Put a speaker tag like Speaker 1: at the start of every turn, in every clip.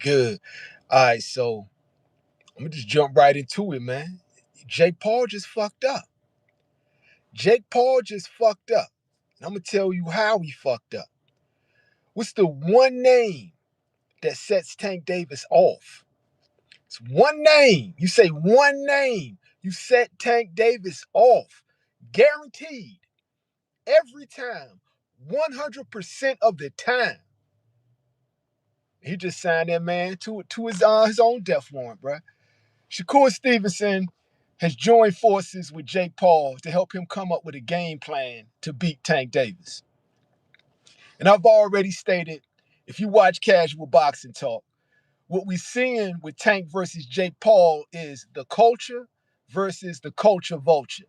Speaker 1: good? All right, so I'm gonna just jump right into it, man. Jake Paul just fucked up. Jake Paul just fucked up. And I'm gonna tell you how he fucked up. What's the one name that sets Tank Davis off? It's one name. You say one name, you set Tank Davis off. Guaranteed. Every time. 100% of the time. He just signed that man to his own death warrant, bro. Shakur Stevenson has joined forces with Jake Paul to help him come up with a game plan to beat Tank Davis. And I've already stated, if you watch casual boxing talk, what we're seeing with Tank versus Jake Paul is the culture versus the culture vulture.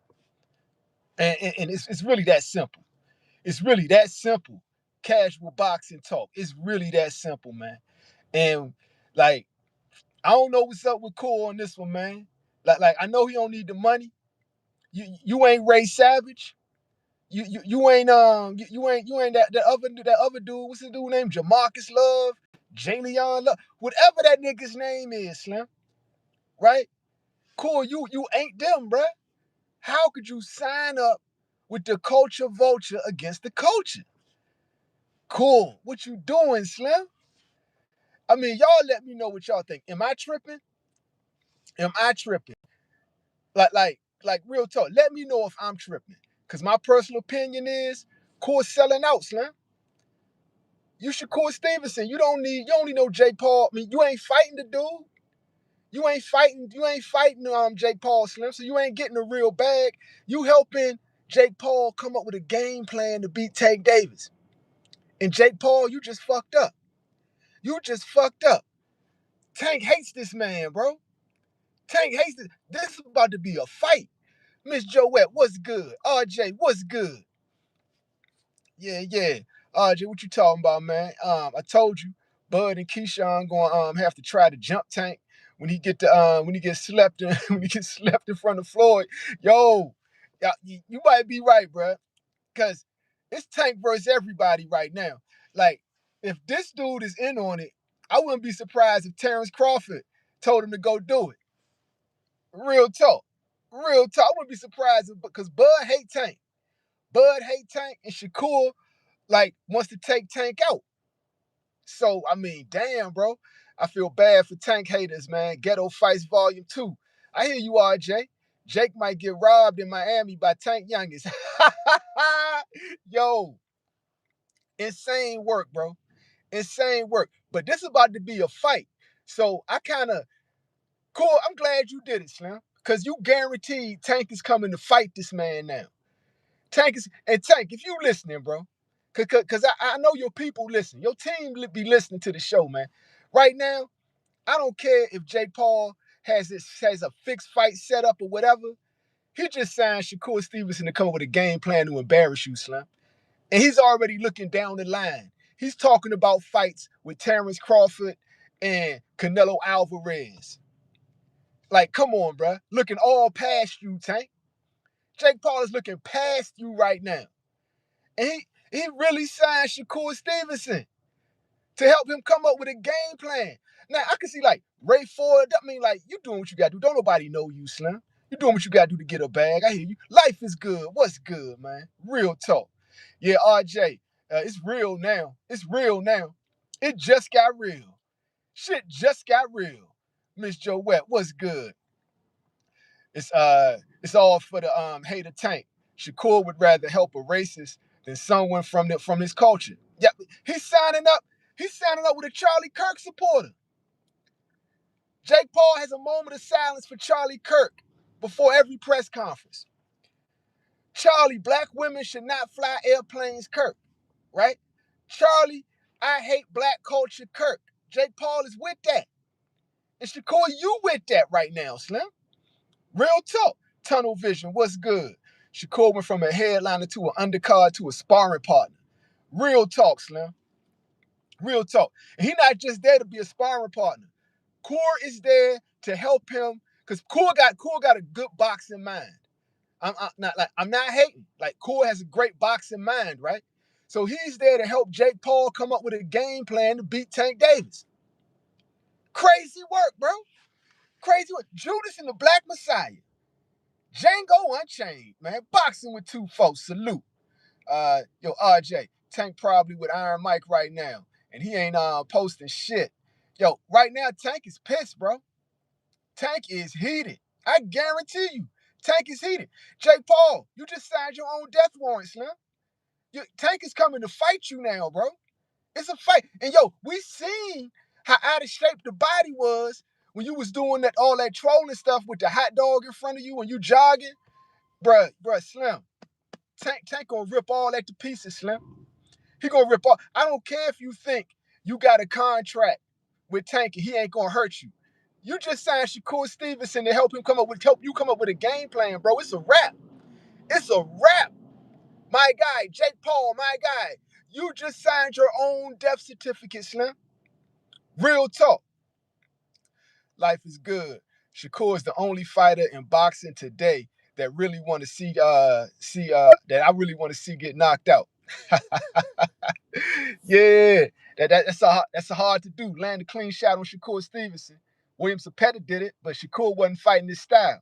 Speaker 1: And it's really that simple. It's really that simple. Casual boxing talk. It's really that simple, man. And like, I don't know what's up with Cole on this one, man. Like I know he don't need the money. You ain't Ray Savage. You ain't that other dude. What's the dude named Jamarcus Love, Jalen Love, whatever that nigga's name is, Slim. Right? Cool. You ain't them, bruh. How could you sign up with the culture vulture against the culture? Cool. What you doing, Slim? I mean, y'all let me know what y'all think. Am I tripping? Am I tripping? Like real talk. Let me know if I'm tripping. Cause my personal opinion is Core selling out, Slim. You Shakur Stevenson. You don't need no Jake Paul. I mean, you ain't fighting the dude. You ain't fighting Jake Paul, Slim. So you ain't getting a real bag. You helping Jake Paul come up with a game plan to beat Tank Davis. And Jake Paul, you just fucked up. You just fucked up. Tank hates this man, bro. Tank hates this. This is about to be a fight. Miss Joette, what's good? RJ, what's good? Yeah. RJ, what you talking about, man? I told you, Bud and Keyshawn gonna have to try to jump Tank when he gets slept in when he gets slept in front of Floyd. Yo, you might be right, bro. Cause it's Tank versus everybody right now. Like, if this dude is in on it, I wouldn't be surprised if Terrence Crawford told him to go do it. Real talk. Real talk. I wouldn't be surprised because Bud hate Tank. Bud hate Tank and Shakur wants to take Tank out. So I mean, damn, bro. I feel bad for Tank haters, man. Ghetto Fights Volume 2. I hear you, RJ. Jake might get robbed in Miami by Tank Youngest. Yo, insane work, bro. Insane work. But this is about to be a fight. So I kind of cool. I'm glad you did it, Slim. Because you guaranteed Tank is coming to fight this man now. Tank, if you listening, bro, because I know your people listen. Your team be listening to the show, man. Right now, I don't care if Jake Paul has a fixed fight set up or whatever. He just signed Shakur Stevenson to come up with a game plan to embarrass you, Slim. And he's already looking down the line. He's talking about fights with Terrence Crawford and Canelo Alvarez. Like, come on, bro. Looking all past you, Tank. Jake Paul is looking past you right now. And he really signed Shakur Stevenson to help him come up with a game plan. Now, I can see, Ray Ford, I mean, you doing what you got to do. Don't nobody know you, Slim. You doing what you got to do to get a bag. I hear you. Life is good. What's good, man? Real talk. Yeah, RJ, it's real now. It's real now. It just got real. Shit just got real. Miss Joette, what's good? It's all for the hater Tank. Shakur would rather help a racist than someone from his culture. Yeah, he's signing up. He's signing up with a Charlie Kirk supporter. Jake Paul has a moment of silence for Charlie Kirk before every press conference. Charlie, black women should not fly airplanes, Kirk. Right? Charlie, I hate black culture, Kirk. Jake Paul is with that. And Shakur, you with that right now, Slim. Real talk. Tunnel vision. What's good? Shakur went from a headliner to an undercard to a sparring partner. Real talk, Slim. Real talk. And he's not just there to be a sparring partner. Core is there to help him because Core got a good boxing mind. I'm not hating. Core has a great boxing mind, right? So he's there to help Jake Paul come up with a game plan to beat Tank Davis. Crazy work, bro. Crazy work. Judas and the Black Messiah. Django Unchained, man. Boxing with two folks. Salute. Yo, RJ. Tank probably with Iron Mike right now. And he ain't posting shit. Yo, right now, Tank is pissed, bro. Tank is heated. I guarantee you. Tank is heated. Jake Paul, you just signed your own death warrant, Slim. Tank is coming to fight you now, bro. It's a fight. And yo, we seen how out of shape the body was when you was doing all that trolling stuff with the hot dog in front of you when you jogging. Bruh, Slim. Tank gonna rip all that to pieces, Slim. He gonna rip all. I don't care if you think you got a contract with Tank and he ain't gonna hurt you. You just signed Shakur Stevenson to help you come up with a game plan, bro. It's a wrap. It's a wrap. My guy, Jake Paul, my guy. You just signed your own death certificate, Slim. Real talk. Life is good. Shakur is the only fighter in boxing today that really want to see that I really want to see get knocked out. Yeah, that's a hard to do. Land a clean shot on Shakur Stevenson. William Zapata did it, but Shakur wasn't fighting his style.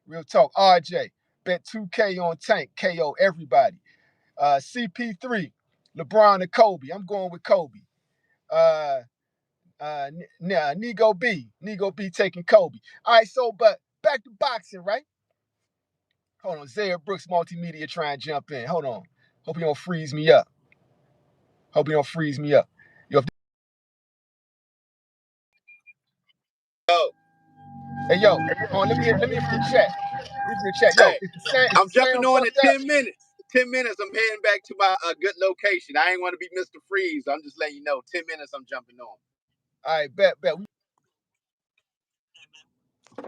Speaker 1: Real talk. RJ, bet 2K on Tank, KO everybody. CP3, LeBron and Kobe. I'm going with Kobe. Nego B taking Kobe. All right, so but back to boxing, right? Hold on, Zaire Brooks Multimedia trying to jump in. Hold on. Hope you don't freeze me up. Yo, hey yo, hold on, let me hear from the chat. Yo,
Speaker 2: Hey,
Speaker 1: is the
Speaker 2: I'm jumping
Speaker 1: sound
Speaker 2: on in
Speaker 1: fucked up?
Speaker 2: 10 minutes. 10 minutes, I'm heading back to my good location. I ain't want to be Mr. Freeze. I'm just letting you know. 10 minutes, I'm jumping on.
Speaker 1: All right, bet.
Speaker 2: All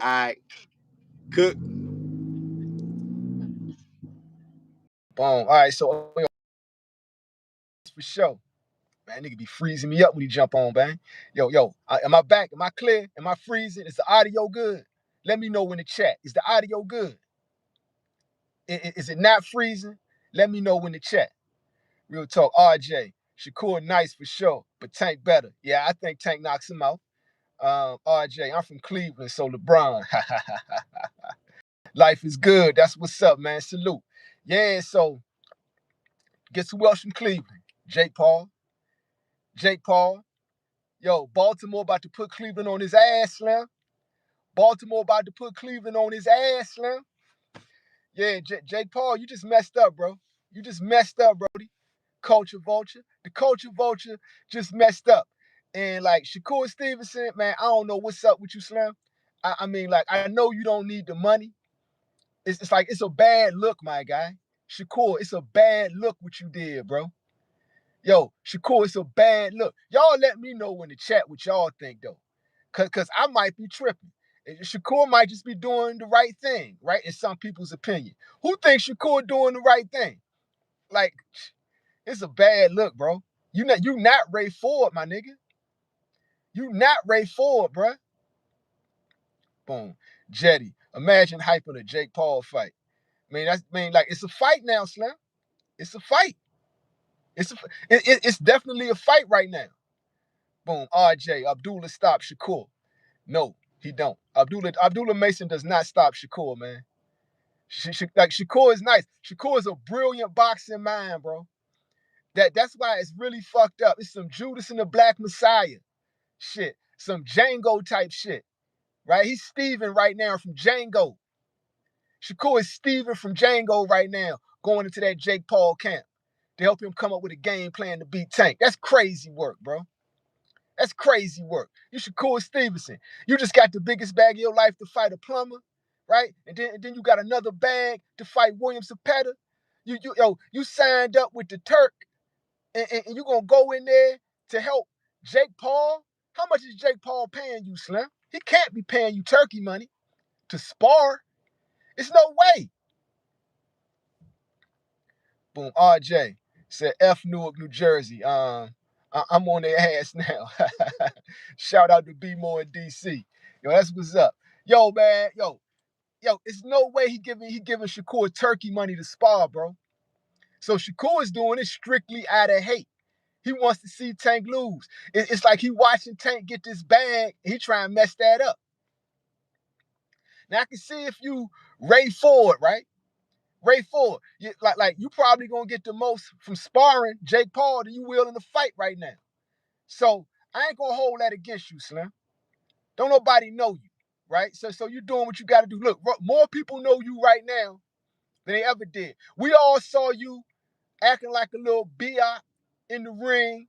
Speaker 2: right, cook.
Speaker 1: Boom. All right, so for sure. Man, nigga be freezing me up when he jump on, man. Yo, am I back? Am I clear? Am I freezing? Is the audio good? Let me know in the chat. Is the audio good? Is it not freezing? Let me know in the chat. Real talk. RJ, Shakur nice for sure, but Tank better. Yeah, I think Tank knocks him out. RJ, I'm from Cleveland, so LeBron. Life is good. That's what's up, man. Salute. Yeah, so guess who else from Cleveland? Jake Paul. Yo, Baltimore about to put Cleveland on his ass, Slim. Yeah, Jake Paul, you just messed up, bro. Brody. Culture Vulture. The Culture Vulture just messed up. And like Shakur Stevenson, man, I don't know what's up with you, Slim. I mean, like, I know you don't need the money. It's like it's a bad look, my guy. Shakur, it's a bad look what you did, bro. Yo, Shakur, it's a bad look. Y'all let me know in the chat what y'all think, though. Cause I might be tripping. Shakur might just be doing the right thing, right? In some people's opinion. Who thinks Shakur doing the right thing? Like, it's a bad look, bro. You not Ray Ford, my nigga. You not Ray Ford, bro. Boom. Jetty. Imagine hyping a Jake Paul fight. Like it's a fight now, Slim. It's a fight. It's definitely a fight right now. Boom. RJ. Abdullah stop Shakur. No, he don't. Abdullah Mason does not stop Shakur, man. Like Shakur is nice. Shakur is a brilliant boxing mind, bro. That's why it's really fucked up. It's some Judas and the Black Messiah shit. Some Django type shit. Right? He's Steven right now from Django. Shakur is Steven from Django right now, going into that Jake Paul camp to help him come up with a game plan to beat Tank. That's crazy work, bro. That's crazy work. You Shakur Stevenson. You just got the biggest bag of your life to fight a plumber, right? And then you got another bag to fight William Zapata. You signed up with the Turk, and you gonna go in there to help Jake Paul. How much is Jake Paul paying you, Slim? He can't be paying you turkey money to spar. It's no way. Boom. RJ said F Newark, New Jersey. I'm on their ass now. Shout out to B More in DC. Yo, that's what's up. Yo, man. Yo, it's no way he giving Shakur turkey money to spar, bro. So Shakur is doing it strictly out of hate. He wants to see Tank lose. It's like he watching Tank get this bag. He trying to mess that up. Now I can see if you Ray Ford, right? Ray Ford, like you probably gonna get the most from sparring Jake Paul than you will in the fight right now. So I ain't gonna hold that against you, Slim. Don't nobody know you, right? So you doing what you got to do. Look, more people know you right now than they ever did. We all saw you acting like a little biot in the ring,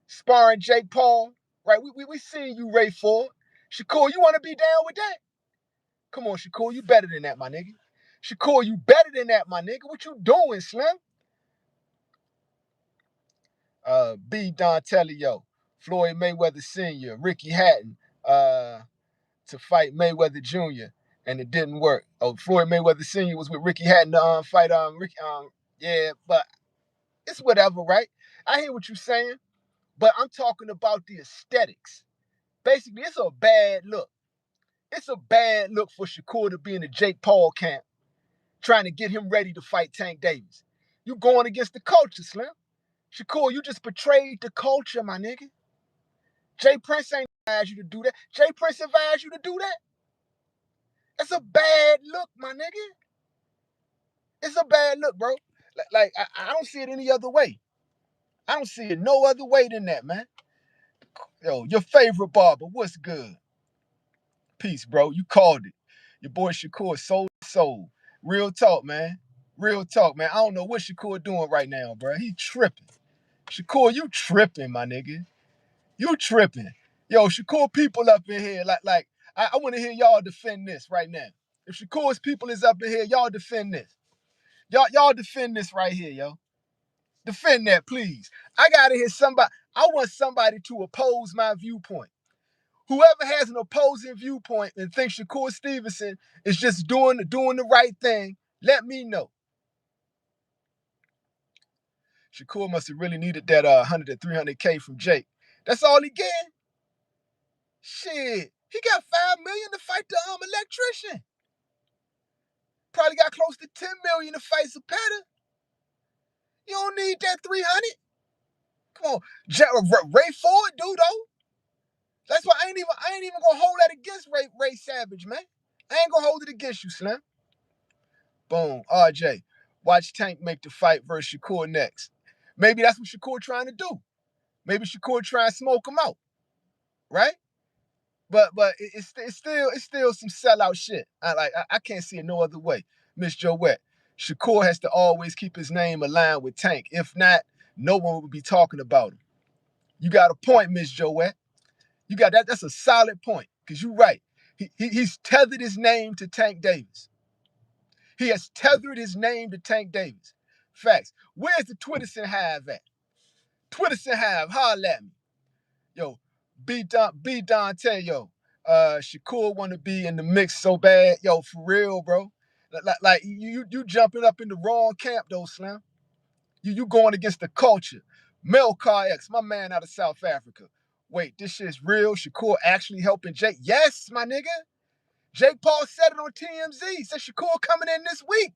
Speaker 1: sparring Jake Paul, right? We seen you, Ray Ford. Shakur, you want to be down with that? Come on, Shakur, you better than that, my nigga. Shakur, you better than that, my nigga. What you doing, Slim? B. Dontelio, Floyd Mayweather Sr., Ricky Hatton, to fight Mayweather Jr. and it didn't work. Oh, Floyd Mayweather Sr. was with Ricky Hatton to fight Ricky. Yeah, but it's whatever, right? I hear what you're saying, but I'm talking about the aesthetics. Basically, it's a bad look. It's a bad look for Shakur to be in the Jake Paul camp, trying to get him ready to fight Tank Davis. You going against the culture, Slim. Shakur, you just betrayed the culture, my nigga. Jay Prince ain't advised you to do that. Jay Prince advised you to do that. That's a bad look, my nigga. It's a bad look, bro. Like I don't see it any other way. I don't see it no other way than that, man. Yo, your favorite barber, what's good? Peace, bro. You called it. Your boy Shakur, soul. Real talk, man. Real talk, man. I don't know what Shakur doing right now, bro. He tripping. Shakur, you tripping, my nigga. You tripping. Yo, Shakur people up in here, like I want to hear y'all defend this right now. If Shakur's people is up in here, y'all defend this. Y'all defend this right here, yo. Defend that, please. I gotta hear somebody. I want somebody to oppose my viewpoint. Whoever has an opposing viewpoint and thinks Shakur Stevenson is just doing the right thing, let me know. Shakur must have really needed that 100 to 300K from Jake. That's all he getting? Shit. He got $5 million to fight the electrician. Probably got close to $10 million to fight Zapata. You don't need that 300. Come on. Ray Ford, dude, though. That's why I ain't even gonna hold that against Ray Savage, man. I ain't gonna hold it against you, Slim. Boom. RJ. Watch Tank make the fight versus Shakur next. Maybe that's what Shakur trying to do. Maybe Shakur trying to smoke him out. Right? But it's still some sellout shit. I can't see it no other way. Miss Joette. Shakur has to always keep his name aligned with Tank. If not, no one would be talking about him. You got a point, Miss Joette. You got that. That's a solid point. Because you're right. He's tethered his name to Tank Davis. He has tethered his name to Tank Davis. Facts. Where's the Twitterson Hive at? Twitterson Hive, holla at me. Yo, B Dante, yo. Shakur want to be in the mix so bad. Yo, for real, bro. Like you jumping up in the wrong camp, though, Slim. You going against the culture. Melcar X, my man out of South Africa. Wait, this shit's real? Shakur actually helping Jake? Yes, my nigga. Jake Paul said it on TMZ. He said Shakur coming in this week.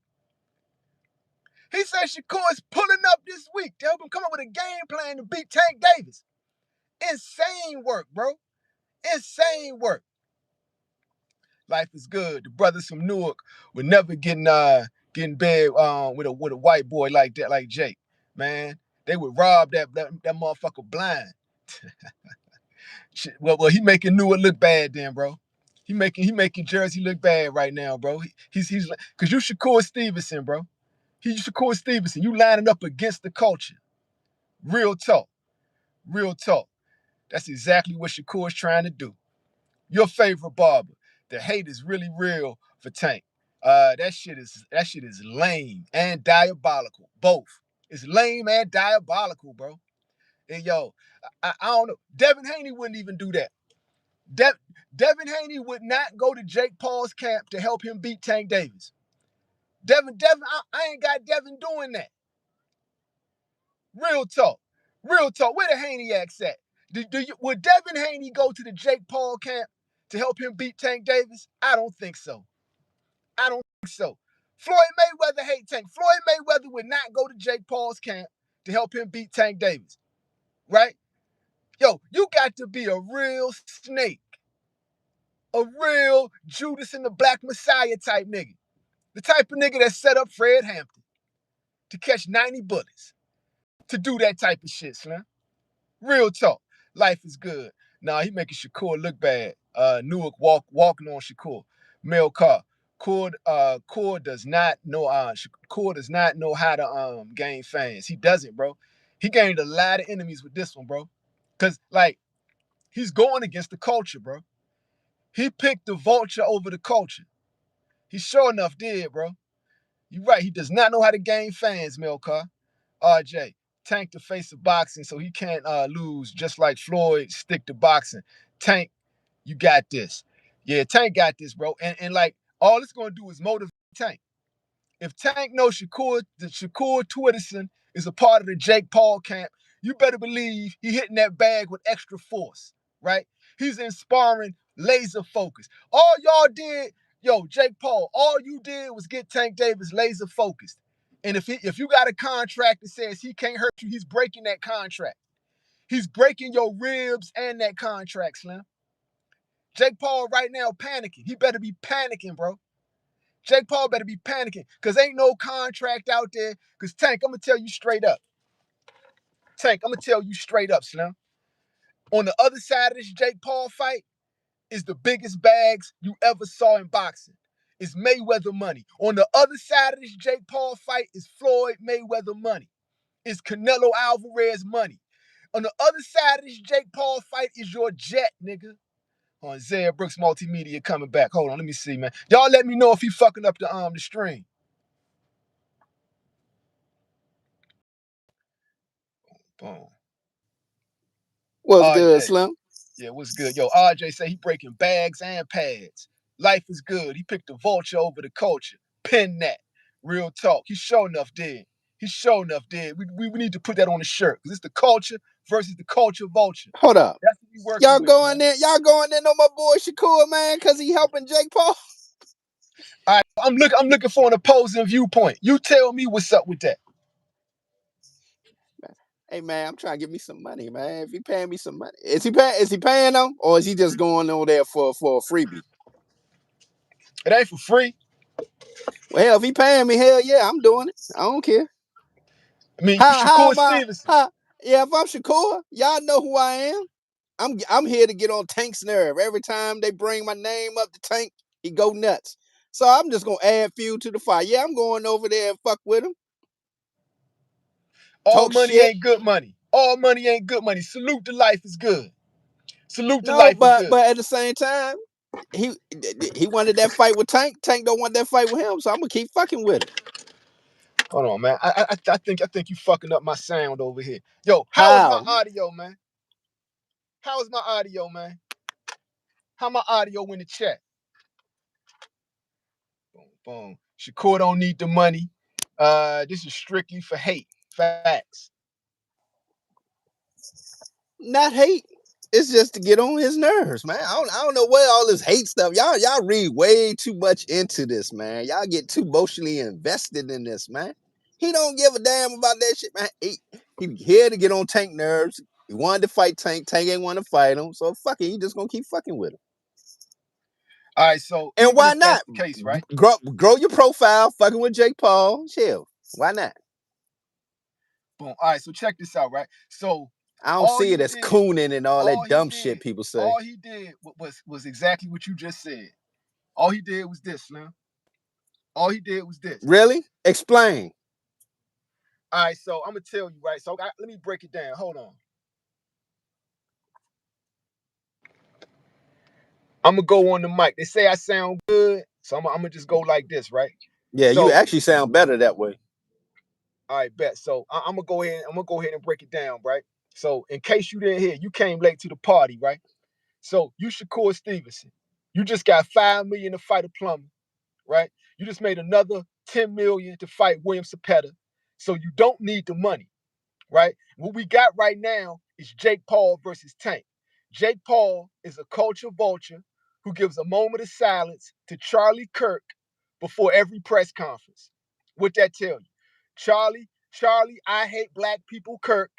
Speaker 1: He said Shakur is pulling up this week to help him come up with a game plan to beat Tank Davis. Insane work, bro. Insane work. Life is good. The brothers from Newark were never getting bed with a white boy like that, like Jake. Man, they would rob that motherfucker blind. Well, he making Newark look bad then, bro. He making Jersey look bad right now, bro. He's because you Shakur Stevenson, bro. He's Shakur Stevenson. You lining up against the culture. Real talk. Real talk. That's exactly what Shakur's trying to do. Your favorite barber. The hate is really real for Tank. That shit is lame and diabolical. Both. It's lame and diabolical, bro. And yo, I don't know. Devin Haney wouldn't even do that. Devin Haney would not go to Jake Paul's camp to help him beat Tank Davis. Devin, I ain't got Devin doing that. Real talk. Real talk. Where the Haneyacks at? Would Devin Haney go to the Jake Paul camp to help him beat Tank Davis? I don't think so. I don't think so. Floyd Mayweather hate Tank. Floyd Mayweather would not go to Jake Paul's camp to help him beat Tank Davis. right? Yo, you got to be a real snake, a real Judas and the Black Messiah type nigga. The type of nigga that set up Fred Hampton to catch 90 bullets, to do that type of shit, Slim. Real talk. Life is good. Nah, he making Shakur look bad. Newark walking on Shakur. Male car. Core does not know Shakur does not know how to gain fans. He doesn't, bro. He gained a lot of enemies with this one, bro. Cause like he's going against the culture, bro. He picked the vulture over the culture. He sure enough did, bro. You're right. He does not know how to gain fans, Melcar. RJ, Tank the face of boxing, so he can't lose, just like Floyd stick to boxing. Tank, you got this. Yeah, Tank got this, bro. And like all it's gonna do is motivate Tank. If Tank knows Shakur Twitterson is a part of the Jake Paul camp, you better believe he hitting that bag with extra force, right? He's inspiring laser focus. All y'all did, yo, Jake Paul, all you did was get Tank Davis laser focused. And if you got a contract that says he can't hurt you, he's breaking that contract. He's breaking your ribs and that contract, Slim. Jake Paul right now panicking. He better be panicking, bro. Jake Paul better be panicking because ain't no contract out there. Because Tank, I'm going to tell you straight up. Tank, I'm going to tell you straight up, Slim. On the other side of this Jake Paul fight is the biggest bags you ever saw in boxing. It's Mayweather money. On the other side of this Jake Paul fight is Floyd Mayweather money. It's Canelo Alvarez money. On the other side of this Jake Paul fight is your jet, nigga. On Zaire Brooks Multimedia coming back. Hold on, let me see, man. Y'all let me know if he fucking up the stream. Boom.
Speaker 3: What's good,
Speaker 1: RJ.
Speaker 3: Slim?
Speaker 1: Yeah, what's good? Yo, RJ say he breaking bags and pads. Life is good. He picked the vulture over the culture. Pin that. Real talk. He sure enough did. He sure enough did. We need to put that on the shirt because it's the culture versus the culture vulture.
Speaker 3: Hold up.
Speaker 1: That's what we working
Speaker 3: Y'all
Speaker 1: with,
Speaker 3: going
Speaker 1: man.
Speaker 3: there? Y'all going there? No, my boy Shakur, man, because he helping Jake Paul.
Speaker 1: All right, I'm looking for an opposing viewpoint. You tell me what's up with that.
Speaker 3: Hey man, I'm trying to get me some money, man. If he paying me some money, is he paying them, or is he just going over there for a freebie?
Speaker 1: It ain't for free.
Speaker 3: Well, hell, if he paying me, hell yeah, I'm doing it. I don't care.
Speaker 1: I mean, you
Speaker 3: How
Speaker 1: Shakur
Speaker 3: am I?
Speaker 1: Stevenson.
Speaker 3: Yeah, if I'm Shakur, y'all know who I am. I'm here to get on Tank's nerve. Every time they bring my name up to Tank, he go nuts. So I'm just gonna add fuel to the fire. Yeah, I'm going over there and fuck with him.
Speaker 1: All
Speaker 3: Talk
Speaker 1: money
Speaker 3: shit.
Speaker 1: ain't good money. All money ain't good money. Salute to life is good. Salute to
Speaker 3: No,
Speaker 1: life is
Speaker 3: but
Speaker 1: good.
Speaker 3: at the same time, he wanted that fight with Tank. Tank don't want that fight with him, so I'm gonna keep fucking with him.
Speaker 1: Hold on, man. I think you fucking up my sound over here. Yo, how is my
Speaker 3: How?
Speaker 1: audio, man? How is my audio, man? How my audio in the chat? Boom, boom. Shakur don't need the money. This is strictly for hate. Facts.
Speaker 3: Not hate. It's just to get on his nerves, man. I don't know what all this hate stuff. Y'all read way too much into this, man. Y'all get too emotionally invested in this, man. He don't give a damn about that shit, man. He here to get on Tank nerves. He wanted to fight Tank. Tank ain't want to fight him. So fuck it. He just gonna keep fucking with him.
Speaker 1: All right, so
Speaker 3: And
Speaker 1: even
Speaker 3: why
Speaker 1: if that's
Speaker 3: not?
Speaker 1: the case, right?
Speaker 3: Grow your profile, fucking with Jake Paul. Chill. Why not?
Speaker 1: Boom. All right, so check this out, right? So
Speaker 3: I don't
Speaker 1: all
Speaker 3: see it
Speaker 1: he
Speaker 3: as
Speaker 1: did,
Speaker 3: cooning and all
Speaker 1: all
Speaker 3: that
Speaker 1: he
Speaker 3: dumb shit
Speaker 1: did,
Speaker 3: people say.
Speaker 1: all he did was exactly what you just said. All he did was this, Slim. All he did was this.
Speaker 3: Really? Explain.
Speaker 1: All right, so I'm gonna tell you, right? So let me break it down. Hold on. I'm gonna go on the mic. They say I sound good, so I'm gonna just go like this, right?
Speaker 3: Yeah, you
Speaker 1: So,
Speaker 3: actually sound better that way.
Speaker 1: all right, bet. So I'm gonna go ahead. I'm gonna go ahead and break it down, right? So, in case you didn't hear, you came late to the party, right? So you Shakur Stevenson. You just got 5 million to fight a plumber, right? You just made another 10 million to fight William Sapeta. So you don't need the money, right? What we got right now is Jake Paul versus Tank. Jake Paul is a culture vulture who gives a moment of silence to Charlie Kirk before every press conference. What that tell you? Charlie, I hate black people, Kirk.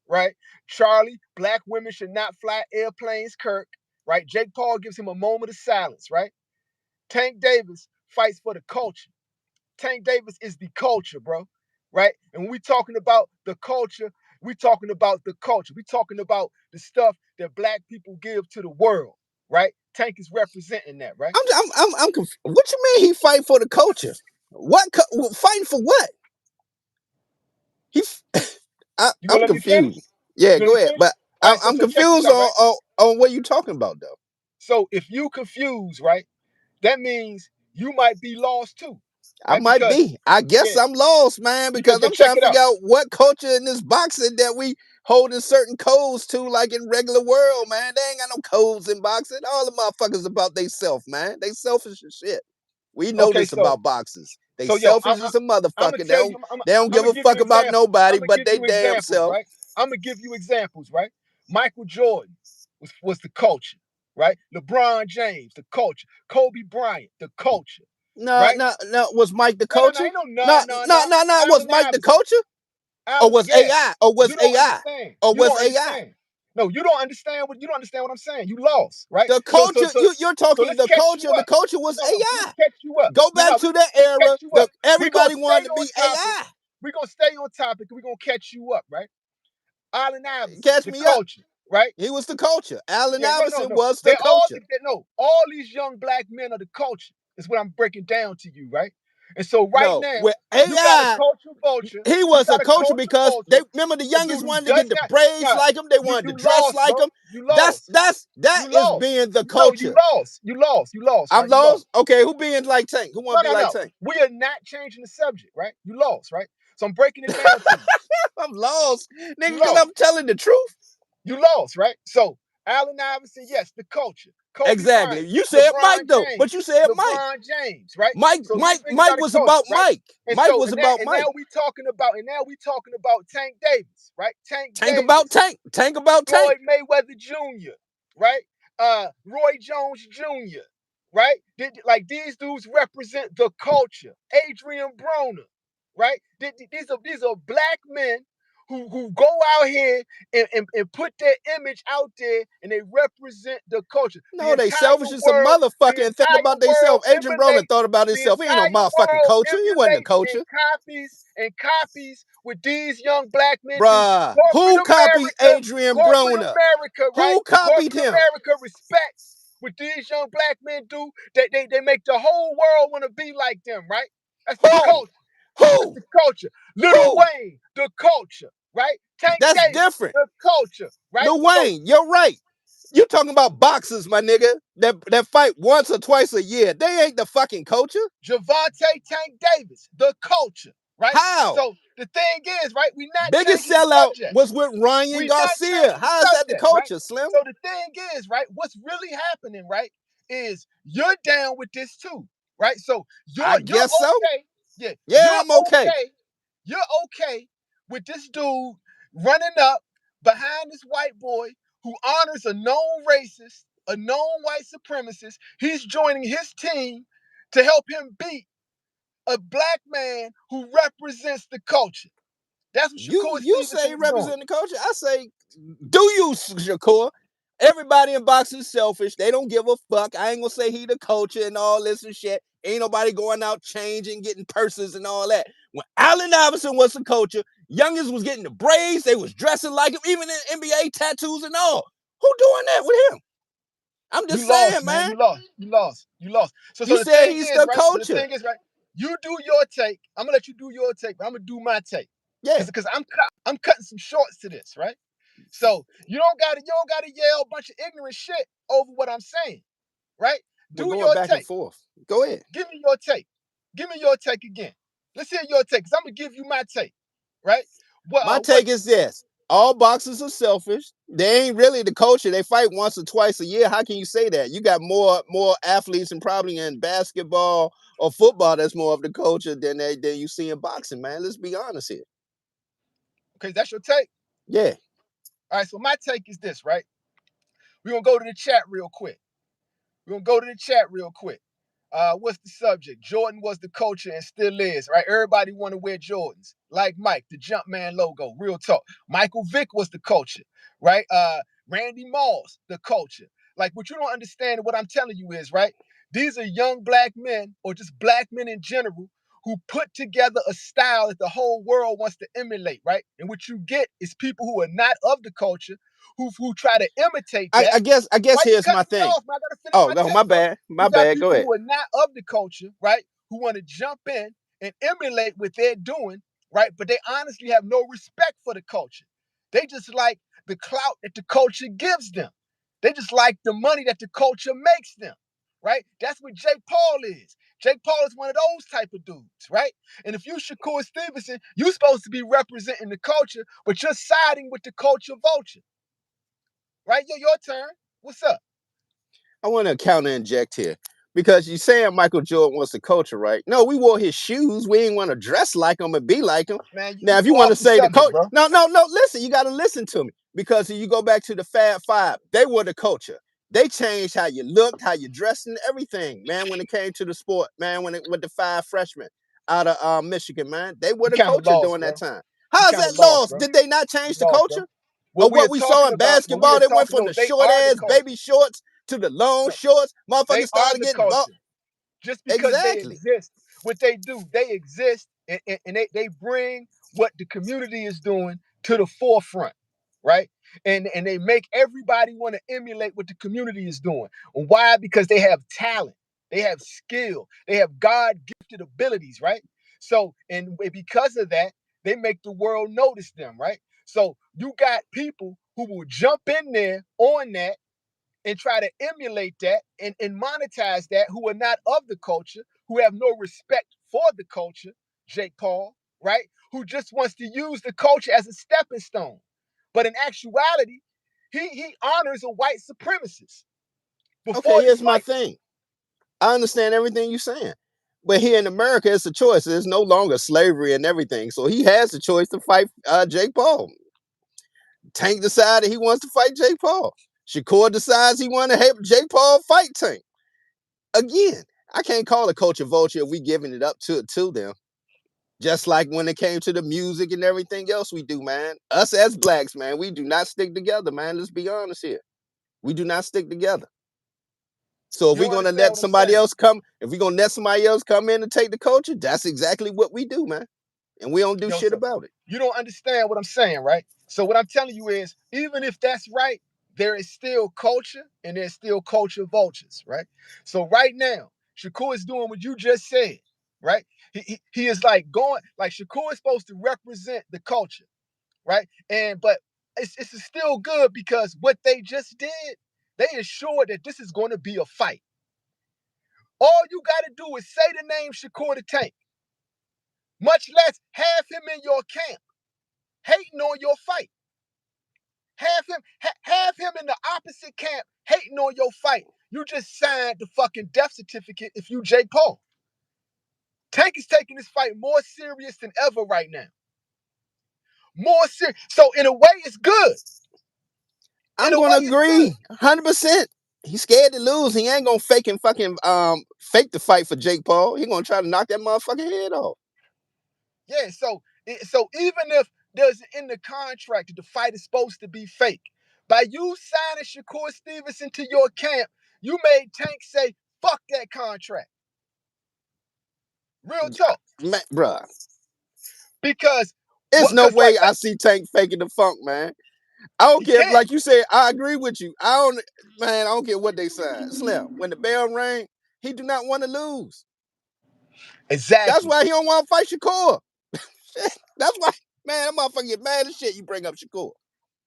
Speaker 1: right? Charlie, black women should not fly airplanes, Kirk, right? Jake Paul gives him a moment of silence, right? Tank Davis fights for the culture. Tank Davis is the culture, bro, right? And when we talking about the culture, we talking about the culture. We talking about the stuff that black people give to the world, right? Tank is representing that, right?
Speaker 3: I'm confused. What you mean he fight for the culture? Fighting for what? He,
Speaker 1: You gonna
Speaker 3: I'm
Speaker 1: let me finish?
Speaker 3: confused. Yeah,
Speaker 1: You let
Speaker 3: go
Speaker 1: me
Speaker 3: ahead.
Speaker 1: finish?
Speaker 3: But
Speaker 1: All right,
Speaker 3: I'm
Speaker 1: so check this
Speaker 3: confused
Speaker 1: out, right?
Speaker 3: on what you talking about though.
Speaker 1: So if you confused, right, that means you might be lost too,
Speaker 3: I
Speaker 1: right?
Speaker 3: might
Speaker 1: Because
Speaker 3: be. I guess
Speaker 1: yeah,
Speaker 3: I'm lost, man, because I'm
Speaker 1: check
Speaker 3: trying to
Speaker 1: it out.
Speaker 3: figure out what culture in this boxing that we holding certain codes to, like in regular world, man. They ain't got no codes in boxing. All the motherfuckers about they self, man. They selfish as shit. We know
Speaker 1: Okay,
Speaker 3: this about boxers. They
Speaker 1: yo,
Speaker 3: selfish as a
Speaker 1: I'm gonna
Speaker 3: motherfucker.
Speaker 1: tell you,
Speaker 3: They don't
Speaker 1: I'm
Speaker 3: give
Speaker 1: gonna
Speaker 3: a
Speaker 1: give you
Speaker 3: fuck about
Speaker 1: examples.
Speaker 3: nobody
Speaker 1: I'm gonna
Speaker 3: but
Speaker 1: give
Speaker 3: they
Speaker 1: you
Speaker 3: damn
Speaker 1: examples,
Speaker 3: self.
Speaker 1: right? I'm gonna give you examples, right? Michael Jordan was the culture, right? LeBron James, the culture. Kobe Bryant, the culture,
Speaker 3: No,
Speaker 1: right?
Speaker 3: no, no. Was Mike the
Speaker 1: No,
Speaker 3: culture?
Speaker 1: ain't no
Speaker 3: No, no,
Speaker 1: no.
Speaker 3: no, no. Was
Speaker 1: Allen
Speaker 3: Mike the
Speaker 1: Iverson,
Speaker 3: culture? Or
Speaker 1: Allen,
Speaker 3: was
Speaker 1: yeah.
Speaker 3: AI? Or was
Speaker 1: You don't
Speaker 3: AI?
Speaker 1: understand.
Speaker 3: Or
Speaker 1: You
Speaker 3: was
Speaker 1: don't
Speaker 3: AI?
Speaker 1: understand. No, you don't understand what I'm saying. You lost, right?
Speaker 3: The
Speaker 1: So so
Speaker 3: culture,
Speaker 1: so
Speaker 3: you're
Speaker 1: so
Speaker 3: talking
Speaker 1: let's
Speaker 3: the
Speaker 1: catch you
Speaker 3: culture. The
Speaker 1: up.
Speaker 3: culture was
Speaker 1: No, let's
Speaker 3: AI.
Speaker 1: catch you up.
Speaker 3: Go back
Speaker 1: No,
Speaker 3: to that
Speaker 1: let's catch
Speaker 3: era.
Speaker 1: you up.
Speaker 3: The
Speaker 1: We gonna
Speaker 3: everybody
Speaker 1: stay
Speaker 3: wanted to
Speaker 1: on
Speaker 3: be
Speaker 1: topic.
Speaker 3: AI.
Speaker 1: We gonna stay on topic and we gonna catch you up, right? Allen Iverson,
Speaker 3: Catch
Speaker 1: the
Speaker 3: me up.
Speaker 1: culture, right?
Speaker 3: He was the culture. Allen
Speaker 1: Yeah,
Speaker 3: Iverson
Speaker 1: no.
Speaker 3: was the culture.
Speaker 1: All these young black men are the culture. Is what I'm breaking down to you, right? And so right
Speaker 3: No,
Speaker 1: now,
Speaker 3: with
Speaker 1: you got a
Speaker 3: AI,
Speaker 1: culture vulture.
Speaker 3: he
Speaker 1: You
Speaker 3: was a
Speaker 1: got a
Speaker 3: culture
Speaker 1: culture
Speaker 3: because they
Speaker 1: vulture,
Speaker 3: remember the
Speaker 1: a dude
Speaker 3: youngest
Speaker 1: who
Speaker 3: wanted to
Speaker 1: does
Speaker 3: get the
Speaker 1: not.
Speaker 3: braids
Speaker 1: Nah,
Speaker 3: like him. They wanted to
Speaker 1: you
Speaker 3: dress
Speaker 1: lost,
Speaker 3: like
Speaker 1: bro.
Speaker 3: him.
Speaker 1: You
Speaker 3: That
Speaker 1: lost. You
Speaker 3: is
Speaker 1: lost.
Speaker 3: being the
Speaker 1: No, you
Speaker 3: culture.
Speaker 1: lost. You lost. You lost,
Speaker 3: I'm
Speaker 1: right? You lost.
Speaker 3: lost. Okay, who being like Tank? Who want to be like
Speaker 1: No.
Speaker 3: Tank?
Speaker 1: We are not changing the subject, right? You lost, right? So I'm breaking it down to you.
Speaker 3: I'm lost,
Speaker 1: You
Speaker 3: nigga, because
Speaker 1: lost.
Speaker 3: I'm telling the truth.
Speaker 1: You lost, right? So Allen Iverson, yes, the culture. Kobe
Speaker 3: Exactly.
Speaker 1: Bryant,
Speaker 3: You said Mike
Speaker 1: LeBron
Speaker 3: though, but
Speaker 1: James,
Speaker 3: you said Mike.
Speaker 1: LeBron James, right?
Speaker 3: Mike,
Speaker 1: So
Speaker 3: Mike,
Speaker 1: these niggas
Speaker 3: Mike
Speaker 1: are the
Speaker 3: was
Speaker 1: culture,
Speaker 3: about
Speaker 1: right?
Speaker 3: Mike.
Speaker 1: And
Speaker 3: Mike
Speaker 1: so
Speaker 3: was about Mike.
Speaker 1: and now we talking about Tank Davis, right? Tank
Speaker 3: Tank about
Speaker 1: Davis,
Speaker 3: Tank. Tank about Tank.
Speaker 1: Floyd Mayweather Jr., right? Roy Jones Jr., right? Like these dudes represent the culture. Adrian Broner, right? These are black men who go out here and put their image out there and they represent the culture. The
Speaker 3: No, they selfish
Speaker 1: entire
Speaker 3: as a
Speaker 1: world,
Speaker 3: motherfucker and think about themselves. Adrian Broner thought about
Speaker 1: the
Speaker 3: himself. He ain't no
Speaker 1: entire
Speaker 3: motherfucking
Speaker 1: world
Speaker 3: culture. He wasn't a
Speaker 1: emulates
Speaker 3: culture.
Speaker 1: and copies what these young black men do.
Speaker 3: Bruh, who copied Adrian
Speaker 1: Corporate
Speaker 3: Broner?
Speaker 1: America, right?
Speaker 3: Who copied
Speaker 1: Corporate
Speaker 3: him?
Speaker 1: America respects what these young black men do. They make the whole world want to be like them, right? That's the
Speaker 3: Who?
Speaker 1: culture. That's
Speaker 3: Who?
Speaker 1: the culture. Little
Speaker 3: Who?
Speaker 1: Wayne, the culture, right? Tank
Speaker 3: That's
Speaker 1: Davis,
Speaker 3: different.
Speaker 1: the culture, right?
Speaker 3: Lil
Speaker 1: So
Speaker 3: Wayne, you're right. You talking about boxers, my nigga, that fight once or twice a year. They ain't the fucking culture.
Speaker 1: Gervonta Tank Davis, the culture, right?
Speaker 3: How?
Speaker 1: So the thing is, right? We're not
Speaker 3: Biggest
Speaker 1: changing the
Speaker 3: sellout
Speaker 1: subject.
Speaker 3: was with Ryan
Speaker 1: We're not
Speaker 3: Garcia.
Speaker 1: changing the
Speaker 3: How is that the
Speaker 1: subject, right?
Speaker 3: culture, Slim?
Speaker 1: So the thing is, right, what's really happening, right, is you're down with this too, right? So
Speaker 3: I
Speaker 1: you're
Speaker 3: guess so.
Speaker 1: okay. Yeah,
Speaker 3: Yeah, I'm okay.
Speaker 1: you're okay with this dude running up behind this white boy who honors a known racist, a known white supremacist. He's joining his team to help him beat a black man who represents the culture. That's what Shakur
Speaker 3: You
Speaker 1: Stevenson
Speaker 3: say
Speaker 1: is doing.
Speaker 3: represent the culture. I say, do you, Shakur? Everybody in boxing is selfish. They don't give a fuck. I ain't gonna say he the culture and all this and shit. Ain't nobody going out changing, getting purses and all that. When Allen Iverson was the culture, youngest was getting the braids. They was dressing like him, even in NBA tattoos and all. Who doing that with him? I'm just
Speaker 1: You lost,
Speaker 3: saying,
Speaker 1: man.
Speaker 3: man.
Speaker 1: You lost.
Speaker 3: You
Speaker 1: So the
Speaker 3: said
Speaker 1: thing
Speaker 3: he's
Speaker 1: is,
Speaker 3: the
Speaker 1: right? The
Speaker 3: culture.
Speaker 1: thing is, right? You do your take. I'm gonna let you do your take, but I'm gonna do my take.
Speaker 3: Yeah,
Speaker 1: Cause I'm cutting some shorts to this, right? So you don't gotta yell a bunch of ignorant shit over what I'm saying, right?
Speaker 3: we're
Speaker 1: Do
Speaker 3: going
Speaker 1: your
Speaker 3: back and
Speaker 1: take.
Speaker 3: forth. Go ahead.
Speaker 1: Give me your take. Give me your take again. Let's hear your take, cause I'm gonna give you my take, right?
Speaker 3: My
Speaker 1: What
Speaker 3: take is this: all boxers are selfish. They ain't really the culture. They fight once or twice a year. How can you say that? You got more athletes and probably in basketball or football that's more of the culture than you see in boxing, man. Let's be honest here.
Speaker 1: okay, that's your take.
Speaker 3: Yeah.
Speaker 1: All right, so my take is this, right? We're gonna go to the chat real quick. We're gonna go to the chat real quick. What's the subject? Jordan was the culture and still is, right? Everybody want to wear Jordans. Like Mike, the Jumpman logo, real talk. Michael Vick was the culture, right? Randy Moss, the culture. Like what you don't understand, what I'm telling you is, right? These are young black men, or just black men in general, who put together a style that the whole world wants to emulate, right? And what you get is people who are not of the culture, who try to imitate
Speaker 3: I,
Speaker 1: that.
Speaker 3: I guess I guess
Speaker 1: Why you
Speaker 3: here's my
Speaker 1: cutting me
Speaker 3: thing.
Speaker 1: off, man? I gotta finish
Speaker 3: Oh
Speaker 1: my
Speaker 3: no, my
Speaker 1: take, bro.
Speaker 3: bad,
Speaker 1: You
Speaker 3: my
Speaker 1: got
Speaker 3: bad. Go
Speaker 1: people
Speaker 3: ahead.
Speaker 1: who are not of the culture, right? Who want to jump in and emulate what they're doing, right? But they honestly have no respect for the culture. They just like the clout that the culture gives them. They just like the money that the culture makes them, right? That's what Jake Paul is. Jake Paul is one of those type of dudes, right? And if you Shakur Stevenson, you're supposed to be representing the culture, but you're siding with the culture vulture, right? Your turn. What's up?
Speaker 3: I want to counter inject here because you're saying Michael Jordan was the culture, right? No, we wore his shoes. We ain't want to dress like him and be like him.
Speaker 1: Man,
Speaker 3: Now, if
Speaker 1: you
Speaker 3: you want
Speaker 1: off
Speaker 3: to
Speaker 1: the
Speaker 3: say the
Speaker 1: subject,
Speaker 3: coach,
Speaker 1: bro.
Speaker 3: no, listen, you got to listen to me because if you go back to the Fab Five, they were the culture. They changed how you looked, how you dressed, and everything, man. When it came to the sport, man, when it with the five freshmen out of Michigan, man, they were
Speaker 1: You
Speaker 3: the
Speaker 1: kind of
Speaker 3: culture
Speaker 1: lost,
Speaker 3: during that
Speaker 1: bro.
Speaker 3: time.
Speaker 1: You
Speaker 3: How is
Speaker 1: kind of
Speaker 3: that
Speaker 1: lost,
Speaker 3: lost?
Speaker 1: bro.
Speaker 3: Did they not
Speaker 1: You
Speaker 3: change the
Speaker 1: lost, bro.
Speaker 3: culture? Or
Speaker 1: What we are
Speaker 3: what we saw
Speaker 1: talking
Speaker 3: in
Speaker 1: about, what we
Speaker 3: basketball,
Speaker 1: are
Speaker 3: they went
Speaker 1: talking
Speaker 3: from
Speaker 1: about,
Speaker 3: the
Speaker 1: they
Speaker 3: short
Speaker 1: are the
Speaker 3: ass
Speaker 1: culture.
Speaker 3: baby shorts to the long
Speaker 1: No,
Speaker 3: shorts.
Speaker 1: they
Speaker 3: Motherfuckers
Speaker 1: are
Speaker 3: started
Speaker 1: the
Speaker 3: getting bumped.
Speaker 1: culture. Just because they
Speaker 3: Exactly.
Speaker 1: exist, what they do, they exist and they bring what the community is doing to the forefront, right? And they make everybody want to emulate what the community is doing. Why? Because they have talent, they have skill, they have God gifted abilities, right? So, and because of that, they make the world notice them, right? So you got people who will jump in there on that and try to emulate that and monetize that, who are not of the culture, who have no respect for the culture, Jake Paul, right? Who just wants to use the culture as a stepping stone. But in actuality, he honors a white supremacist
Speaker 3: Okay,
Speaker 1: before the
Speaker 3: here's my
Speaker 1: fight.
Speaker 3: thing. I understand everything you're saying. But here in America, it's a choice. There's no longer slavery and everything. So he has the choice to fight Jake Paul. Tank decided he wants to fight Jake Paul. Shakur decides he wants to help Jake Paul fight Tank. Again, I can't call a culture vulture if we giving it up to them. Just like when it came to the music and everything else we do, man. Us as blacks, man, we do not stick together, man. Let's be honest here. We do not stick together. So if
Speaker 1: You
Speaker 3: we're
Speaker 1: don't
Speaker 3: gonna
Speaker 1: understand
Speaker 3: let
Speaker 1: what I'm
Speaker 3: somebody
Speaker 1: saying?
Speaker 3: else come, if we're gonna let somebody else come in and take the culture, that's exactly what we do, man. And we don't do
Speaker 1: Yo,
Speaker 3: shit
Speaker 1: so
Speaker 3: about it.
Speaker 1: you don't understand what I'm saying, right? So what I'm telling you is, even if that's right, there is still culture and there's still culture vultures, right? So right now, Shakur is doing what you just said, right? He is like going, like Shakur is supposed to represent the culture, right? And but it's still good because what they just did, they ensured that this is going to be a fight. All you got to do is say the name Shakur the Tank, much less have him in your camp hating on your fight. Have him in the opposite camp hating on your fight. You just signed the fucking death certificate if you Jake Paul. Tank is taking this fight more serious than ever right now. More serious. So in a way, it's good. In
Speaker 3: I'm
Speaker 1: a way,
Speaker 3: gonna
Speaker 1: it's good.
Speaker 3: agree 100%. He's scared to lose. He ain't gonna fake and fucking fake the fight for Jake Paul. He gonna try to knock that motherfucking head off.
Speaker 1: Yeah. So even if there's in the contract that the fight is supposed to be fake, by you signing Shakur Stevenson to your camp, you made Tank say, "Fuck that contract." Real talk.
Speaker 3: Man, bruh.
Speaker 1: Because
Speaker 3: There's
Speaker 1: what?
Speaker 3: no
Speaker 1: Because
Speaker 3: way I see Tank faking the funk, man. I don't
Speaker 1: he
Speaker 3: care if,
Speaker 1: can't.
Speaker 3: like you said, I agree with you. Man, I don't care what they sign. Slim, when the bell rang, he do not want to lose. That's
Speaker 1: Exactly.
Speaker 3: why he don't want to fight Shakur. That's why, man, that motherfucker get mad as shit. You bring up Shakur.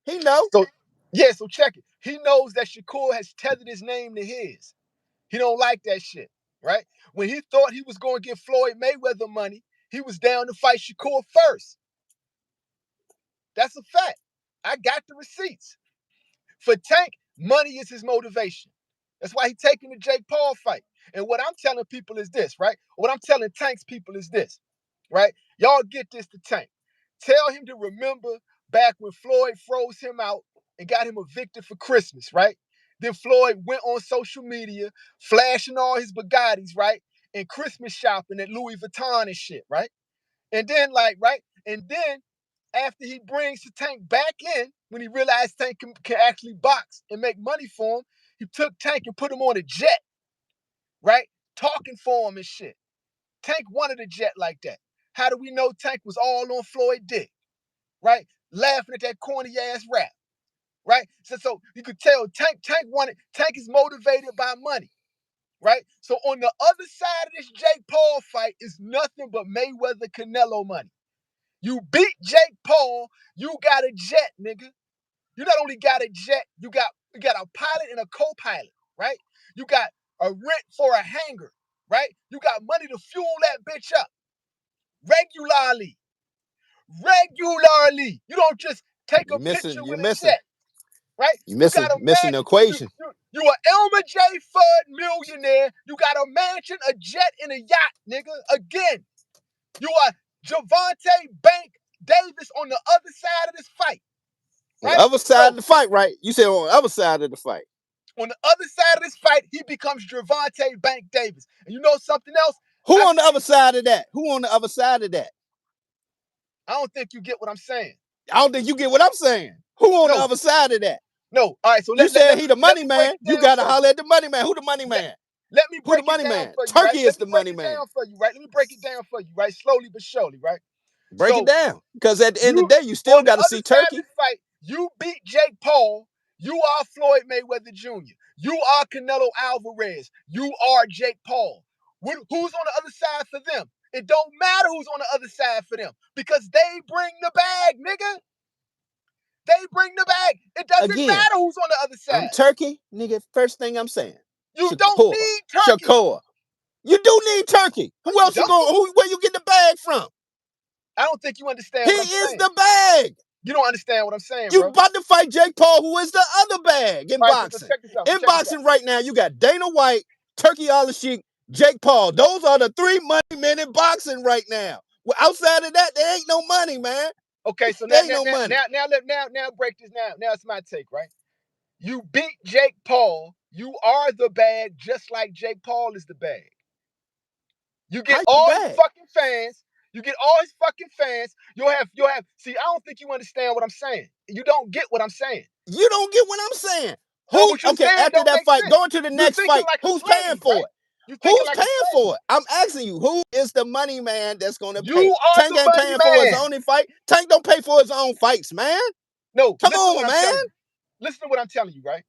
Speaker 3: He know.
Speaker 1: So yeah, so check it. He knows that Shakur has tethered his name to his. He don't like that shit, right? When he thought he was going to get Floyd Mayweather money, he was down to fight Shakur first. That's a fact. I got the receipts. For Tank, money is his motivation. That's why he's taking the Jake Paul fight. And what I'm telling people is this, right? What I'm telling Tank's people is this, right? Y'all get this to Tank. Tell him to remember back when Floyd froze him out and got him evicted for Christmas, right? Then Floyd went on social media, flashing all his Bugattis, right? And Christmas shopping at Louis Vuitton and shit, right? And then, right? And then after he brings the Tank back in, when he realized Tank can actually box and make money for him, he took Tank and put him on a jet, right? Talking for him and shit. Tank wanted a jet like that. How do we know Tank was all on Floyd dick, right? Laughing at that corny ass rap, right? So you could tell Tank is motivated by money, right? So on the other side of this Jake Paul fight is nothing but Mayweather Canelo money. You beat Jake Paul, you got a jet, nigga. You not only got a jet, you got a pilot and a co-pilot, right? You got a rent for a hangar, right? You got money to fuel that bitch up regularly. Regularly. You don't just take a picture with a jet, right? You got a
Speaker 3: missing the equation.
Speaker 1: You an Elmer J. Fudd millionaire. You got a mansion, a jet, and a yacht, nigga. Again, you are Gervonta Bank Davis on the other side of this fight.
Speaker 3: Right? On the other side of the fight, right? You said on the other side of the fight.
Speaker 1: On the other side of this fight, he becomes Gervonta Bank Davis. And you know something else?
Speaker 3: Who on the other side of that? Who on the other side of that?
Speaker 1: I don't think you get what I'm saying.
Speaker 3: I don't think you get what I'm saying. Who on the other side of that?
Speaker 1: No. All right. So
Speaker 3: you said he the money man. You gotta holler at the money man. Who the money man?
Speaker 1: Let me break it down for you.
Speaker 3: Turkey is the money man.
Speaker 1: Let me break it down for you, right? Slowly but surely, right?
Speaker 3: Break it down. Because at the end of the day, you still got to see Turkey.
Speaker 1: Fight, you beat Jake Paul. You are Floyd Mayweather Jr. You are Canelo Alvarez. You are Jake Paul. Who's on the other side for them? It don't matter who's on the other side for them because they bring the bag, nigga. They bring the bag. It doesn't matter who's on the other side.
Speaker 3: I'm Turkey, nigga. First thing I'm saying.
Speaker 1: You don't need Turkey.
Speaker 3: Shakur. You do need Turkey. Who else you going? Where you get the bag from?
Speaker 1: I don't think you understand what I'm saying.
Speaker 3: He is the bag.
Speaker 1: You don't understand what I'm saying,
Speaker 3: you
Speaker 1: bro.
Speaker 3: About to fight Jake Paul, who is the other bag in boxing. So in boxing right now, you got Dana White, Turkey Al-Sheikh, Jake Paul. Those are the three money men in boxing right now. Well, outside of that, there ain't no money, man.
Speaker 1: Okay, so now break this down. Now it's my take, right? You beat Jake Paul. You are the bag, just like Jake Paul is the bag. You get all his fucking fans. You get all his fucking fans. You'll have. See, I don't think you understand what I'm saying. You don't get what I'm saying.
Speaker 3: You don't get what I'm saying.
Speaker 1: After
Speaker 3: that fight, going to the next fight, who's paying for it? Who's paying for it? I'm asking you, who is the money man that's going to pay? Tank ain't paying for his own fight. Tank don't pay for his own fights, man.
Speaker 1: No,
Speaker 3: come on, man.
Speaker 1: Listen to what I'm telling you, right?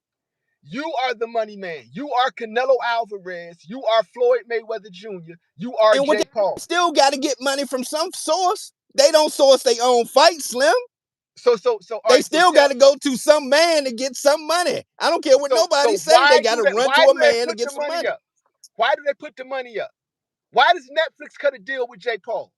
Speaker 1: You are the money man. You are Canelo Alvarez. You are Floyd Mayweather Jr. You are Jake Paul.
Speaker 3: Still got to get money from some source. They don't source their own fight, Slim.
Speaker 1: So
Speaker 3: they still got to go to some man to get some money. I don't care what nobody say. They got to run to a man to get some money.
Speaker 1: Why do they put the money up? Why does Netflix cut a deal with Jake Paul?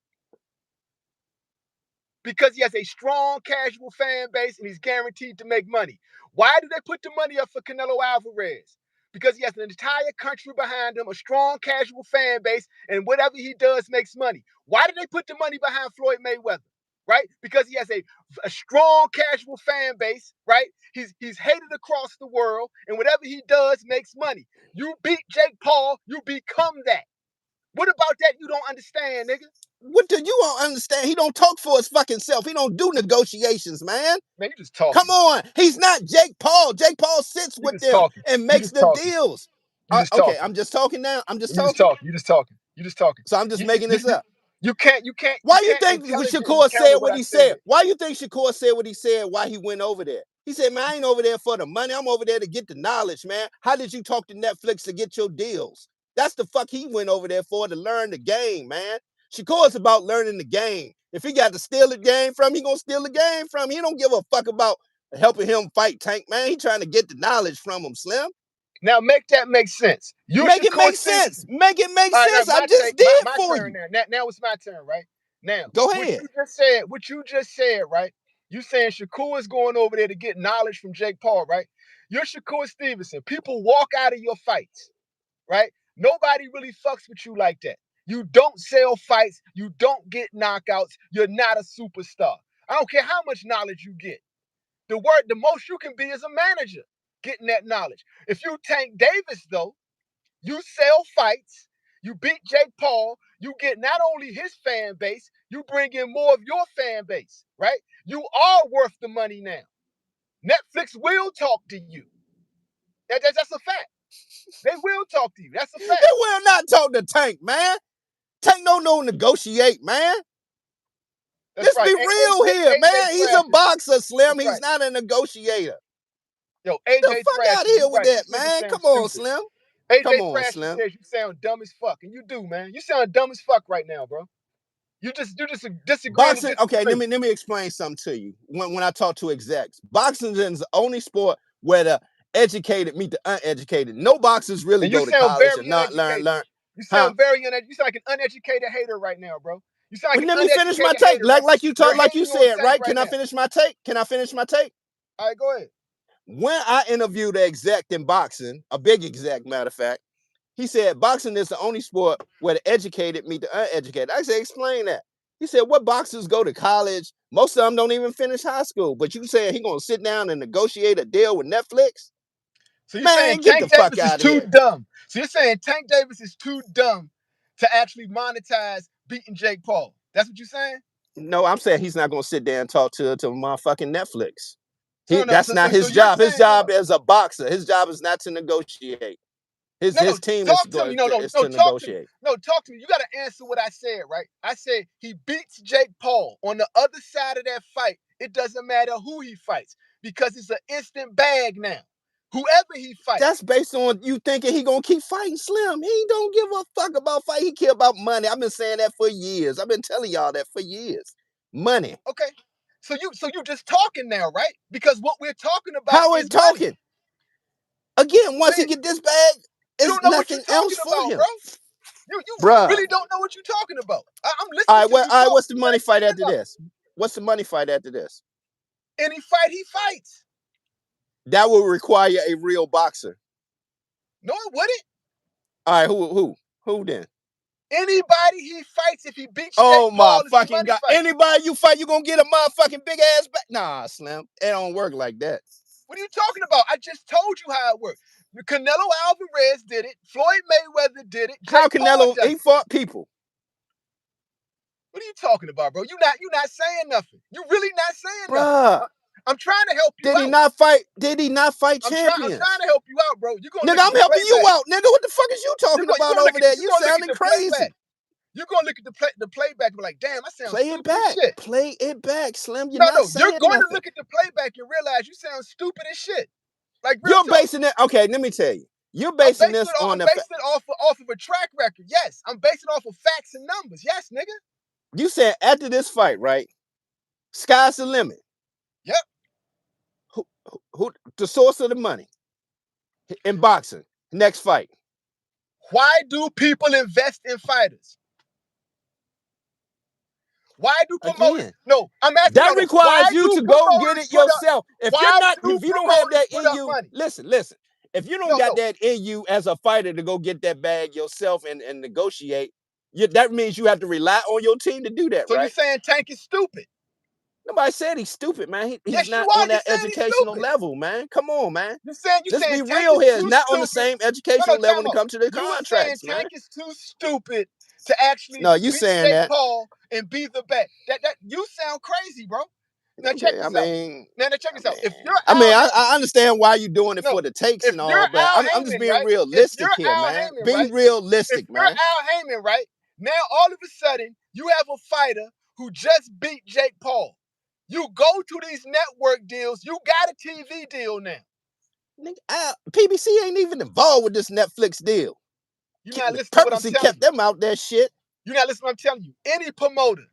Speaker 1: Because he has a strong casual fan base and he's guaranteed to make money. Why do they put the money up for Canelo Alvarez? Because he has an entire country behind him, a strong casual fan base, and whatever he does makes money. Why do they put the money behind Floyd Mayweather? Right? Because he has a strong casual fan base, right? He's hated across the world, and whatever he does makes money. You beat Jake Paul, you become that. What about that you don't understand, nigga?
Speaker 3: What do you don't understand? He don't talk for his fucking self. He don't do negotiations, man.
Speaker 1: Man, you just talking.
Speaker 3: Come on. He's not Jake Paul. Jake Paul sits with them and makes the deals. Okay, I'm just talking now. I'm just talking.
Speaker 1: You just talking.
Speaker 3: So I'm just making this up.
Speaker 1: You can't.
Speaker 3: Why you think Shakur said what he said? Why you think Shakur said what he said? Why he went over there? He said, man, I ain't over there for the money. I'm over there to get the knowledge, man. How did you talk to Netflix to get your deals? That's the fuck he went over there for, to learn the game, man. Shakur is about learning the game. If he got to steal the game from him, he gonna steal the game from him. He don't give a fuck about helping him fight Tank, man. He trying to get the knowledge from him, Slim.
Speaker 1: Now make that make sense.
Speaker 3: Make it make sense. Make it make sense. I just did for you.
Speaker 1: Now it's my turn, right? Now
Speaker 3: go ahead.
Speaker 1: What you just said, right? You saying Shakur is going over there to get knowledge from Jake Paul, right? You're Shakur Stevenson. People walk out of your fights, right? Nobody really fucks with you like that. You don't sell fights. You don't get knockouts. You're not a superstar. I don't care how much knowledge you get. The most you can be is a manager. getting that knowledge. If you Tank Davis, though, you sell fights, you beat Jake Paul, you get not only his fan base, you bring in more of your fan base, right? You are worth the money now. Netflix will talk to you. That's a fact. They will talk to you. That's a
Speaker 3: They
Speaker 1: fact.
Speaker 3: will not talk to Tank, man. Tank don't know negotiate, man.
Speaker 1: That's
Speaker 3: Let's
Speaker 1: right.
Speaker 3: be real here,
Speaker 1: AJ
Speaker 3: man. He's a
Speaker 1: thrashes.
Speaker 3: boxer, Slim.
Speaker 1: That's
Speaker 3: He's
Speaker 1: right.
Speaker 3: not a negotiator.
Speaker 1: Yo,
Speaker 3: The
Speaker 1: AJ
Speaker 3: fuck out of
Speaker 1: thrashes.
Speaker 3: here
Speaker 1: You
Speaker 3: with
Speaker 1: right.
Speaker 3: that,
Speaker 1: This nigga
Speaker 3: man.
Speaker 1: sounds
Speaker 3: Come on,
Speaker 1: stupid.
Speaker 3: Slim. Come
Speaker 1: AJ
Speaker 3: on,
Speaker 1: Thrasher
Speaker 3: Slim.
Speaker 1: says you sound dumb as fuck, and you do, man. You sound dumb as fuck right now, bro. You just disagreeing to
Speaker 3: Boxing, okay,
Speaker 1: disagree.
Speaker 3: let me explain something to you. When I talk to execs, boxing is the only sport where the educated meet the uneducated. No boxers really
Speaker 1: And you
Speaker 3: go to
Speaker 1: sound
Speaker 3: college or
Speaker 1: very
Speaker 3: not
Speaker 1: uneducated.
Speaker 3: learn.
Speaker 1: You
Speaker 3: Huh?
Speaker 1: sound very uneducated. You sound like an uneducated hater right now, bro. You sound like
Speaker 3: But
Speaker 1: an
Speaker 3: let me finish my
Speaker 1: uneducated
Speaker 3: take.
Speaker 1: hater, right?
Speaker 3: Like you talk,
Speaker 1: You're
Speaker 3: like you
Speaker 1: hating on
Speaker 3: said,
Speaker 1: Tank
Speaker 3: right?
Speaker 1: right
Speaker 3: Can I
Speaker 1: now.
Speaker 3: finish my take? Can I finish my take?
Speaker 1: All right, go ahead.
Speaker 3: When I interviewed an exec in boxing, a big exec, matter of fact, he said boxing is the only sport where the educated meet the uneducated. I said, explain that. He said, what boxers go to college? Most of them don't even finish high school. But you saying he gonna sit down and negotiate a deal with Netflix?
Speaker 1: So you're saying
Speaker 3: Man, get the
Speaker 1: Tank
Speaker 3: fuck
Speaker 1: Davis is
Speaker 3: out of
Speaker 1: too
Speaker 3: here.
Speaker 1: dumb. So you're saying Tank Davis is too dumb to actually monetize beating Jake Paul. That's what you're saying?
Speaker 3: No, I'm saying he's not gonna sit there and talk to motherfucking Netflix.
Speaker 1: So no,
Speaker 3: That's
Speaker 1: so
Speaker 3: not
Speaker 1: so, so
Speaker 3: his
Speaker 1: you're
Speaker 3: job. His
Speaker 1: saying no,
Speaker 3: job
Speaker 1: no,
Speaker 3: as a boxer. His job is not to negotiate. His team
Speaker 1: talk to me.
Speaker 3: is to
Speaker 1: Talk to me.
Speaker 3: negotiate.
Speaker 1: No, talk to me. You got to answer what I said, right? I said he beats Jake Paul. On the other side of that fight, it doesn't matter who he fights because it's an instant bag now. Whoever he fights.
Speaker 3: That's based on you thinking he gonna keep fighting Slim. He don't give a fuck about fight. He care about money. I've been saying that for years. I've been telling y'all that for years. Money.
Speaker 1: Okay. So you just talking now, right? Because what we're talking about
Speaker 3: How
Speaker 1: is
Speaker 3: it
Speaker 1: money.
Speaker 3: talking? Again, once
Speaker 1: Say
Speaker 3: he
Speaker 1: it.
Speaker 3: get this bag,
Speaker 1: You
Speaker 3: it's
Speaker 1: don't know what you're
Speaker 3: nothing else
Speaker 1: talking
Speaker 3: for
Speaker 1: about,
Speaker 3: him.
Speaker 1: bro. You
Speaker 3: Bruh.
Speaker 1: really don't know what you're talking about. I'm
Speaker 3: All
Speaker 1: listening
Speaker 3: right,
Speaker 1: to you talk.
Speaker 3: what's the
Speaker 1: You
Speaker 3: money
Speaker 1: ain't
Speaker 3: fight
Speaker 1: saying
Speaker 3: after
Speaker 1: nothing.
Speaker 3: this? What's the money fight after this?
Speaker 1: Any fight he fights.
Speaker 3: That will require a real boxer.
Speaker 1: No, it wouldn't.
Speaker 3: All right, who then?
Speaker 1: Anybody he fights, if he beats
Speaker 3: Oh
Speaker 1: Jake
Speaker 3: my
Speaker 1: Paul, it's a
Speaker 3: fucking
Speaker 1: money
Speaker 3: god!
Speaker 1: fight.
Speaker 3: Anybody you fight, you gonna get a motherfucking big ass back? Nah, Slim, it don't work like that.
Speaker 1: What are you talking about? I just told you how it worked. Canelo Alvarez did it. Floyd Mayweather did it.
Speaker 3: How
Speaker 1: Jake Paul
Speaker 3: Canelo
Speaker 1: does
Speaker 3: he
Speaker 1: it.
Speaker 3: fought people?
Speaker 1: What are you talking about, bro? You not saying nothing. You really not saying nothing.
Speaker 3: Bruh,
Speaker 1: I'm trying to help you
Speaker 3: did he
Speaker 1: out.
Speaker 3: not fight? Did he not fight
Speaker 1: I'm
Speaker 3: trying
Speaker 1: trying to help you out, bro. You're gonna
Speaker 3: Nigga,
Speaker 1: look at
Speaker 3: I'm
Speaker 1: the
Speaker 3: helping you
Speaker 1: playback.
Speaker 3: out, nigga. What the fuck is you talking about over there? You sounding crazy.
Speaker 1: You're gonna look at the playback and be like, damn, I sound
Speaker 3: Play it
Speaker 1: stupid as
Speaker 3: back.
Speaker 1: shit.
Speaker 3: Play it back, Slim. You're
Speaker 1: No,
Speaker 3: not
Speaker 1: you're
Speaker 3: saying
Speaker 1: going to
Speaker 3: nothing.
Speaker 1: look at the playback and realize you sound stupid as shit. Like real
Speaker 3: You're
Speaker 1: talk.
Speaker 3: basing it. Okay, let me tell you. You're basing this on
Speaker 1: I'm
Speaker 3: the
Speaker 1: basing it off of a track record. Yes, I'm basing it off of facts and numbers. Yes, nigga.
Speaker 3: you said after this fight, right? Sky's the limit.
Speaker 1: Yep.
Speaker 3: Who the source of the money in boxing? Next fight.
Speaker 1: Why do people invest in fighters? Why do promoters?
Speaker 3: Again,
Speaker 1: No, I'm asking
Speaker 3: that
Speaker 1: you. Why
Speaker 3: requires you
Speaker 1: do
Speaker 3: to go get
Speaker 1: promoters
Speaker 3: it
Speaker 1: put up?
Speaker 3: yourself. If
Speaker 1: Why do
Speaker 3: you don't have
Speaker 1: promoters
Speaker 3: that
Speaker 1: put
Speaker 3: in
Speaker 1: up
Speaker 3: you,
Speaker 1: money?
Speaker 3: listen. If you don't
Speaker 1: No,
Speaker 3: got
Speaker 1: no.
Speaker 3: that in you as a fighter to go get that bag yourself and negotiate, that means you have to rely on your team to do that,
Speaker 1: So you're
Speaker 3: right?
Speaker 1: saying Tank is stupid?
Speaker 3: Nobody said he's stupid, man. He's
Speaker 1: Yes, you
Speaker 3: not
Speaker 1: are.
Speaker 3: on
Speaker 1: You're
Speaker 3: that
Speaker 1: saying he's
Speaker 3: educational
Speaker 1: stupid.
Speaker 3: level, man. Come on, man.
Speaker 1: You're
Speaker 3: Let's
Speaker 1: saying
Speaker 3: be
Speaker 1: Tank
Speaker 3: real
Speaker 1: is
Speaker 3: here. It's
Speaker 1: too
Speaker 3: not on the
Speaker 1: stupid.
Speaker 3: same
Speaker 1: No,
Speaker 3: educational level when
Speaker 1: time
Speaker 3: it
Speaker 1: out.
Speaker 3: comes to the
Speaker 1: You saying
Speaker 3: contracts, man.
Speaker 1: Tank is too stupid to actually
Speaker 3: No, you
Speaker 1: beat
Speaker 3: saying
Speaker 1: Jake
Speaker 3: that.
Speaker 1: Paul and be the best. That you sound crazy, bro. Now check
Speaker 3: Okay,
Speaker 1: this out. Check this out. If you're Al Haymon,
Speaker 3: I understand why you're doing it
Speaker 1: no,
Speaker 3: for the takes
Speaker 1: if
Speaker 3: and
Speaker 1: you're
Speaker 3: all, but
Speaker 1: Al
Speaker 3: I'm just
Speaker 1: Haymon,
Speaker 3: being
Speaker 1: right? If you're
Speaker 3: realistic here,
Speaker 1: Al
Speaker 3: man.
Speaker 1: Haymon,
Speaker 3: Be
Speaker 1: right? If
Speaker 3: realistic,
Speaker 1: you're
Speaker 3: man.
Speaker 1: Al Haymon, right? Now all of a sudden you have a fighter who just beat Jake Paul. You go to these network deals. You got a TV deal now.
Speaker 3: Nigga, PBC ain't even involved with this Netflix deal.
Speaker 1: You're not listening to what I'm
Speaker 3: Purposely
Speaker 1: telling
Speaker 3: kept
Speaker 1: you.
Speaker 3: them out that shit.
Speaker 1: You're not listening to what I'm telling you. Any promoter.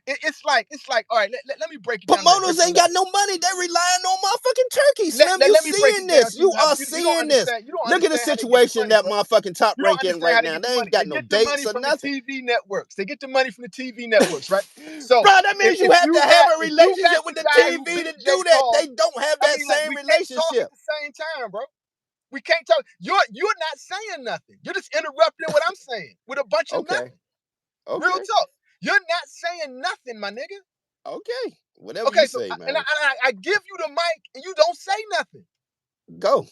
Speaker 1: It's like, all right, let me break it down to that
Speaker 3: Promoters
Speaker 1: different
Speaker 3: ain't
Speaker 1: level.
Speaker 3: got no money. They're relying on motherfucking Turkey, Slim. You
Speaker 1: Let me break
Speaker 3: seeing
Speaker 1: it down
Speaker 3: this.
Speaker 1: to you
Speaker 3: You
Speaker 1: how
Speaker 3: are
Speaker 1: you don't
Speaker 3: seeing this.
Speaker 1: understand. You don't
Speaker 3: Look at the
Speaker 1: understand how they get the
Speaker 3: situation
Speaker 1: money,
Speaker 3: that
Speaker 1: bro.
Speaker 3: motherfucking Top
Speaker 1: You don't
Speaker 3: Rank in
Speaker 1: understand
Speaker 3: right
Speaker 1: how they
Speaker 3: now.
Speaker 1: get the
Speaker 3: They ain't
Speaker 1: money.
Speaker 3: got
Speaker 1: They
Speaker 3: no
Speaker 1: get the
Speaker 3: dates
Speaker 1: money
Speaker 3: or
Speaker 1: from the
Speaker 3: nothing.
Speaker 1: TV networks. They get the money from the TV networks, right? So
Speaker 3: Bro, that means you have to have a
Speaker 1: if you got
Speaker 3: relationship with
Speaker 1: the
Speaker 3: the
Speaker 1: guy who
Speaker 3: TV
Speaker 1: beat
Speaker 3: to do
Speaker 1: Jake
Speaker 3: that.
Speaker 1: Paul,
Speaker 3: They don't have
Speaker 1: I
Speaker 3: that
Speaker 1: mean, like
Speaker 3: same
Speaker 1: we can't talk at
Speaker 3: relationship.
Speaker 1: the same time, bro. We can't talk. You're not saying nothing. You're just interrupting what I'm saying with a bunch of
Speaker 3: Okay.
Speaker 1: nothing. Real
Speaker 3: Okay.
Speaker 1: talk. You're not saying nothing, my nigga.
Speaker 3: Okay. Whatever
Speaker 1: Okay,
Speaker 3: you
Speaker 1: so
Speaker 3: say, man.
Speaker 1: I give you the mic and you don't say nothing.
Speaker 3: Go.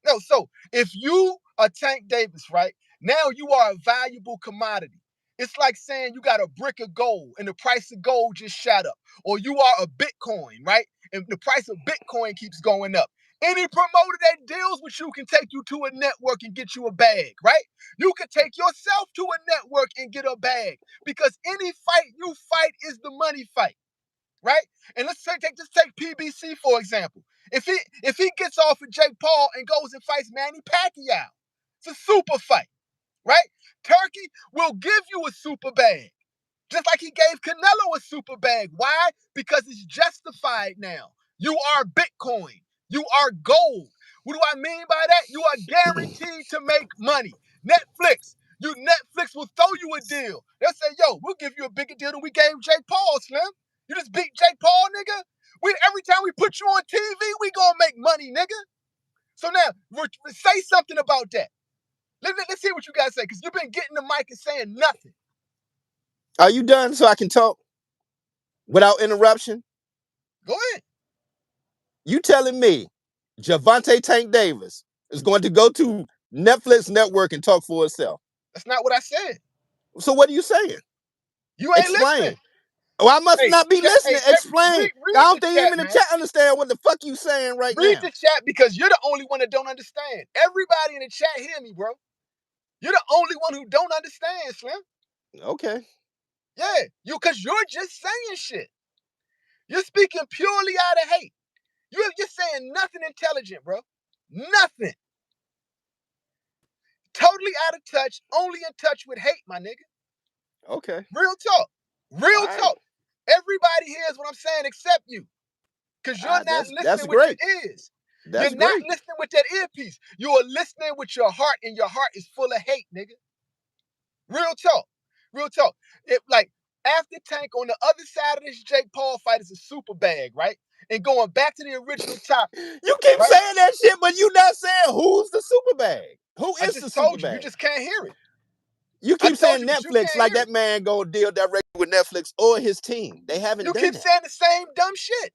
Speaker 1: No, so if you are Tank Davis, right, now you are a valuable commodity. It's like saying you got a brick of gold and the price of gold just shot up. Or you are a Bitcoin, right? And the price of Bitcoin keeps going up. Any promoter that deals with you can take you to a network and get you a bag, right? You can take yourself to a network and get a bag because any fight you fight is the money fight, right? And let's just take PBC for example. If he gets off with Jake Paul and goes and fights Manny Pacquiao, it's a super fight, right? Turkey will give you a super bag. Just like he gave Canelo a super bag. Why? Because it's justified now. You are Bitcoin. You are gold. What do I mean by that? You are guaranteed to make money. Netflix will throw you a deal. They'll say, yo, we'll give you a bigger deal than we gave Jake Paul, Slim. You just beat Jake Paul, nigga. Every time we put you on TV, we gonna make money, nigga. So now, say something about that. Let's hear what you guys say, because you've been getting the mic and saying nothing.
Speaker 3: Are you done so I can talk without interruption?
Speaker 1: Go ahead.
Speaker 3: You telling me Gervonta Tank Davis is going to go to Netflix network and talk for itself?
Speaker 1: That's not what I said.
Speaker 3: So what are you saying?
Speaker 1: You ain't
Speaker 3: Explain.
Speaker 1: listening.
Speaker 3: Oh, I must not be listening. Explain.
Speaker 1: Read
Speaker 3: I don't
Speaker 1: the
Speaker 3: think
Speaker 1: chat,
Speaker 3: even the
Speaker 1: man.
Speaker 3: chat understand what the fuck you saying right
Speaker 1: Read
Speaker 3: now.
Speaker 1: the chat because you're the only one that don't understand. Everybody in the chat hear me, bro. You're the only one who don't understand, Slim.
Speaker 3: Okay.
Speaker 1: Yeah, because you're just saying shit. You're speaking purely out of hate. You're saying nothing intelligent, bro. Nothing. Totally out of touch, only in touch with hate, my nigga.
Speaker 3: Okay.
Speaker 1: Real talk. Real
Speaker 3: All
Speaker 1: talk.
Speaker 3: right.
Speaker 1: Everybody hears what I'm saying except you. Because you're not
Speaker 3: That's
Speaker 1: listening with
Speaker 3: great.
Speaker 1: your ears.
Speaker 3: That's
Speaker 1: You're not
Speaker 3: great.
Speaker 1: listening with that earpiece. You are listening with your heart, and your heart is full of hate, nigga. Real talk. Real talk. Like, after Tank on the other side of this Jake Paul fight is a super bag, right? And going back to the original topic.
Speaker 3: You keep
Speaker 1: right?
Speaker 3: saying that shit, but you not saying who's the super bag. Who
Speaker 1: I
Speaker 3: is the
Speaker 1: just
Speaker 3: super
Speaker 1: told you. You
Speaker 3: bag?
Speaker 1: just can't hear it.
Speaker 3: You
Speaker 1: I
Speaker 3: keep
Speaker 1: told
Speaker 3: saying
Speaker 1: you, but you
Speaker 3: Netflix
Speaker 1: can't
Speaker 3: like
Speaker 1: hear
Speaker 3: that
Speaker 1: it.
Speaker 3: man go deal directly with Netflix or his team. They haven't
Speaker 1: You
Speaker 3: done
Speaker 1: keep
Speaker 3: that.
Speaker 1: saying the same dumb shit.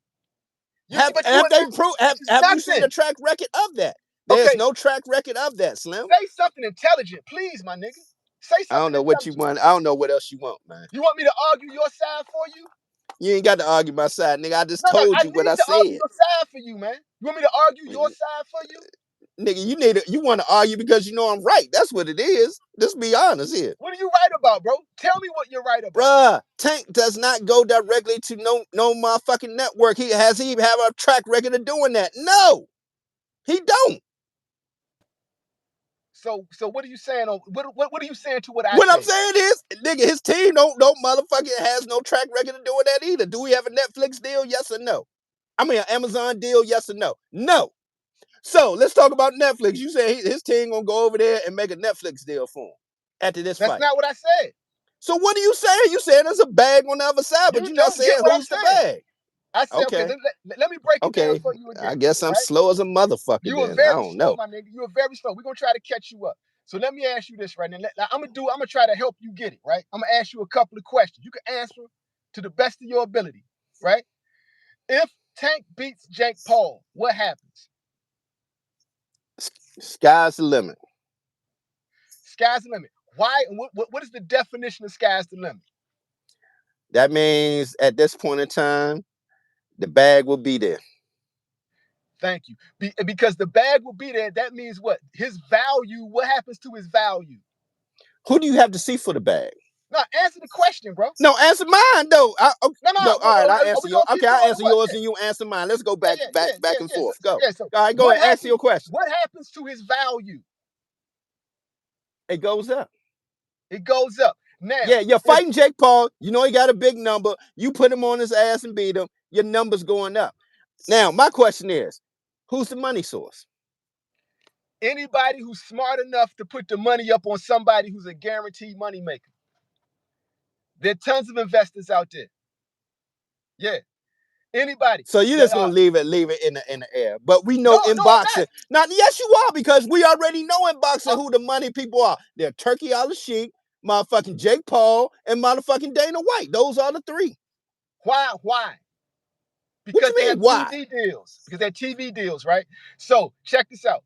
Speaker 3: Have you seen a track record of that? There's
Speaker 1: Okay,
Speaker 3: no track record of that, Slim.
Speaker 1: say something intelligent, please, my nigga. Say
Speaker 3: I don't
Speaker 1: something
Speaker 3: know what you
Speaker 1: intelligent.
Speaker 3: want. I don't know what else you want, man.
Speaker 1: You want me to argue your side for you?
Speaker 3: You ain't got to argue my side, nigga. I just
Speaker 1: No,
Speaker 3: told
Speaker 1: I
Speaker 3: you what
Speaker 1: need
Speaker 3: I
Speaker 1: to argue
Speaker 3: said.
Speaker 1: your side for you, man. You want me to argue your side for you?
Speaker 3: Nigga, you want to argue because you know I'm right. That's what it is. Just be honest here.
Speaker 1: What are you right about, bro? Tell me what you're right about.
Speaker 3: Bruh, Tank does not go directly to no motherfucking network. He have a track record of doing that. No, he don't.
Speaker 1: So what are you saying? What are you saying to what I
Speaker 3: What I'm
Speaker 1: said?
Speaker 3: saying is, nigga, his team don't motherfucking has no track record of doing that either. Do we have a Netflix deal? Yes or no? I mean, an Amazon deal? Yes or no? No. So let's talk about Netflix. You say his team gonna go over there and make a Netflix deal for him after this
Speaker 1: That's
Speaker 3: fight.
Speaker 1: not what I said.
Speaker 3: So what are you saying? You saying there's a bag on the other side, but
Speaker 1: You
Speaker 3: you're not
Speaker 1: don't get
Speaker 3: saying
Speaker 1: what I'm
Speaker 3: who's the
Speaker 1: saying.
Speaker 3: bag.
Speaker 1: I said, okay,
Speaker 3: Okay.
Speaker 1: let me break it down
Speaker 3: Okay.
Speaker 1: for you
Speaker 3: I
Speaker 1: again,
Speaker 3: guess I'm
Speaker 1: right?
Speaker 3: slow as a motherfucker
Speaker 1: You were
Speaker 3: then. I
Speaker 1: very
Speaker 3: don't
Speaker 1: slow,
Speaker 3: know.
Speaker 1: my nigga. You were very slow. We're gonna try to catch you up. So let me ask you this right now. I'm gonna try to help you get it, right? I'm gonna ask you a couple of questions. You can answer to the best of your ability, right? If Tank beats Jake Paul, what happens?
Speaker 3: Sky's the limit.
Speaker 1: Sky's the limit. Why? What is the definition of sky's the limit?
Speaker 3: That means at this point in time, the bag will be there.
Speaker 1: Thank you. Because the bag will be there. That means what? His value. What happens to his value?
Speaker 3: Who do you have to see for the bag?
Speaker 1: No, answer the question, bro.
Speaker 3: No, answer mine though.
Speaker 1: No.
Speaker 3: All right, I
Speaker 1: Are
Speaker 3: answer
Speaker 1: we
Speaker 3: your.
Speaker 1: gonna keep
Speaker 3: Okay, I
Speaker 1: doing it?
Speaker 3: answer
Speaker 1: What?
Speaker 3: yours
Speaker 1: Yeah.
Speaker 3: and you answer mine. Let's go
Speaker 1: Yeah,
Speaker 3: back and
Speaker 1: yeah.
Speaker 3: forth. Go.
Speaker 1: So
Speaker 3: All right, go
Speaker 1: what
Speaker 3: ahead. Answer
Speaker 1: happens?
Speaker 3: your question.
Speaker 1: What happens to his value?
Speaker 3: It goes up.
Speaker 1: It goes up. Now,
Speaker 3: Yeah, you're fighting Jake Paul. You know he got a big number. You put him on his ass and beat him. Your number's going up. Now, my question is, who's the money source?
Speaker 1: anybody who's smart enough to put the money up on somebody who's a guaranteed money maker. There are tons of investors out there. Yeah. Anybody.
Speaker 3: So you're just gonna leave it in the air. But we know in
Speaker 1: No, I'm
Speaker 3: boxing. Now, yes, you are, because we already know in boxing
Speaker 1: not.
Speaker 3: who the money people are. They're Turkey Al Sheik, motherfucking Jake Paul, and motherfucking Dana White. Those are the three.
Speaker 1: Why?
Speaker 3: What
Speaker 1: Because
Speaker 3: you
Speaker 1: they
Speaker 3: mean?
Speaker 1: have
Speaker 3: Why?
Speaker 1: TV deals. Because they have TV deals, right? So check this out.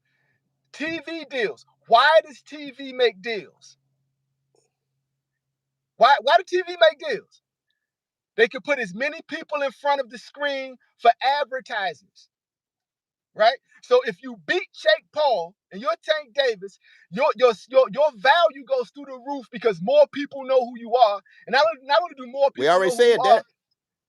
Speaker 1: TV deals. Why does TV make deals? Why do TV make deals? They could put as many people in front of the screen for advertisers, right? So if you beat Jake Paul and you're Tank Davis, your value goes through the roof because more people know who you are. And not only do more
Speaker 3: We
Speaker 1: people
Speaker 3: already
Speaker 1: know who you
Speaker 3: said
Speaker 1: are,
Speaker 3: that.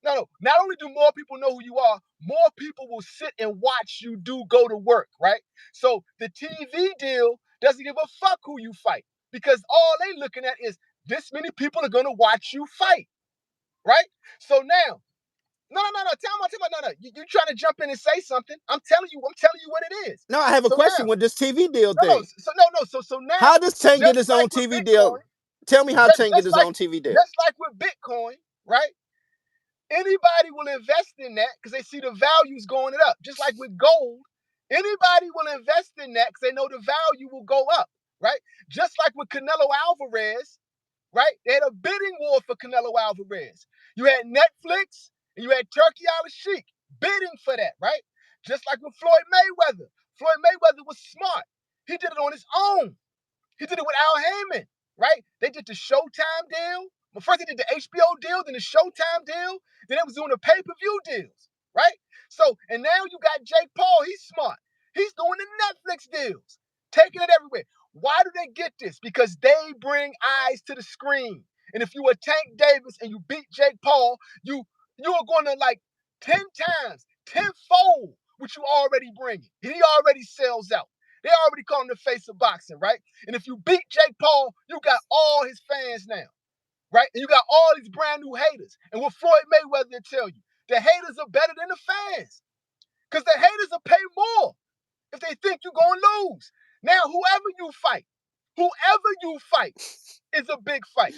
Speaker 1: no, not only do more people know who you are, more people will sit and watch you go to work, right? So the TV deal doesn't give a fuck who you fight because all they looking at is this many people are going to watch you fight, right? So now, no, tell me, no. You trying to jump in and say something? I'm telling you what it is.
Speaker 3: No, I have a
Speaker 1: So
Speaker 3: question
Speaker 1: now,
Speaker 3: with this TV deal thing.
Speaker 1: so now,
Speaker 3: How does Tank get
Speaker 1: just
Speaker 3: his
Speaker 1: like
Speaker 3: own
Speaker 1: with
Speaker 3: TV
Speaker 1: Bitcoin,
Speaker 3: deal? Tell me how Tank get his own TV deal.
Speaker 1: just like with Bitcoin, right? Anybody will invest in that because they see the values going up. Just like with gold, anybody will invest in that because they know the value will go up, right? Just like with Canelo Alvarez, right? They had a bidding war for Canelo Alvarez. You had Netflix and you had Turkey Al-Sheikh bidding for that, right? Just like with Floyd Mayweather. Floyd Mayweather was smart. He did it on his own. He did it with Al Heyman, right? They did the Showtime deal. Well, first they did the HBO deal, then the Showtime deal, then they was doing the pay-per-view deals, right? So, and now you got Jake Paul. He's smart. He's doing the Netflix deals, taking it everywhere. Why do they get this? Because they bring eyes to the screen. And if you were Tank Davis and you beat Jake Paul, you are going to like 10 times, tenfold what you already bringing. And he already sells out. They already call him the face of boxing, right? And if you beat Jake Paul, you got all his fans now, right? And you got all these brand new haters. And what Floyd Mayweather will tell you, the haters are better than the fans because the haters will pay more if they think you're going to lose. Now, whoever you fight is a big fight.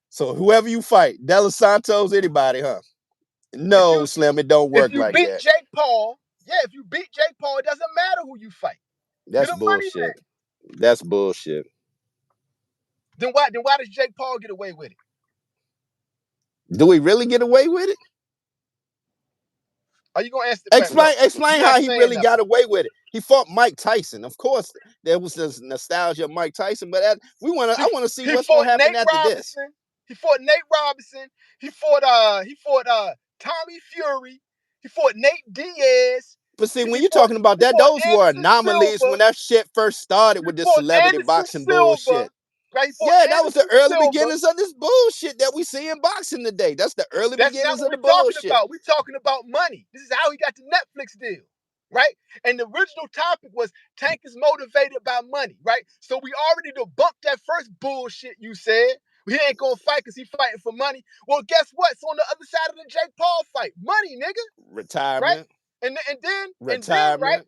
Speaker 3: So whoever you fight, De Los Santos, anybody, huh? No, Slim, it don't
Speaker 1: If
Speaker 3: work
Speaker 1: you
Speaker 3: like
Speaker 1: beat
Speaker 3: that.
Speaker 1: Jake Paul, if you beat Jake Paul, it doesn't matter who you fight. You're
Speaker 3: That's
Speaker 1: the money
Speaker 3: bullshit.
Speaker 1: man.
Speaker 3: That's bullshit.
Speaker 1: Then why does Jake Paul get away with it?
Speaker 3: Do we really get away with it?
Speaker 1: Are you gonna answer?
Speaker 3: Explain
Speaker 1: You're not
Speaker 3: how he
Speaker 1: saying
Speaker 3: really
Speaker 1: nothing.
Speaker 3: got away with it. He fought Mike Tyson. Of course, there was this nostalgia of Mike Tyson, but I want to see
Speaker 1: He
Speaker 3: what's going
Speaker 1: fought
Speaker 3: to happen
Speaker 1: Nate
Speaker 3: after this.
Speaker 1: Robinson. He fought Nate Robinson. He fought Tommy Fury. He fought Nate Diaz.
Speaker 3: But see, when
Speaker 1: He
Speaker 3: you're
Speaker 1: fought
Speaker 3: talking about
Speaker 1: he
Speaker 3: that,
Speaker 1: fought
Speaker 3: those were
Speaker 1: Anderson
Speaker 3: anomalies
Speaker 1: Silva.
Speaker 3: when that shit first started
Speaker 1: He
Speaker 3: with this
Speaker 1: fought
Speaker 3: celebrity
Speaker 1: Anderson
Speaker 3: boxing
Speaker 1: Silva.
Speaker 3: bullshit.
Speaker 1: Right? He fought
Speaker 3: Yeah, that was the
Speaker 1: Anderson
Speaker 3: early
Speaker 1: Silva.
Speaker 3: beginnings of this bullshit that we see in boxing today. That's the early
Speaker 1: That's not
Speaker 3: beginnings
Speaker 1: what
Speaker 3: of
Speaker 1: we're
Speaker 3: the
Speaker 1: talking
Speaker 3: bullshit.
Speaker 1: about. We're talking about money. This is how he got the Netflix deal, right? And the original topic was Tank is motivated by money, right? So we already debunked that first bullshit you said. He ain't gonna fight because he's fighting for money. Well, guess what? So on the other side of the Jake Paul fight, money, nigga, right?
Speaker 3: Retirement.
Speaker 1: And then, right?
Speaker 3: Retirement.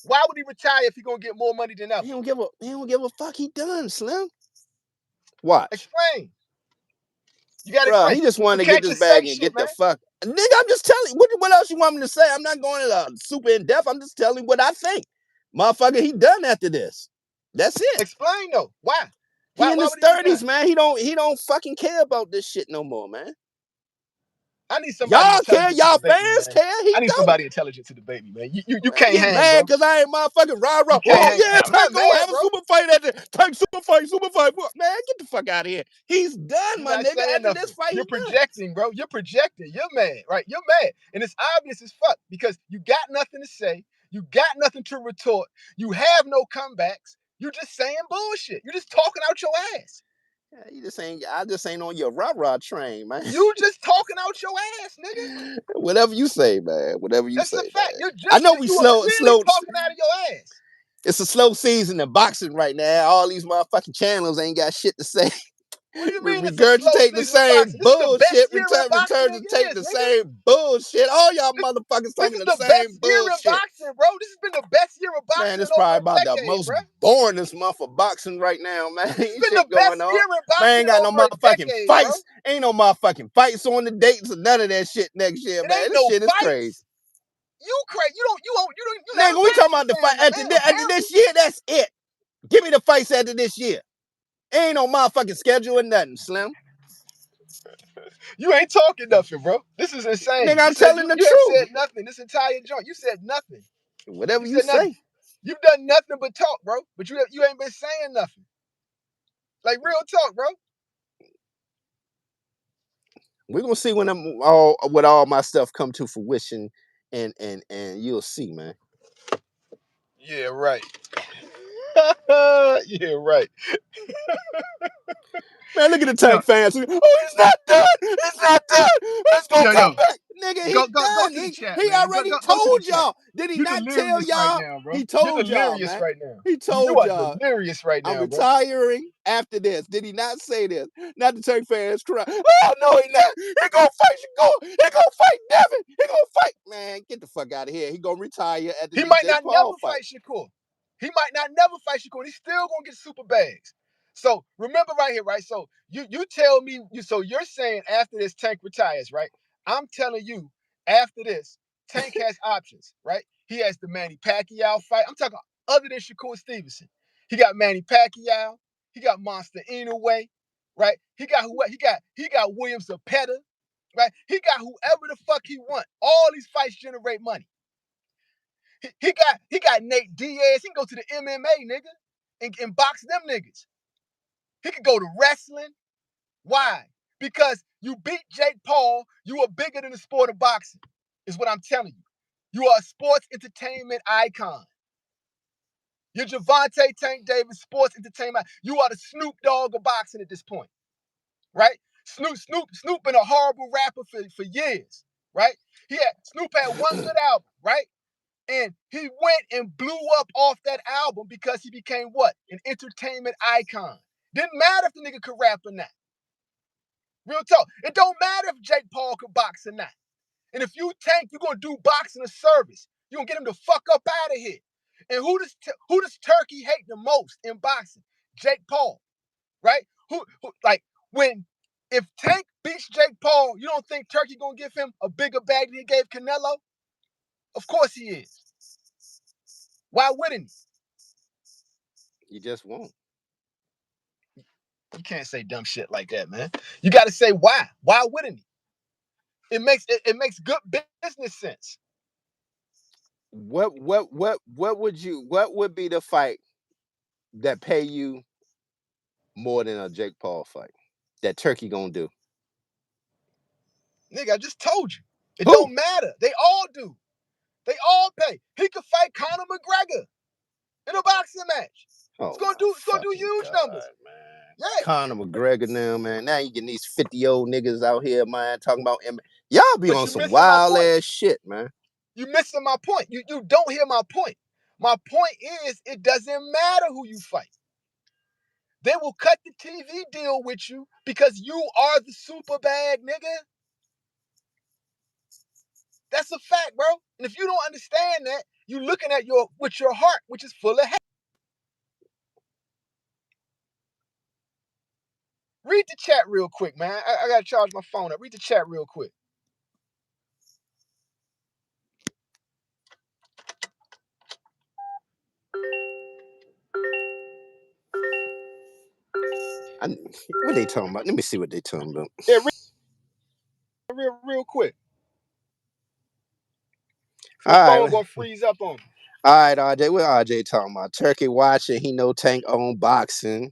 Speaker 1: Why would he retire if he gonna get more money than ever?
Speaker 3: He don't give a fuck. He done, Slim. Watch.
Speaker 1: Explain. You gotta
Speaker 3: Bro,
Speaker 1: explain.
Speaker 3: he just
Speaker 1: You
Speaker 3: wanted to get
Speaker 1: can't
Speaker 3: this
Speaker 1: just say
Speaker 3: bag and
Speaker 1: shit,
Speaker 3: get the
Speaker 1: man.
Speaker 3: fuck. Nigga, I'm just telling you. What else you want me to say? I'm not going super in depth. I'm just telling you what I think. Motherfucker, he done after this. That's it.
Speaker 1: Explain though. Why?
Speaker 3: He in
Speaker 1: Why
Speaker 3: his
Speaker 1: would he be
Speaker 3: 30s,
Speaker 1: done?
Speaker 3: man. He don't fucking care about this shit no more, man.
Speaker 1: I need somebody
Speaker 3: Y'all care,
Speaker 1: intelligent to
Speaker 3: y'all
Speaker 1: debate me,
Speaker 3: fans
Speaker 1: man.
Speaker 3: care. He
Speaker 1: I need
Speaker 3: don't.
Speaker 1: somebody intelligent to debate me, man. You
Speaker 3: Man,
Speaker 1: can't
Speaker 3: get
Speaker 1: hang,
Speaker 3: mad
Speaker 1: bro.
Speaker 3: because I ain't motherfucking rah.
Speaker 1: You can't
Speaker 3: Oh
Speaker 1: hang.
Speaker 3: yeah,
Speaker 1: I'm
Speaker 3: Tank
Speaker 1: not
Speaker 3: gonna
Speaker 1: mad,
Speaker 3: have a
Speaker 1: bro.
Speaker 3: super fight at the Tank super fight. Man, get the fuck out of here. He's done,
Speaker 1: You're
Speaker 3: my
Speaker 1: not
Speaker 3: nigga.
Speaker 1: saying
Speaker 3: After this
Speaker 1: nothing.
Speaker 3: fight,
Speaker 1: You're
Speaker 3: he done.
Speaker 1: projecting, bro. You're projecting. You're mad, right? You're mad. And it's obvious as fuck because you got nothing to say. You got nothing to retort. You have no comebacks. You're just saying bullshit. You're just talking out your ass.
Speaker 3: Yeah, I just ain't on your rah train, man.
Speaker 1: You just talking out your ass, nigga.
Speaker 3: Whatever you say, man. Whatever you
Speaker 1: That's
Speaker 3: say,
Speaker 1: a fact.
Speaker 3: man. I know we
Speaker 1: You are
Speaker 3: slow.
Speaker 1: clearly talking out of your ass.
Speaker 3: It's a slow season in boxing right now. All these motherfucking channels ain't got shit to say.
Speaker 1: What do you mean it's a slow
Speaker 3: Regurgitate the
Speaker 1: season in
Speaker 3: same
Speaker 1: boxing? This is the best
Speaker 3: bullshit.
Speaker 1: year in boxing in
Speaker 3: Regurgitate
Speaker 1: years,
Speaker 3: the
Speaker 1: nigga.
Speaker 3: same bullshit. All y'all motherfuckers
Speaker 1: This
Speaker 3: talking
Speaker 1: is
Speaker 3: the
Speaker 1: the
Speaker 3: same
Speaker 1: best year in
Speaker 3: bullshit.
Speaker 1: boxing, bro. This has been the best year of
Speaker 3: Man,
Speaker 1: boxing
Speaker 3: it's
Speaker 1: in over
Speaker 3: probably
Speaker 1: a
Speaker 3: about the
Speaker 1: decade,
Speaker 3: most
Speaker 1: bro.
Speaker 3: boringest month of boxing right now, man.
Speaker 1: This has
Speaker 3: Ain't
Speaker 1: been the
Speaker 3: shit
Speaker 1: best
Speaker 3: going on.
Speaker 1: year in
Speaker 3: Man,
Speaker 1: boxing
Speaker 3: ain't
Speaker 1: in
Speaker 3: got no
Speaker 1: over a
Speaker 3: motherfucking
Speaker 1: decade, bro.
Speaker 3: fights. Ain't no motherfucking fights on the dates or none of that shit next year,
Speaker 1: It
Speaker 3: man.
Speaker 1: ain't
Speaker 3: This
Speaker 1: no
Speaker 3: shit is crazy.
Speaker 1: fights. You crazy. You not a
Speaker 3: Nigga, we talking about
Speaker 1: boxing
Speaker 3: the
Speaker 1: fan,
Speaker 3: fight
Speaker 1: my man,
Speaker 3: after
Speaker 1: apparently.
Speaker 3: this year. That's it. Give me the fights after this year. Ain't no motherfucking schedule or nothing, Slim.
Speaker 1: You ain't talking nothing, bro. This is insane.
Speaker 3: Nigga,
Speaker 1: You
Speaker 3: I'm
Speaker 1: said
Speaker 3: telling the
Speaker 1: you ain't
Speaker 3: truth.
Speaker 1: said nothing. This entire joint, you said nothing.
Speaker 3: Whatever
Speaker 1: You
Speaker 3: you
Speaker 1: said nothing.
Speaker 3: say.
Speaker 1: You've done nothing but talk, bro. But you ain't been saying nothing. Like real talk, bro.
Speaker 3: We're gonna see when all my stuff come to fruition, and you'll see, man.
Speaker 1: Yeah, right. Yeah, right.
Speaker 3: Man, look at the
Speaker 1: Yo,
Speaker 3: Tank fans. Oh, he's not done. He's not done. It's gonna come
Speaker 1: yo,
Speaker 3: back. Nigga, he
Speaker 1: go
Speaker 3: done.
Speaker 1: to the
Speaker 3: He
Speaker 1: chat,
Speaker 3: he
Speaker 1: man.
Speaker 3: already
Speaker 1: Go to the
Speaker 3: told
Speaker 1: chat.
Speaker 3: y'all. Did he
Speaker 1: You
Speaker 3: not tell
Speaker 1: delirious right
Speaker 3: y'all?
Speaker 1: now, bro.
Speaker 3: He
Speaker 1: You're
Speaker 3: told y'all,
Speaker 1: delirious
Speaker 3: man.
Speaker 1: right now.
Speaker 3: He
Speaker 1: You
Speaker 3: told
Speaker 1: are
Speaker 3: y'all.
Speaker 1: delirious right
Speaker 3: I'm
Speaker 1: now, bro.
Speaker 3: retiring after this. Did he not say this? Not the Tank fans cry. Oh no, he not. He gonna fight Shakur. He gonna fight Devin. He gonna fight. Man, get the fuck out of here. He gonna retire after
Speaker 1: He
Speaker 3: this
Speaker 1: might
Speaker 3: Jake
Speaker 1: not never
Speaker 3: Paul fight.
Speaker 1: fight Shakur. He might not never fight Shakur. He's still gonna get super bags. So remember right here, right? So you tell me so you're saying after this Tank retires, right? I'm telling you, after this, Tank has options, right? He has the Manny Pacquiao fight. I'm talking other than Shakur Stevenson. He got Manny Pacquiao, he got Monster Inoue, right? He got William Zepeda, right? He got whoever the fuck he want. All these fights generate money. He got Nate Diaz. He can go to the MMA, nigga, and box them niggas. He could go to wrestling. Why? Because you beat Jake Paul, you are bigger than the sport of boxing, is what I'm telling you. You are a sports entertainment icon. You're Gervonta Tank Davis, sports entertainment. You are the Snoop Dogg of boxing at this point, right? Snoop been a horrible rapper for years, right? Snoop had one good album, right? And he went and blew up off that album because he became what? An entertainment icon. Didn't matter if the nigga could rap or not. Real talk. It don't matter if Jake Paul could box or not. And if you Tank, you're gonna do boxing a service. You're gonna get him the fuck up out of here. And who does Turkey hate the most in boxing? Jake Paul, right? Who like when if Tank beats Jake Paul, you don't think Turkey gonna give him a bigger bag than he gave Canelo? Of course he is. Why wouldn't he?
Speaker 3: You just won't.
Speaker 1: You can't say dumb shit like that, man. You got to say why. Why wouldn't he? It makes good business sense.
Speaker 3: What would be the fight that pay you more than a Jake Paul fight that Turkey gonna do?
Speaker 1: Nigga, I just told you. It
Speaker 3: Who?
Speaker 1: don't matter. They all do. They all pay. He could fight Conor McGregor in a boxing match. It's
Speaker 3: Oh
Speaker 1: gonna
Speaker 3: my
Speaker 1: do
Speaker 3: fucking
Speaker 1: huge numbers.
Speaker 3: god, man!
Speaker 1: Yeah.
Speaker 3: Conor McGregor now, man. Now you getting these 50-old niggas out here, man, talking about y'all be
Speaker 1: But
Speaker 3: on
Speaker 1: you're
Speaker 3: some
Speaker 1: missing my
Speaker 3: wild
Speaker 1: point.
Speaker 3: ass shit, man.
Speaker 1: You're missing my point. You don't hear my point. My point is it doesn't matter who you fight. They will cut the TV deal with you because you are the super bag, nigga. That's a fact, bro. And if you don't understand that, you're looking at your heart, which is full of hate. Read the chat real quick, man. I gotta charge my phone up. Read the chat real quick.
Speaker 3: What they talking about? Let me see what they talking about.
Speaker 1: Yeah, real quick.
Speaker 3: All
Speaker 1: My phone
Speaker 3: right.
Speaker 1: gonna freeze up on me.
Speaker 3: All right, RJ. What RJ talking about? Turkey watching. He know Tank on boxing.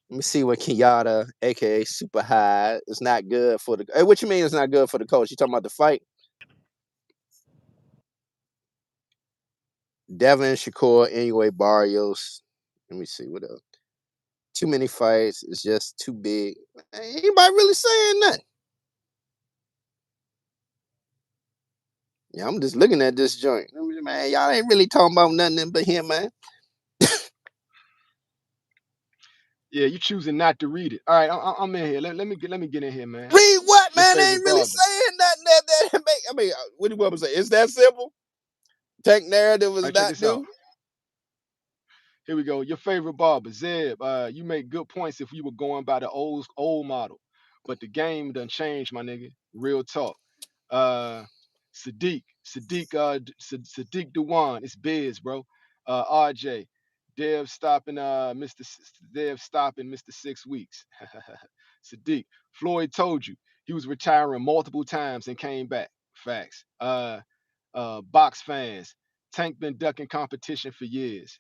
Speaker 3: Let me see what Kenyatta, aka Super High, is not good for the. Hey, what you mean it's not good for the coach? You talking about the fight? Devin, Shakur, anyway, Barrios. Let me see what else. Too many fights. It's just too big. Anybody really saying nothing? Yeah, I'm just looking at this joint. Man, y'all ain't really talking about nothing but him, man.
Speaker 1: Yeah, you choosing not to read it. All right, I'm in here. Let me get in here, man.
Speaker 3: Read what,
Speaker 1: Your
Speaker 3: man? They ain't
Speaker 1: favorite
Speaker 3: really
Speaker 1: barber.
Speaker 3: saying nothing that make. I mean, what do you want to say? It's that simple. Tank narrative
Speaker 1: All
Speaker 3: is
Speaker 1: right, check
Speaker 3: not
Speaker 1: this out.
Speaker 3: new.
Speaker 1: Here we go. Your favorite barber, Zeb. You make good points if you were going by the old model, but the game done changed, my nigga. Real talk. Uh, Sadiq Dewan. It's Biz, bro. RJ.
Speaker 4: Dev stopping Mr. 6 weeks. Sadiq, Floyd told you he was retiring multiple times and came back. Facts. Box fans, Tank been ducking competition for years.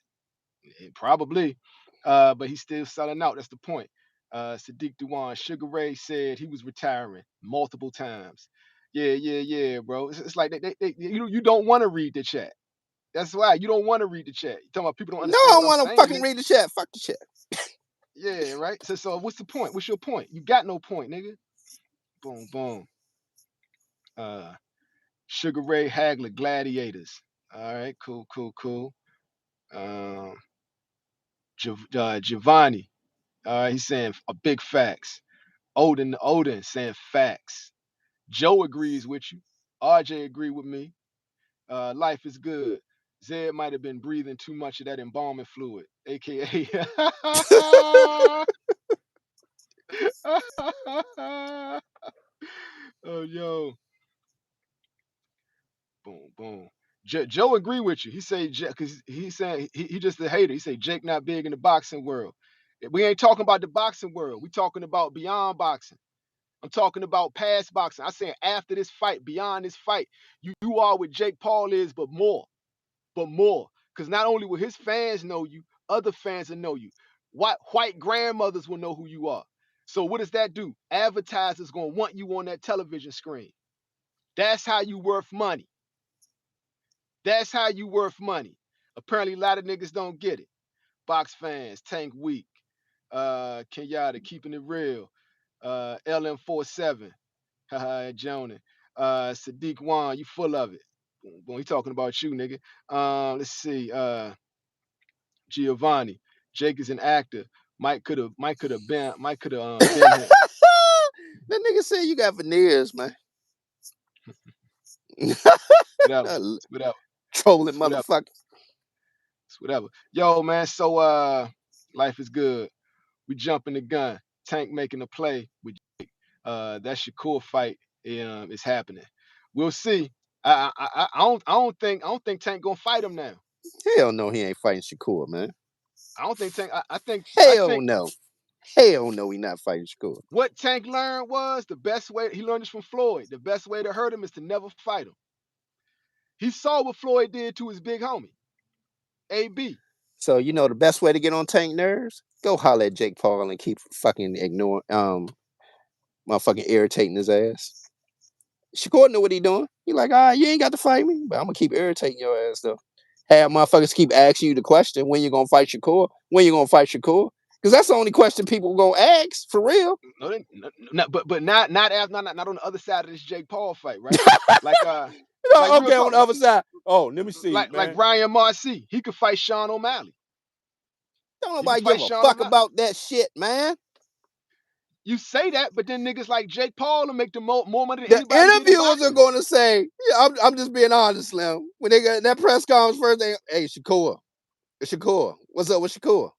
Speaker 4: Probably. But he's still selling out. That's the point. Sadiq Dewan, Sugar Ray said he was retiring multiple times. Yeah, bro. It's like you don't want to read the chat. That's why you don't want to read the chat. You talking about people don't
Speaker 3: No, I
Speaker 4: understand what
Speaker 3: don't
Speaker 4: I'm
Speaker 3: want to
Speaker 4: saying.
Speaker 3: fucking read the chat. Fuck the chat.
Speaker 4: Yeah, right. So what's the point? What's your point? You got no point, nigga. Boom, boom. Uh, Sugar Ray Hagler, Gladiators. All right, cool. Um, Giovanni. All right, he's saying a big facts. Odin saying facts. Joe agrees with you. RJ agree with me. Life is good. Zed might have been breathing too much of that embalming fluid, aka. Oh yo, boom. Joe agree with you. He say because he said he just a hater. He say Jake not big in the boxing world. We ain't talking about the boxing world. We talking about beyond boxing. I'm talking about past boxing. I saying after this fight, beyond this fight, you are what Jake Paul is, but more. Because not only will his fans know you, other fans will know you. White grandmothers will know who you are. So what does that do? Advertisers gonna want you on that television screen. That's how you worth money. That's how you worth money. Apparently, a lot of niggas don't get it. Box fans, Tank Week, Kenyatta, keeping it real, LM47, haha, Jonah, Sadiq Wan, you full of it. Boom, he talking about you, nigga. Let's see, Giovanni, Jake is an actor. Mike could have been him.
Speaker 3: That nigga said you got veneers, man.
Speaker 4: Whatever, whatever,
Speaker 3: Trolling
Speaker 4: whatever,
Speaker 3: motherfucker.
Speaker 4: whatever. Yo, man. So life is good. We jumping the gun. Tank making a play with Jake. That Shakur fight is happening. We'll see. I don't think Tank gonna fight him now.
Speaker 3: Hell no, he ain't fighting Shakur, man.
Speaker 4: I don't think Tank. I
Speaker 3: Hell
Speaker 4: think
Speaker 3: no. Hell no, he not fighting Shakur.
Speaker 4: what Tank learned was the best way. He learned this from Floyd. The best way to hurt him is to never fight him. He saw what Floyd did to his big homie, AB.
Speaker 3: So you know the best way to get on Tank nerves? Go holler at Jake Paul and keep fucking ignoring motherfucking irritating his ass. Shakur know what he doing. He like, you ain't got to fight me, but I'm gonna keep irritating your ass though. Have motherfuckers keep asking you the question, when you gonna fight Shakur? When you gonna fight Shakur? Because that's the only question people gonna ask for real.
Speaker 4: No, but not on the other side of this Jake Paul fight, right? Like like real
Speaker 3: Okay, on
Speaker 4: talk,
Speaker 3: the other side. Oh, let me see,
Speaker 4: like
Speaker 3: man.
Speaker 4: Ryan Marcy, he could fight Sean O'Malley.
Speaker 3: Don't
Speaker 4: He could
Speaker 3: nobody
Speaker 4: fight
Speaker 3: give a
Speaker 4: Sean
Speaker 3: fuck
Speaker 4: O'Malley.
Speaker 3: about that shit, man.
Speaker 4: You say that, but then niggas like Jake Paul will make the more money than
Speaker 3: The
Speaker 4: anybody did in
Speaker 3: interviewers are
Speaker 4: boxing.
Speaker 3: going to say, yeah, I'm just being honest, Slim. When they got that press conference first, hey, Shakur, what's up with Shakur?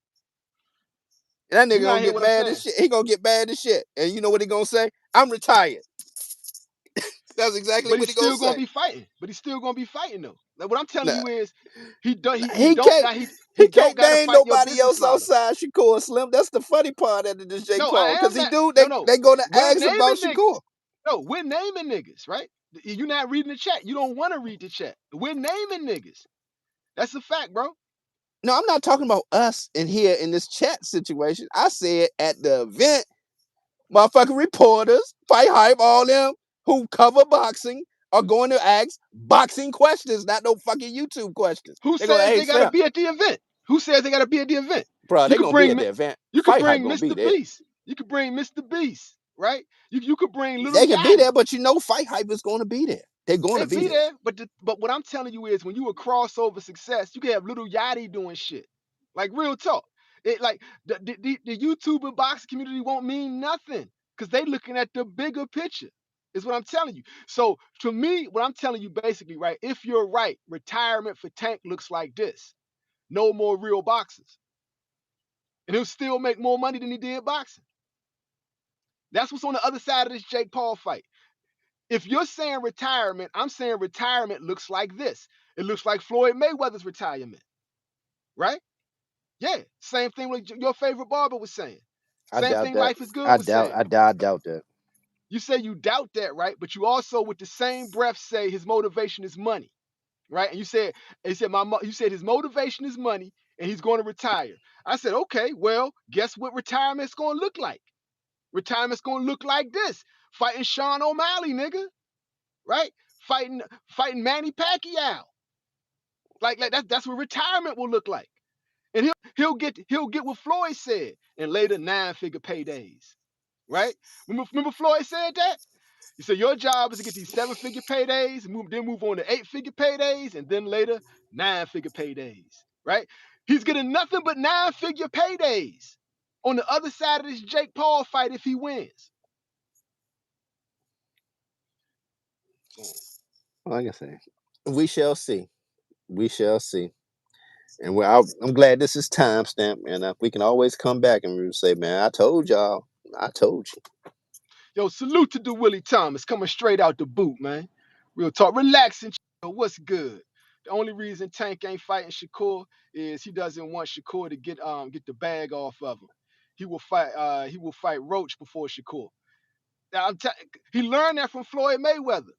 Speaker 3: And that
Speaker 4: You
Speaker 3: nigga
Speaker 4: not
Speaker 3: gonna
Speaker 4: hear
Speaker 3: get
Speaker 4: what I'm
Speaker 3: mad
Speaker 4: saying?
Speaker 3: as shit. He gonna get mad as shit. And you know what he gonna say? I'm retired. That's exactly
Speaker 4: But
Speaker 3: what
Speaker 4: he's
Speaker 3: he gonna
Speaker 4: still gonna
Speaker 3: say.
Speaker 4: be fighting. Though. Like what I'm telling
Speaker 3: Nah,
Speaker 4: you is, he
Speaker 3: he
Speaker 4: don't
Speaker 3: can't.
Speaker 4: got
Speaker 3: He
Speaker 4: don't
Speaker 3: can't
Speaker 4: got to
Speaker 3: name
Speaker 4: fight your
Speaker 3: nobody
Speaker 4: business
Speaker 3: else
Speaker 4: model.
Speaker 3: outside Shakur, Slim. That's the funny part of this Jake
Speaker 4: No, I
Speaker 3: Paul. Cause
Speaker 4: am
Speaker 3: he
Speaker 4: not.
Speaker 3: do,
Speaker 4: No.
Speaker 3: they gonna
Speaker 4: We're
Speaker 3: ask about
Speaker 4: naming niggas.
Speaker 3: Shakur.
Speaker 4: No, we're naming niggas, right? You're not reading the chat. You don't want to read the chat. We're naming niggas. That's a fact, bro.
Speaker 3: No, I'm not talking about us in here in this chat situation. I said at the event, motherfucking reporters, Fight Hype, all them who cover boxing are going to ask boxing questions, not no fucking YouTube questions.
Speaker 4: Who
Speaker 3: They're gonna,
Speaker 4: says
Speaker 3: hey
Speaker 4: they gotta
Speaker 3: Slim,
Speaker 4: be at the event? Who says they gotta be at the event?
Speaker 3: bro,
Speaker 4: You
Speaker 3: they
Speaker 4: could
Speaker 3: gonna be
Speaker 4: bring
Speaker 3: at the event.
Speaker 4: you could
Speaker 3: Fight Hype
Speaker 4: bring
Speaker 3: gonna be
Speaker 4: Mr.
Speaker 3: there.
Speaker 4: Beast. You could bring Mr. Beast, right? You could bring Little
Speaker 3: They can be
Speaker 4: Yachty.
Speaker 3: there, but you know Fight Hype is gonna be there. They're gonna
Speaker 4: They
Speaker 3: be
Speaker 4: be
Speaker 3: there.
Speaker 4: there, but what I'm telling you is when you a crossover success, you can have Little Yachty doing shit. Like real talk. It like the YouTube and boxing community won't mean nothing because they looking at the bigger picture. Is what I'm telling you. So to me, what I'm telling you basically, right? If you're right, retirement for Tank looks like this. No more real boxers. And he'll still make more money than he did boxing. That's what's on the other side of this Jake Paul fight. If you're saying retirement, I'm saying retirement looks like this. It looks like Floyd Mayweather's retirement, right? Yeah, same thing like your favorite barber was saying.
Speaker 3: I
Speaker 4: Same
Speaker 3: doubt
Speaker 4: thing
Speaker 3: that.
Speaker 4: Life is Good was saying.
Speaker 3: I doubt that.
Speaker 4: You say you doubt that, right? But you also, with the same breath, say his motivation is money, right? And you said his motivation is money, and he's going to retire. I said, okay, well, guess what retirement's going to look like? Retirement's going to look like this: fighting Sean O'Malley, nigga, right? Fighting Manny Pacquiao. Like that's what retirement will look like. And he'll get what Floyd said, and later 9-figure paydays, right? Remember Floyd said that? He said your job is to get these 7-figure paydays, then move on to 8-figure paydays, and then later 9-figure paydays, right? He's getting nothing but 9-figure paydays on the other side of this Jake Paul fight if he wins.
Speaker 3: Like I say, we shall see. We shall see. And I'm glad this is timestamped, and we can always come back and say, "Man, I told y'all. I told you."
Speaker 4: Yo, salute to the Willie Thomas coming straight out the boot, man. Real talk. Relax and chill. What's good? The only reason Tank ain't fighting Shakur is he doesn't want Shakur to get the bag off of him. He will fight Roach before Shakur. Now, he learned that from Floyd Mayweather.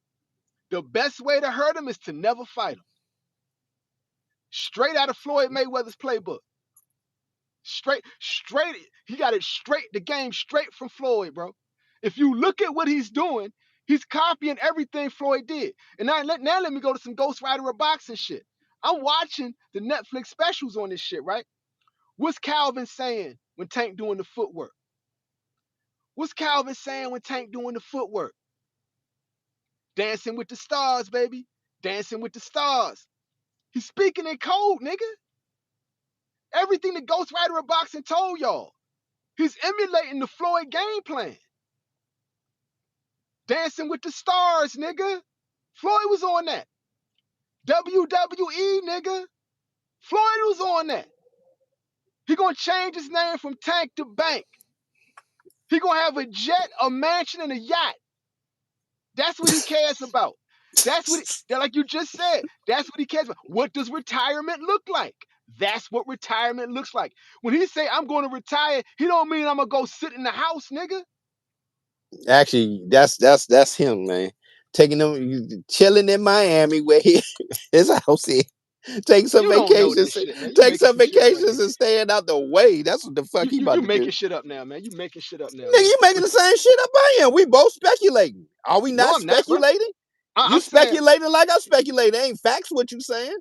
Speaker 4: The best way to hurt him is to never fight him. Straight out of Floyd Mayweather's playbook. Straight. He got it straight, the game straight from Floyd, bro. If you look at what he's doing, he's copying everything Floyd did. And now let me go to some Ghost Rider of boxing shit. I'm watching the Netflix specials on this shit, right? What's Calvin saying when Tank doing the footwork? What's Calvin saying when Tank doing the footwork? Dancing with the stars, baby. Dancing with the stars. He's speaking in code, nigga. Everything the Ghost Rider of boxing told y'all. He's emulating the Floyd game plan. Dancing with the stars, nigga. Floyd was on that. WWE, nigga. Floyd was on that. He gonna change his name from Tank to Bank. He gonna have a jet, a mansion, and a yacht. That's what he cares about. Like you just said, that's what he cares about. What does retirement look like? That's what retirement looks like. When he say I'm going to retire, he don't mean I'm gonna go sit in the house, nigga.
Speaker 3: Actually, that's him, man. Taking them, chilling in Miami where his house is. Take some
Speaker 4: You don't know this
Speaker 3: vacations,
Speaker 4: shit, man. You
Speaker 3: take
Speaker 4: making
Speaker 3: some
Speaker 4: some shit up right here.
Speaker 3: vacations and staying out the way. That's what the fuck he
Speaker 4: You
Speaker 3: about to do.
Speaker 4: making shit up now, man. You making shit up now,
Speaker 3: Nigga,
Speaker 4: man.
Speaker 3: you making the same shit up I am. We both speculating. Are we
Speaker 4: No,
Speaker 3: not
Speaker 4: I'm not, bro.
Speaker 3: speculating? You
Speaker 4: I'm saying
Speaker 3: speculating like I speculate. Ain't facts what you saying.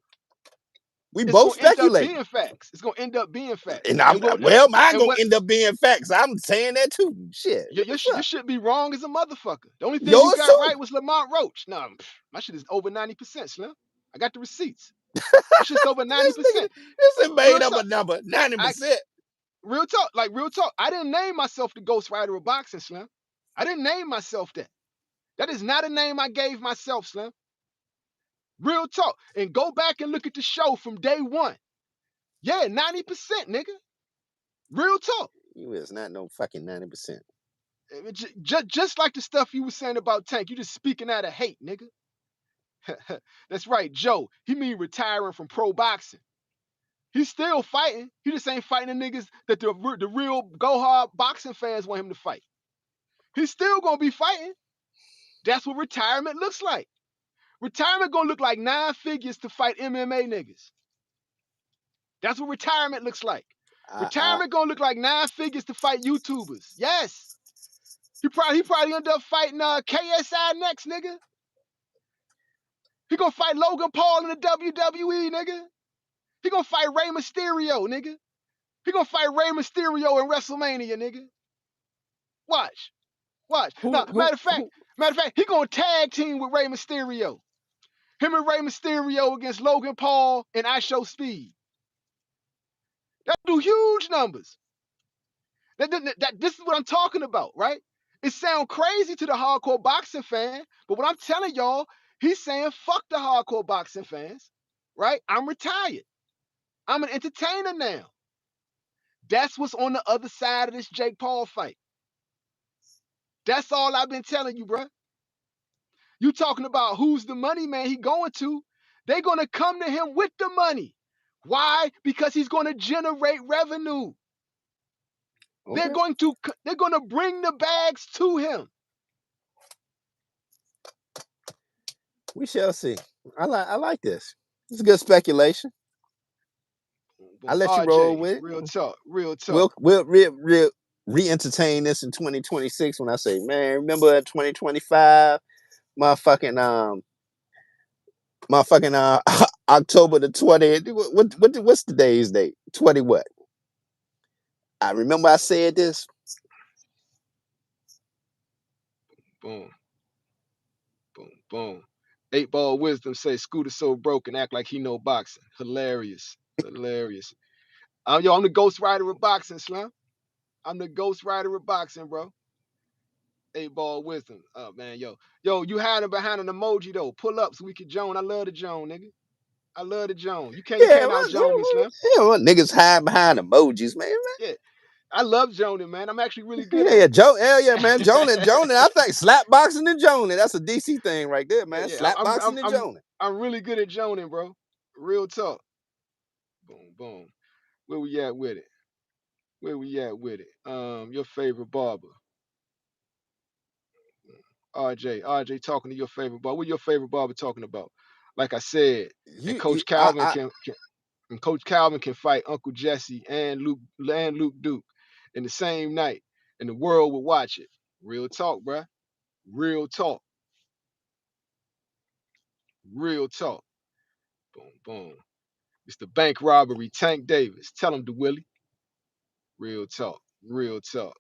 Speaker 3: We
Speaker 4: it's
Speaker 3: both
Speaker 4: gonna end up
Speaker 3: speculating.
Speaker 4: being facts. It's gonna end up being facts.
Speaker 3: And I'm mine
Speaker 4: And
Speaker 3: gonna
Speaker 4: what
Speaker 3: end up being facts. I'm saying that too. Shit. What the
Speaker 4: you
Speaker 3: fuck?
Speaker 4: should be wrong as a motherfucker. The only thing you
Speaker 3: Yours
Speaker 4: got
Speaker 3: too?
Speaker 4: right was Lamont Roach. No, my shit is over 90%, Slim. I got the receipts. My shit's over
Speaker 3: This
Speaker 4: 90%.
Speaker 3: nigga, this is
Speaker 4: Real
Speaker 3: made up
Speaker 4: talk.
Speaker 3: a number, 90%.
Speaker 4: Real talk. Like real talk. I didn't name myself the Ghost Rider of boxing, Slim. I didn't name myself that. That is not a name I gave myself, Slim. Real talk. And go back and look at the show from day one. Yeah, 90%, nigga. Real talk.
Speaker 3: You is not no fucking 90%.
Speaker 4: Just like the stuff you were saying about Tank, you just speaking out of hate, nigga. That's right, Joe. He mean retiring from pro boxing. He's still fighting. He just ain't fighting the niggas that the real go hard boxing fans want him to fight. He's still gonna be fighting. That's what retirement looks like. Retirement gonna look like 9 figures to fight MMA niggas. That's what retirement looks like. Retirement gonna look like 9 figures to fight YouTubers. Yes. He probably end up fighting KSI next, nigga. He gonna fight Logan Paul in the WWE, nigga. He gonna fight Rey Mysterio, nigga. He gonna fight Rey Mysterio in WrestleMania, nigga. Watch. Now, matter of fact, he gonna tag team with Rey Mysterio. Him and Rey Mysterio against Logan Paul and I Show Speed. That do huge numbers. This is what I'm talking about, right? It sounds crazy to the hardcore boxing fan, but what I'm telling y'all, he's saying fuck the hardcore boxing fans, right? I'm retired. I'm an entertainer now. That's what's on the other side of this Jake Paul fight. That's all I've been telling you, bro. You talking about who's the money man he going to? They're going to come to him with the money. Why? Because he's going to generate revenue.
Speaker 3: Okay.
Speaker 4: They're going to bring the bags to him.
Speaker 3: We shall see. I like this. It's a good speculation. I let you roll
Speaker 4: RJ,
Speaker 3: with it.
Speaker 4: real talk, real talk.
Speaker 3: We'll re-entertain this in 2026 when I say, man, remember in 2025, motherfucking October the 20th. What's today's date? 20 what? I remember I said this.
Speaker 4: Boom, boom, boom. 8-Ball Wisdom say Scooter so broke and act like he know boxing. Hilarious, hilarious. I'm the Ghost Rider of boxing, Slim. I'm the Ghost Rider of boxing, bro. 8-Ball Wisdom. Oh man, yo, you hiding behind an emoji though. Pull up so we can joan. I love the joan, nigga. I love the joan. You
Speaker 3: Yeah,
Speaker 4: can't out joan me, Slim.
Speaker 3: niggas hide behind emojis, man.
Speaker 4: Yeah, I love joning, man. I'm actually really good
Speaker 3: Yeah,
Speaker 4: at
Speaker 3: yeah,
Speaker 4: it.
Speaker 3: Joe, hell yeah, man. Jonan. I think slap boxing and Jonan. That's a DC thing right there,
Speaker 4: Yeah,
Speaker 3: man.
Speaker 4: yeah.
Speaker 3: Slap boxing and Jonan.
Speaker 4: I'm really good at joning, bro. Real talk. Boom, boom. Where we at with it? Where we at with it? Your favorite barber. RJ talking to your favorite barber. What your favorite barber talking about? Like I said, and
Speaker 3: You I
Speaker 4: Coach Calvin can fight Uncle Jesse and Luke Duke in the same night, and the world will watch it. Real talk, bruh. Real talk. Real talk. Boom, boom. It's the bank robbery. Tank Davis. Tell him to Willie. Real talk. Real talk.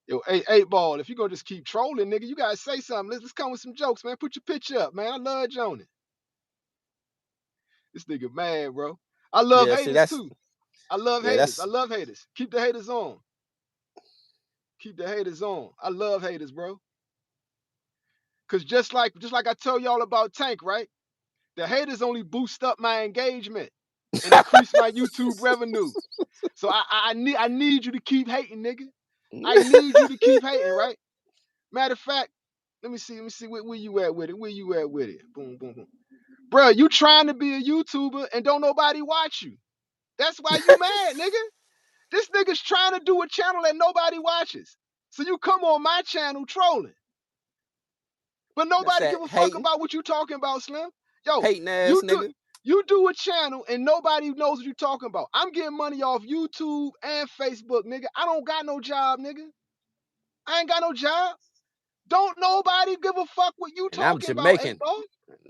Speaker 4: Yo, 8-Ball, if you gonna just keep trolling, nigga, you gotta say something. Let's come with some jokes, man. Put your picture up, man. I love Jonan. This nigga mad, bro. I love
Speaker 3: yeah, see
Speaker 4: haters
Speaker 3: that's
Speaker 4: too. I love
Speaker 3: yeah,
Speaker 4: haters. I
Speaker 3: that's
Speaker 4: love haters. Keep the haters on. Keep the haters on. I love haters, bro. Cause just like I told y'all about Tank, right? The haters only boost up my engagement and increase my YouTube revenue. So I need you to keep hating, nigga. I need you to keep hating, right? Matter of fact, let me see where you at with it. Where you at with it? Boom, boom, boom. Bro, you trying to be a YouTuber and don't nobody watch you. That's why you mad, nigga. This nigga's trying to do a channel that nobody watches. So you come on my channel trolling. But
Speaker 3: that's
Speaker 4: nobody
Speaker 3: that
Speaker 4: give a fuck
Speaker 3: hating,
Speaker 4: about what you talking about, Slim. Yo,
Speaker 3: hating ass
Speaker 4: you do
Speaker 3: nigga.
Speaker 4: you do a channel and nobody knows what you talking about. I'm getting money off YouTube and Facebook, nigga. I don't got no job, nigga. I ain't got no job. Don't nobody give a fuck what you
Speaker 3: And I'm
Speaker 4: talking about, 8
Speaker 3: Jamaican.
Speaker 4: ball.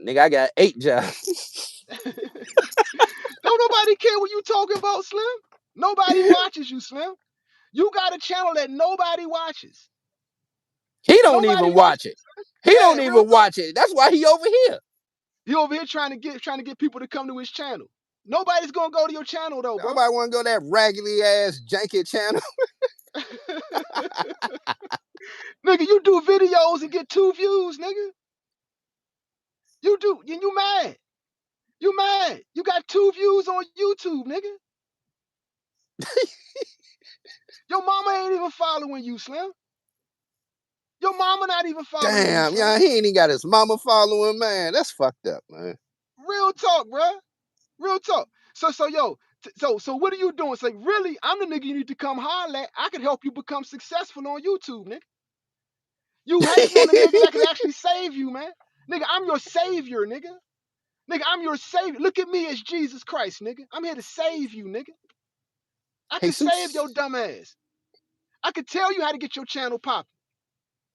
Speaker 3: Nigga, I got 8 jobs.
Speaker 4: Don't nobody care what you talking about, Slim. Nobody watches you, Slim. You got a channel that nobody watches.
Speaker 3: He don't
Speaker 4: Nobody
Speaker 3: even
Speaker 4: watches.
Speaker 3: watch it. He
Speaker 4: Yeah,
Speaker 3: don't
Speaker 4: real
Speaker 3: even
Speaker 4: talk.
Speaker 3: watch it. That's why he over here.
Speaker 4: He over here trying to get people to come to his channel. Nobody's gonna go to your channel though, bro.
Speaker 3: Nobody want to go to that raggedy ass janky channel.
Speaker 4: Nigga, you do videos and get 2 views, nigga. You do, and you mad. You mad. You got 2 views on YouTube, nigga. Your mama ain't even following you, Slim. Your mama not even following you,
Speaker 3: Damn, yeah,
Speaker 4: Slim.
Speaker 3: he ain't even got his mama following, man. That's fucked up, man.
Speaker 4: Real talk, bruh. Real talk. So what are you doing? Say, really, I'm the nigga you need to come holler at. I can help you become successful on YouTube, nigga. You hating on the nigga that can actually save you, man. Nigga, I'm your savior, nigga. Nigga, I'm your savior. Look at me as Jesus Christ, nigga. I'm here to save you, nigga. I can save your
Speaker 3: Jesus.
Speaker 4: dumb ass. I could tell you how to get your channel popping.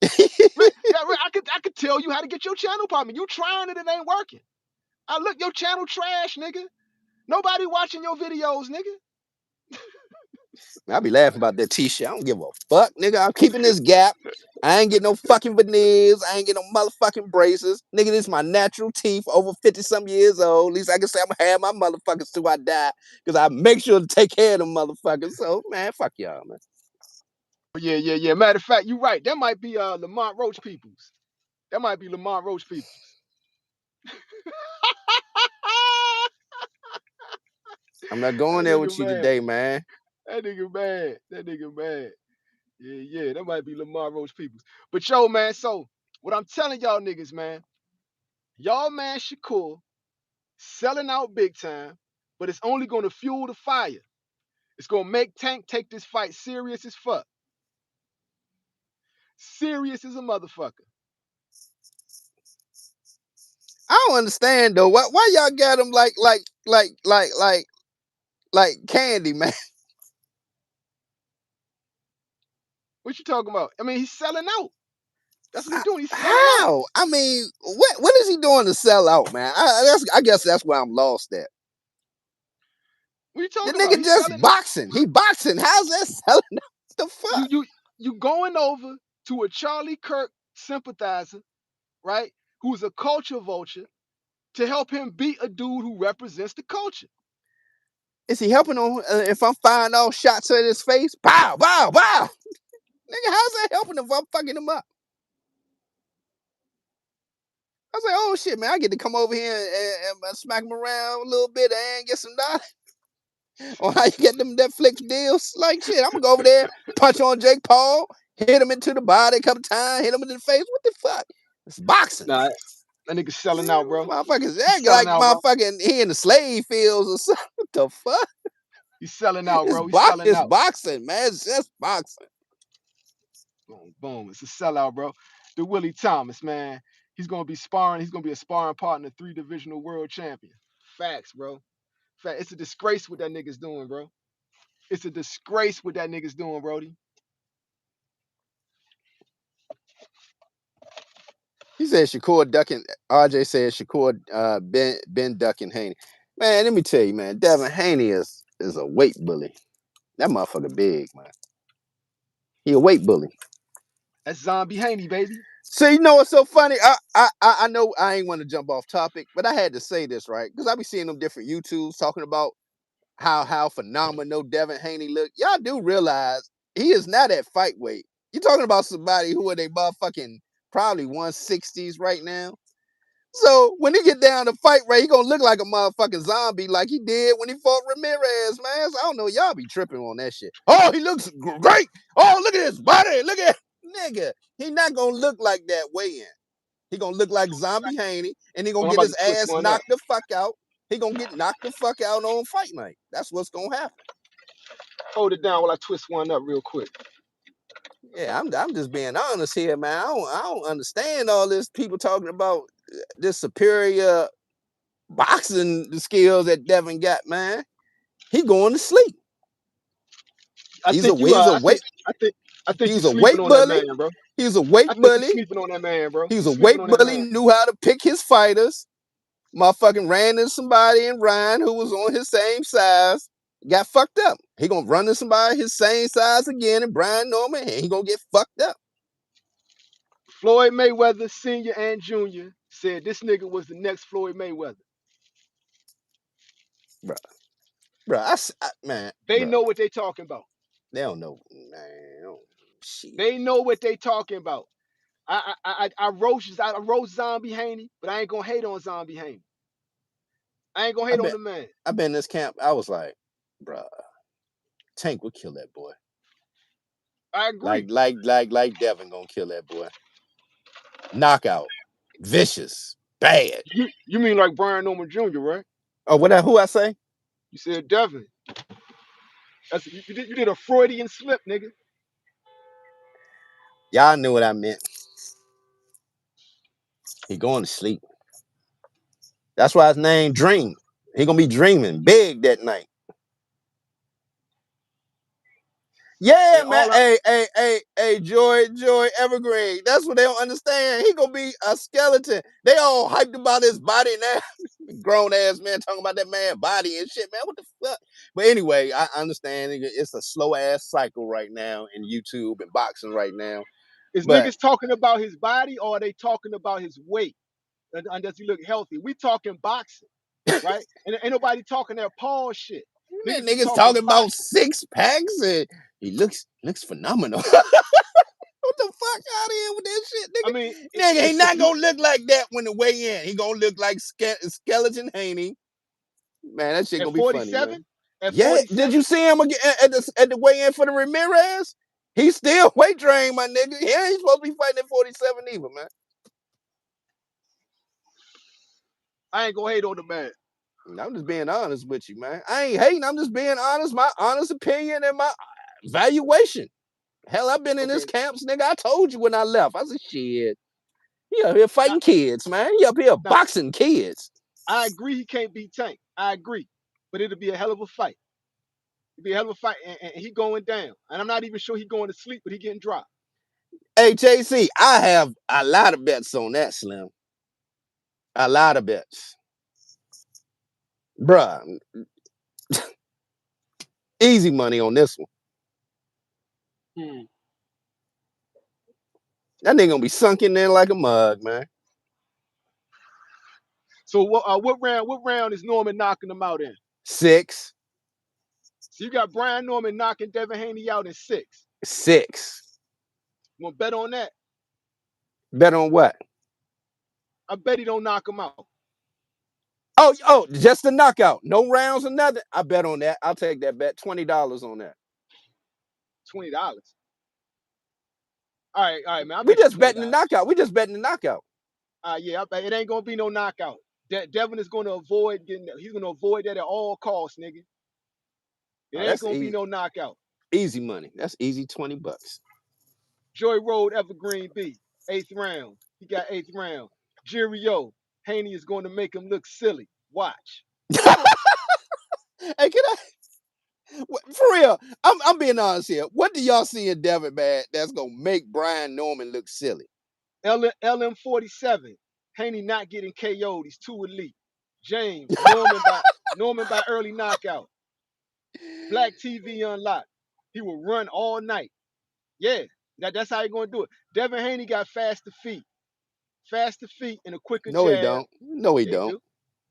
Speaker 4: I could tell you how to get your channel popping. You trying it, it ain't working. I look, your channel trash, nigga. Nobody watching your videos, nigga.
Speaker 3: I be laughing about that t-shirt. I don't give a fuck, nigga. I'm keeping this gap. I ain't getting no fucking veneers. I ain't getting no motherfucking braces. Nigga, this is my natural teeth over 50 some years old. At least I can say I'm gonna have my motherfuckers till I die. Cause I make sure to take care of them motherfuckers. So man, fuck y'all, man.
Speaker 4: Yeah. Matter of fact, you right. That might be Lamont Roach peoples. That might be Lamont Roach peoples.
Speaker 3: I'm not going
Speaker 4: That
Speaker 3: there
Speaker 4: nigga
Speaker 3: with you
Speaker 4: mad.
Speaker 3: today, man.
Speaker 4: That nigga mad. That nigga mad. Yeah. That might be Lamar Roach peoples. But yo, man, so what I'm telling y'all niggas, man, y'all man Shakur selling out big time, but it's only going to fuel the fire. It's going to make Tank take this fight serious as fuck. Serious as a motherfucker.
Speaker 3: I don't understand though. Why y'all got him like candy, man?
Speaker 4: What you talking about? I mean, he's selling out. That's what he's doing. He's selling out.
Speaker 3: How? I mean, what is he doing to sell out, man? I guess that's where I'm lost at.
Speaker 4: What you
Speaker 3: The
Speaker 4: talking about?
Speaker 3: nigga
Speaker 4: He's
Speaker 3: just
Speaker 4: selling out.
Speaker 3: boxing. He boxing. How's that selling out? The
Speaker 4: You
Speaker 3: fuck?
Speaker 4: you you going over to a Charlie Kirk sympathizer, right? Who's a culture vulture to help him beat a dude who represents the culture.
Speaker 3: Is he helping him if I'm firing off shots at his face? Pow, pow, pow. Nigga, how's that helping if I'm fucking him up? I was like, oh shit, man, I get to come over here and smack him around a little bit and get some dollars on how you get them Netflix deals. Like shit, I'm gonna go over there, punch on Jake Paul, hit him into the body a couple times, hit him in the face. What the fuck? It's boxing.
Speaker 4: Nah, that nigga's selling out, bro.
Speaker 3: Motherfuckers
Speaker 4: He's
Speaker 3: act
Speaker 4: selling
Speaker 3: like
Speaker 4: out, bro.
Speaker 3: motherfucking he in the slave fields or something. What the fuck?
Speaker 4: He's selling out, bro. He's selling
Speaker 3: It's
Speaker 4: out.
Speaker 3: boxing, man. It's just boxing.
Speaker 4: Boom, boom. It's a sellout, bro. The Willie Thomas, man. He's gonna be sparring. He's gonna be a sparring partner, 3 divisional world champion. Facts, bro. Fact. It's a disgrace what that nigga's doing, bro. It's a disgrace what that nigga's doing, Brody.
Speaker 3: He said Shakur ducking. RJ said Shakur Ben ducking Haney. Man, let me tell you, man. Devin Haney is a weight bully. That motherfucker big, man. He a weight bully.
Speaker 4: That's Zombie Haney, baby.
Speaker 3: So you know what's so funny? I know I ain't want to jump off topic, but I had to say this, right? Because I be seeing them different YouTubes talking about how phenomenal Devin Haney look. Y'all do realize he is not at fight weight. You're talking about somebody who are they motherfucking probably 160s right now. So when he get down to fight weight, he gonna look like a motherfucking zombie like he did when he fought Ramirez, man. So I don't know, y'all be tripping on that shit. Oh, he looks great. Oh, look at his body. Look at nigga. He not gonna look like that weigh in. He gonna look like Zombie Haney, and he gonna
Speaker 4: Oh, I'm
Speaker 3: get
Speaker 4: about
Speaker 3: his
Speaker 4: to twist
Speaker 3: ass
Speaker 4: one up.
Speaker 3: knocked the fuck out. He gonna get knocked the fuck out on fight night. That's what's gonna happen.
Speaker 4: Hold it down while I twist one up real quick.
Speaker 3: Yeah, I'm just being honest here, man. I don't understand all this people talking about this superior boxing skills that Devin got, man. He going to sleep.
Speaker 4: I
Speaker 3: He's a
Speaker 4: think you
Speaker 3: he's
Speaker 4: are.
Speaker 3: a weight
Speaker 4: I think you're
Speaker 3: he's a
Speaker 4: sleeping
Speaker 3: weight
Speaker 4: on that
Speaker 3: bully.
Speaker 4: man, bro.
Speaker 3: He's a weight
Speaker 4: I think you're
Speaker 3: bully.
Speaker 4: sleeping on that man, bro.
Speaker 3: He's
Speaker 4: You're
Speaker 3: a
Speaker 4: sleeping
Speaker 3: weight
Speaker 4: on that
Speaker 3: bully.
Speaker 4: man.
Speaker 3: Knew how to pick his fighters. Motherfucking ran into somebody in Ryan who was on his same size. Got fucked up. He gonna run into somebody his same size again, and Brian Norman, and he gonna get fucked up.
Speaker 4: Floyd Mayweather, Senior and Junior, said this nigga was the next Floyd Mayweather.
Speaker 3: Bro, man,
Speaker 4: They
Speaker 3: bro,
Speaker 4: know what they talking about.
Speaker 3: they don't know, man. Oh, shit.
Speaker 4: They know what they talking about. I roast Zombie Haney, but I ain't gonna hate on Zombie Haney. I ain't gonna hate on the man.
Speaker 3: I've been in this camp. I was like, bro, Tank would kill that boy.
Speaker 4: I agree.
Speaker 3: Like Devin gonna kill that boy. Knockout, vicious, bad.
Speaker 4: You mean like Brian Norman Jr., right?
Speaker 3: Oh, who I say?
Speaker 4: You said Devin. You did a Freudian slip, nigga.
Speaker 3: Y'all knew what I meant. He going to sleep. That's why his name Dream. He gonna be dreaming big that night. Yeah,
Speaker 4: And
Speaker 3: man.
Speaker 4: all I,
Speaker 3: Hey, Joy Evergreen. That's what they don't understand. He gonna be a skeleton. They all hyped about his body now. Grown ass man talking about that man body and shit, man. What the fuck? But anyway, I understand it's a slow ass cycle right now in YouTube and boxing right now.
Speaker 4: is
Speaker 3: But
Speaker 4: niggas talking about his body or are they talking about his weight? And does he look healthy? We talking boxing, right? And ain't nobody talking that Paul shit.
Speaker 3: man,
Speaker 4: Niggas is
Speaker 3: niggas
Speaker 4: talking
Speaker 3: talking about
Speaker 4: boxing.
Speaker 3: 6 packs and he looks phenomenal. What the fuck out of here with that shit,
Speaker 4: I mean,
Speaker 3: nigga? Nigga, he
Speaker 4: if
Speaker 3: not
Speaker 4: you
Speaker 3: gonna look like that when the weigh in. He gonna look like Skeleton Haney. Man, that shit
Speaker 4: at
Speaker 3: gonna be funny,
Speaker 4: 47,
Speaker 3: man.
Speaker 4: at
Speaker 3: Yeah, did
Speaker 4: 47,
Speaker 3: you see him again at the weigh in for the Ramirez? He's still weight trained, my nigga. He ain't supposed to be fighting at 47 either, man.
Speaker 4: I ain't gonna hate on the man.
Speaker 3: I'm just being honest with you, man. I ain't hating. I'm just being honest. My honest opinion and my valuation. Hell, I've been in his
Speaker 4: Okay,
Speaker 3: camps, nigga. I told you when I left. I said, shit. He up here
Speaker 4: now,
Speaker 3: fighting kids, man. He up here
Speaker 4: now
Speaker 3: boxing kids.
Speaker 4: I agree he can't beat Tank. I agree, but it'll be a hell of a fight. It'll be a hell of a fight, and he going down. And I'm not even sure he going to sleep, but he getting dropped.
Speaker 3: Hey, JC, I have a lot of bets on that, Slim. A lot of bets. Bruh, easy money on this one.
Speaker 4: Hmm.
Speaker 3: That nigga gonna be sunk in there like a mug, man.
Speaker 4: So what round is Norman knocking him out in?
Speaker 3: 6,
Speaker 4: So you got Brian Norman knocking Devin Haney out in 6.
Speaker 3: 6.
Speaker 4: You want to bet on that?
Speaker 3: Bet on what?
Speaker 4: I bet he don't knock him out.
Speaker 3: Oh, just a knockout. No rounds or nothing. I bet on that. I'll take that bet. $20 on that.
Speaker 4: $20. All right, man. I
Speaker 3: We
Speaker 4: bet you
Speaker 3: just betting the
Speaker 4: $20.
Speaker 3: knockout. We just betting the knockout.
Speaker 4: Yeah, I bet it ain't gonna be no knockout. Devin is gonna avoid getting that. He's gonna avoid that at all costs, nigga. It
Speaker 3: Oh,
Speaker 4: ain't
Speaker 3: that's
Speaker 4: gonna be
Speaker 3: easy.
Speaker 4: no knockout.
Speaker 3: Easy money. That's easy $20.
Speaker 4: Joy Road Evergreen B, 8th round. He got 8th round. Jirio, Haney is going to make him look silly. Watch.
Speaker 3: Hey, can I? For real, I'm being honest here. What do y'all see in Devin, man, that's gonna make Brian Norman look silly?
Speaker 4: LM47, Haney not getting KO'd. He's too elite. James, Norman by early knockout. Black TV unlocked. He will run all night. Yeah, that's how he gonna do it. Devin Haney got faster feet. Faster feet and a quicker
Speaker 3: No, he
Speaker 4: jab.
Speaker 3: don't. No, he
Speaker 4: Yeah, he
Speaker 3: don't.
Speaker 4: do.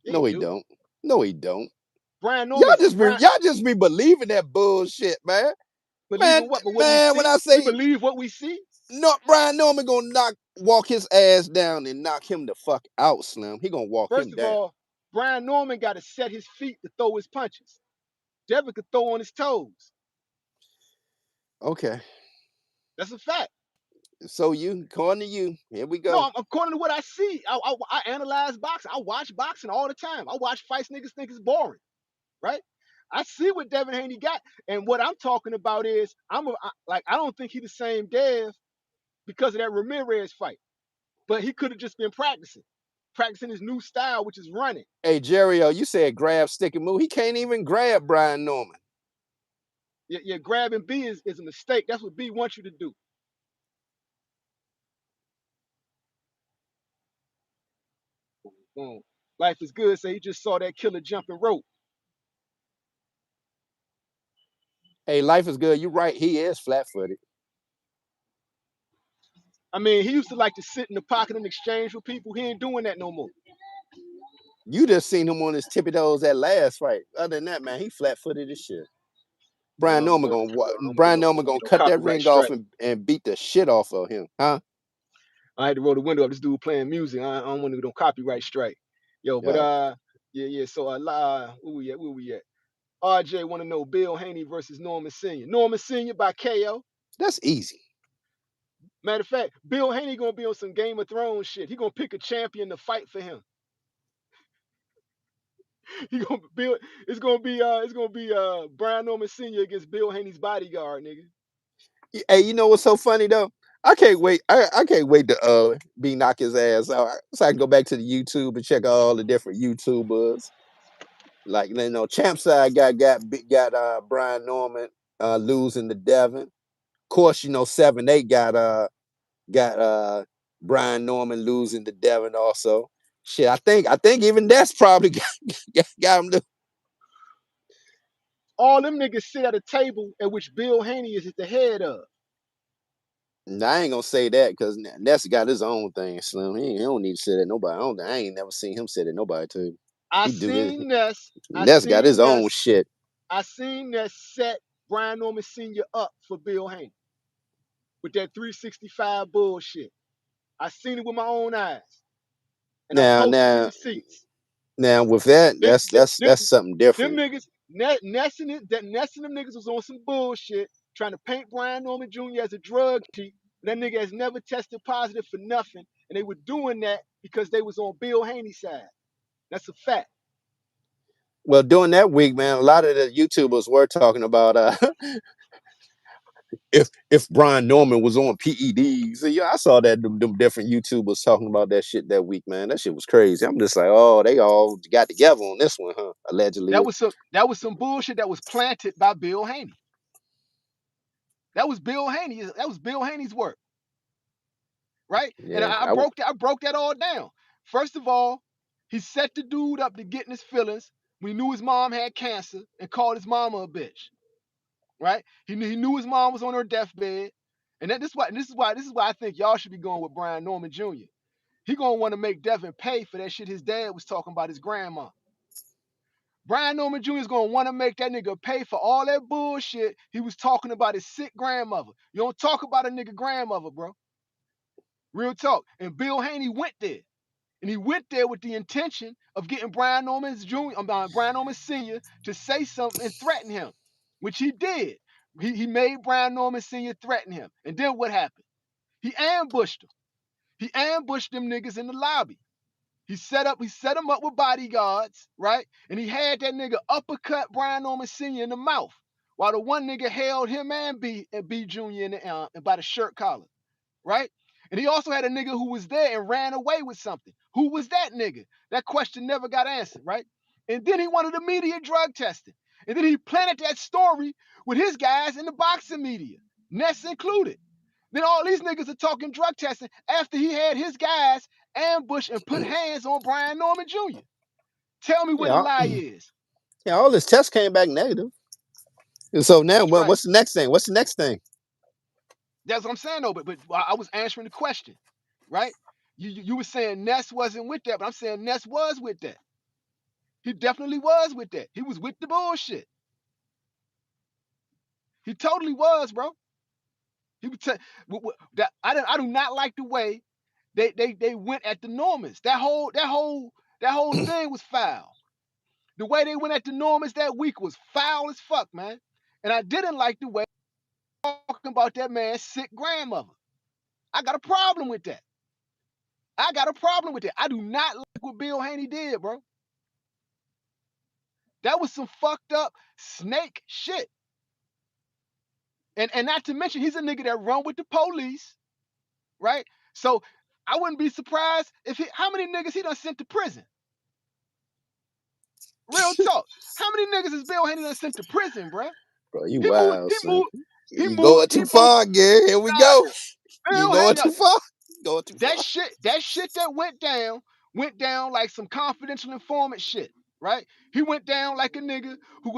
Speaker 4: Yeah, he
Speaker 3: No, he
Speaker 4: do.
Speaker 3: don't. No, he don't.
Speaker 4: Brian
Speaker 3: Y'all
Speaker 4: Norman,
Speaker 3: just be
Speaker 4: Brian
Speaker 3: y'all just be believing that bullshit, man. Man,
Speaker 4: believing what? But what we
Speaker 3: man, when
Speaker 4: see,
Speaker 3: I
Speaker 4: we
Speaker 3: say
Speaker 4: believe what we see.
Speaker 3: no, Brian Norman gonna walk his ass down and knock him the fuck out, Slim. He gonna walk
Speaker 4: First
Speaker 3: him
Speaker 4: of
Speaker 3: down.
Speaker 4: all, Brian Norman got to set his feet to throw his punches. Devin could throw on his toes.
Speaker 3: Okay.
Speaker 4: That's a fact.
Speaker 3: So according to you, here we
Speaker 4: No,
Speaker 3: go.
Speaker 4: according to what I see, I analyze boxing. I watch boxing all the time. I watch fights niggas think it's boring, right? I see what Devin Haney got, and what I'm talking about is I don't think he the same Dev because of that Ramirez fight, but he could have just been practicing his new style, which is running.
Speaker 3: Hey, Jerry, you said grab, stick, and move. He can't even grab Brian Norman.
Speaker 4: Yeah, grabbing B is a mistake. That's what B wants you to do. Boom. Life is good. So he just saw that killer jumping rope.
Speaker 3: Hey, life is good. You're right. He is flat-footed.
Speaker 4: I mean, he used to like to sit in the pocket and exchange with people. He ain't doing that no more.
Speaker 3: You just seen him on his tippy toes that last fight. Other than that, man, he flat-footed as shit.
Speaker 4: Yeah,
Speaker 3: Brian Norman gonna
Speaker 4: I don't want to get no
Speaker 3: cut that
Speaker 4: copyright
Speaker 3: ring off
Speaker 4: strike.
Speaker 3: and beat the shit off of him, huh?
Speaker 4: I had to roll the window up. This dude playing music. I don't want to get no copyright strike. Yo, but
Speaker 3: Yeah,
Speaker 4: yeah. So where we at? Where we at? RJ want to know Bill Haney versus Norman Senior. Norman Senior by KO.
Speaker 3: that's easy.
Speaker 4: Matter of fact, Bill Haney gonna be on some Game of Thrones shit. He gonna pick a champion to fight for him. He gonna Bill. It's gonna be Brian Norman Senior against Bill Haney's bodyguard, nigga.
Speaker 3: Hey, you know what's so funny though? I can't wait. I can't wait to be knock his ass out so I can go back to the YouTube and check out all the different YouTubers. Like Champ side got Brian Norman losing to Devin. Of course, 7-8 got Brian Norman losing to Devin also. Shit, I think even that's probably got him to.
Speaker 4: All them niggas sit at a table at which Bill Haney is at the head of.
Speaker 3: Nah, I ain't gonna say that because Ness got his own thing, Slim. He don't need to sit at nobody. I ain't never seen him sit at nobody too.
Speaker 4: I
Speaker 3: He do his.
Speaker 4: seen Ness. I
Speaker 3: Ness got his
Speaker 4: seen
Speaker 3: own
Speaker 4: Ness.
Speaker 3: shit.
Speaker 4: I seen Ness set Brian Norman Sr. up for Bill Haney with that 365 bullshit. I seen it with my own eyes, and I
Speaker 3: Now,
Speaker 4: posted the
Speaker 3: now,
Speaker 4: receipts.
Speaker 3: now, with that,
Speaker 4: Them,
Speaker 3: that's something
Speaker 4: them
Speaker 3: different.
Speaker 4: niggas, Ness and them niggas was on some bullshit, trying to paint Brian Norman Jr. as a drug cheat. That nigga has never tested positive for nothing, and they were doing that because they was on Bill Haney's side. That's a fact.
Speaker 3: Well, during that week, man, a lot of the YouTubers were talking about if Brian Norman was on PEDs. And, yeah, I saw that them different YouTubers talking about that shit that week, man. That shit was crazy. I'm just like, oh, they all got together on this one, huh? Allegedly.
Speaker 4: That was some bullshit that was planted by Bill Haney. That was Bill Haney. That was Bill Haney's work, right? And
Speaker 3: Yeah,
Speaker 4: I broke that all down. First of all, he set the dude up to get in his feelings. We knew his mom had cancer and called his mama a bitch, right? He knew his mom was on her deathbed, and this is why I think y'all should be going with Brian Norman Jr. He gonna want to make Devin pay for that shit his dad was talking about his grandma. Brian Norman Jr. is gonna want to make that nigga pay for all that bullshit he was talking about his sick grandmother. You don't talk about a nigga grandmother, bro. Real talk. And Bill Haney went there. And he went there with the intention of getting Brian Norman Brian Norman Sr. to say something and threaten him, which he did. He made Brian Norman Sr. threaten him. And then what happened? He ambushed him. He ambushed them niggas in the lobby. He set him up with bodyguards, right? And he had that nigga uppercut Brian Norman Sr. in the mouth, while the one nigga held him and B Junior by the shirt collar, right? And he also had a nigga who was there and ran away with something. Who was that nigga? That question never got answered, right? And then he wanted immediate drug testing. And then he planted that story with his guys in the boxing media, Ness included. Then all these niggas are talking drug testing after he had his guys ambush and put hands on Brian Norman Jr. Tell me where the
Speaker 3: yeah,
Speaker 4: lie is.
Speaker 3: yeah. All his tests came back negative. And so now,
Speaker 4: That's right.
Speaker 3: what's the next thing? What's the next thing?
Speaker 4: That's what I'm saying though. But I was answering the question, right? You were saying Ness wasn't with that, but I'm saying Ness was with that. He definitely was with that. He was with the bullshit. He totally was, bro. He would tell that I do not like the way they went at the Normans. That whole thing was foul. The way they went at the Normans that week was foul as fuck, man. And I didn't like the way talking about that man's sick grandmother. I got a problem with that. I got a problem with that. I do not like what Bill Haney did, bro. That was some fucked up snake shit. And not to mention, he's a nigga that run with the police, right? So I wouldn't be surprised if how many niggas he done sent to prison. Real talk. How many niggas is Bill Haney done sent to prison, bro?
Speaker 3: Bro, you
Speaker 4: He moved.
Speaker 3: wild,
Speaker 4: He
Speaker 3: son.
Speaker 4: moved. He
Speaker 3: You
Speaker 4: moved.
Speaker 3: going
Speaker 4: He
Speaker 3: too
Speaker 4: moved.
Speaker 3: far, Gary. Here we go. You
Speaker 4: Bill
Speaker 3: going
Speaker 4: Haney.
Speaker 3: too far. Going too
Speaker 4: That
Speaker 3: far.
Speaker 4: shit. That shit that went down like some confidential informant shit, right? He went down like a nigga who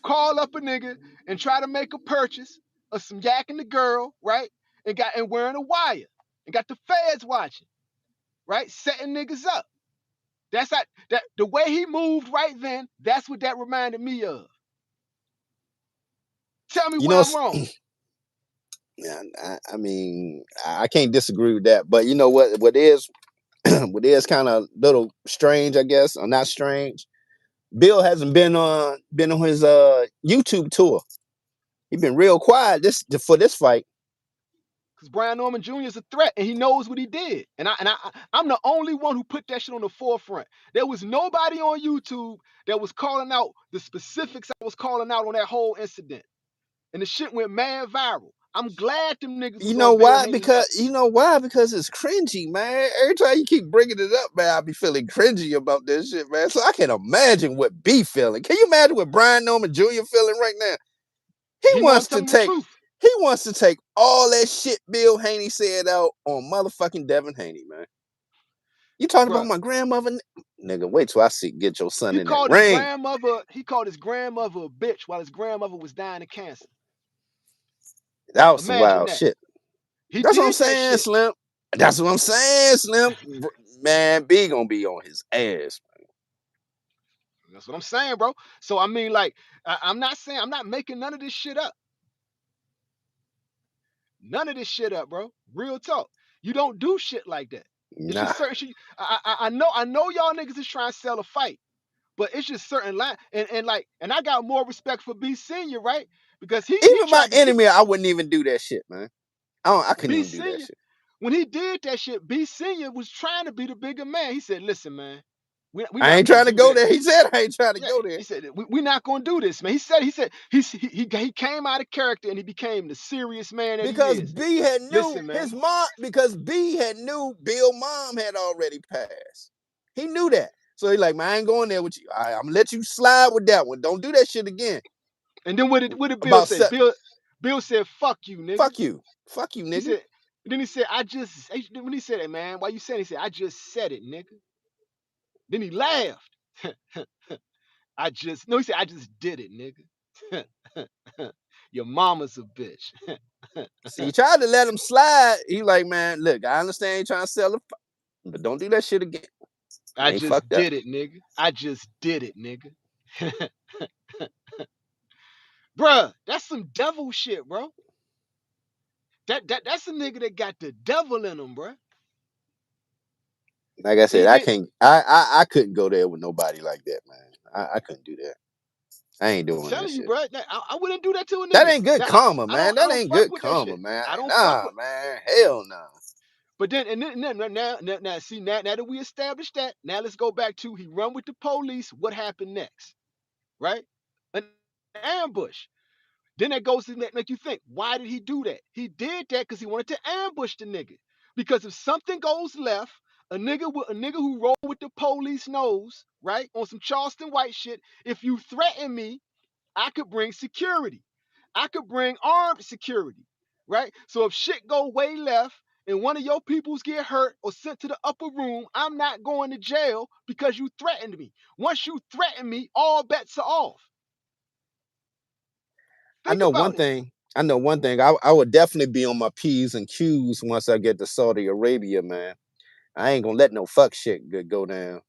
Speaker 4: call up a nigga and try to make a purchase of some yak and the girl, right? And wearing a wire and got the feds watching, right? Setting niggas up. That's that the way he moved right then. That's what that reminded me of. Tell me
Speaker 3: You
Speaker 4: where
Speaker 3: know,
Speaker 4: I'm wrong.
Speaker 3: yeah, I mean, I can't disagree with that. But you know what? What is what is kind of little strange, I guess, or not strange. Bill hasn't been on his YouTube tour. He's been real quiet for this fight.
Speaker 4: Because Brian Norman Jr. is a threat, and he knows what he did. I'm the only one who put that shit on the forefront. There was nobody on YouTube that was calling out the specifics I was calling out on that whole incident, and the shit went mad viral. I'm glad them niggas
Speaker 3: You
Speaker 4: was
Speaker 3: know
Speaker 4: on Bill
Speaker 3: why?
Speaker 4: Haney level.
Speaker 3: Because it's cringy, man. Every time you keep bringing it up, man, I be feeling cringy about this shit, man. So I can imagine what B feeling. Can you imagine what Brian Norman Jr. feeling right now? He
Speaker 4: He
Speaker 3: wants
Speaker 4: wasn't
Speaker 3: to
Speaker 4: telling the
Speaker 3: take
Speaker 4: truth.
Speaker 3: he wants to take all that shit Bill Haney said out on motherfucking Devin Haney, man. You talking about
Speaker 4: Bruh.
Speaker 3: my grandmother? Nigga, wait till I see get your son
Speaker 4: He
Speaker 3: in that
Speaker 4: called his
Speaker 3: ring.
Speaker 4: grandmother. He called his grandmother a bitch while his grandmother was dying of cancer.
Speaker 3: That was some
Speaker 4: Imagine
Speaker 3: wild
Speaker 4: that.
Speaker 3: shit.
Speaker 4: He
Speaker 3: That's what I'm
Speaker 4: did that
Speaker 3: saying,
Speaker 4: shit.
Speaker 3: Slim. That's what I'm saying, Slim. Man, B gonna be on his ass.
Speaker 4: That's what I'm saying, bro. So I mean, like, I'm not making none of this shit up. None of this shit up, bro. Real talk. You don't do shit like that. It's
Speaker 3: Nah.
Speaker 4: just certain shit. I know y'all niggas is trying to sell a fight, but it's just certain line. And I got more respect for B Senior, right? Because he
Speaker 3: Even my
Speaker 4: tried to
Speaker 3: enemy, I wouldn't even do that shit, man. I couldn't
Speaker 4: B
Speaker 3: even do that
Speaker 4: Senior.
Speaker 3: shit.
Speaker 4: When he did that shit, B Senior was trying to be the bigger man. He said, "Listen, man. We
Speaker 3: I
Speaker 4: not
Speaker 3: ain't
Speaker 4: gonna
Speaker 3: trying to
Speaker 4: do
Speaker 3: go
Speaker 4: that.
Speaker 3: there. He said I ain't trying to
Speaker 4: Yeah,
Speaker 3: go there.
Speaker 4: he said we not gonna do this, man. He came out of character and he became the serious man that he
Speaker 3: Because
Speaker 4: is.
Speaker 3: B had knew
Speaker 4: Listen,
Speaker 3: his
Speaker 4: man.
Speaker 3: mom, because B had knew Bill mom had already passed. He knew that. So he like, man, I ain't going there with you. I'm gonna let you slide with that one. Don't do that shit again.
Speaker 4: And then what did Bill
Speaker 3: About
Speaker 4: say?
Speaker 3: set,
Speaker 4: Bill said, "Fuck you, nigga."
Speaker 3: fuck you. Fuck you,
Speaker 4: He
Speaker 3: nigga.
Speaker 4: said. Then he said, when he said it, man, why you saying? He said, I just said it, nigga. Then he laughed. He said, I just did it, nigga. Your mama's a bitch.
Speaker 3: See, he tried to let him slide. He like, man, look, I understand you trying to sell it, but don't do that shit again.
Speaker 4: I
Speaker 3: And he
Speaker 4: just
Speaker 3: fucked up.
Speaker 4: did it, nigga. I just did it, nigga. Bruh, that's some devil shit, bro. That's a nigga that got the devil in him, bruh.
Speaker 3: Like I
Speaker 4: And,
Speaker 3: said, I can't. I couldn't go there with nobody like that, man. I couldn't do that. I ain't
Speaker 4: I'm
Speaker 3: doing that
Speaker 4: telling you,
Speaker 3: shit.
Speaker 4: bro. I wouldn't do that to a
Speaker 3: That
Speaker 4: nigga.
Speaker 3: ain't good karma, man.
Speaker 4: I
Speaker 3: That
Speaker 4: don't
Speaker 3: ain't
Speaker 4: fuck
Speaker 3: good
Speaker 4: with that
Speaker 3: karma,
Speaker 4: shit.
Speaker 3: man.
Speaker 4: I don't fuck
Speaker 3: Nah,
Speaker 4: with.
Speaker 3: man. Hell no. Nah.
Speaker 4: But then and then, now see now that we established that, now let's go back to he run with the police. What happened next? Right? An ambush. Then that goes to make you think, why did he do that? He did that because he wanted to ambush the nigga. Because if something goes left, a nigga who roll with the police knows, right? On some Charleston White shit, if you threaten me, I could bring security. I could bring armed security, right? So if shit go way left and one of your peoples get hurt or sent to the upper room, I'm not going to jail because you threatened me. Once you threaten me, all bets are off.
Speaker 3: I
Speaker 4: Think
Speaker 3: know one
Speaker 4: about it.
Speaker 3: thing. I know one thing. I would definitely be on my P's and Q's once I get to Saudi Arabia, man. I ain't gonna let no fuck shit go down.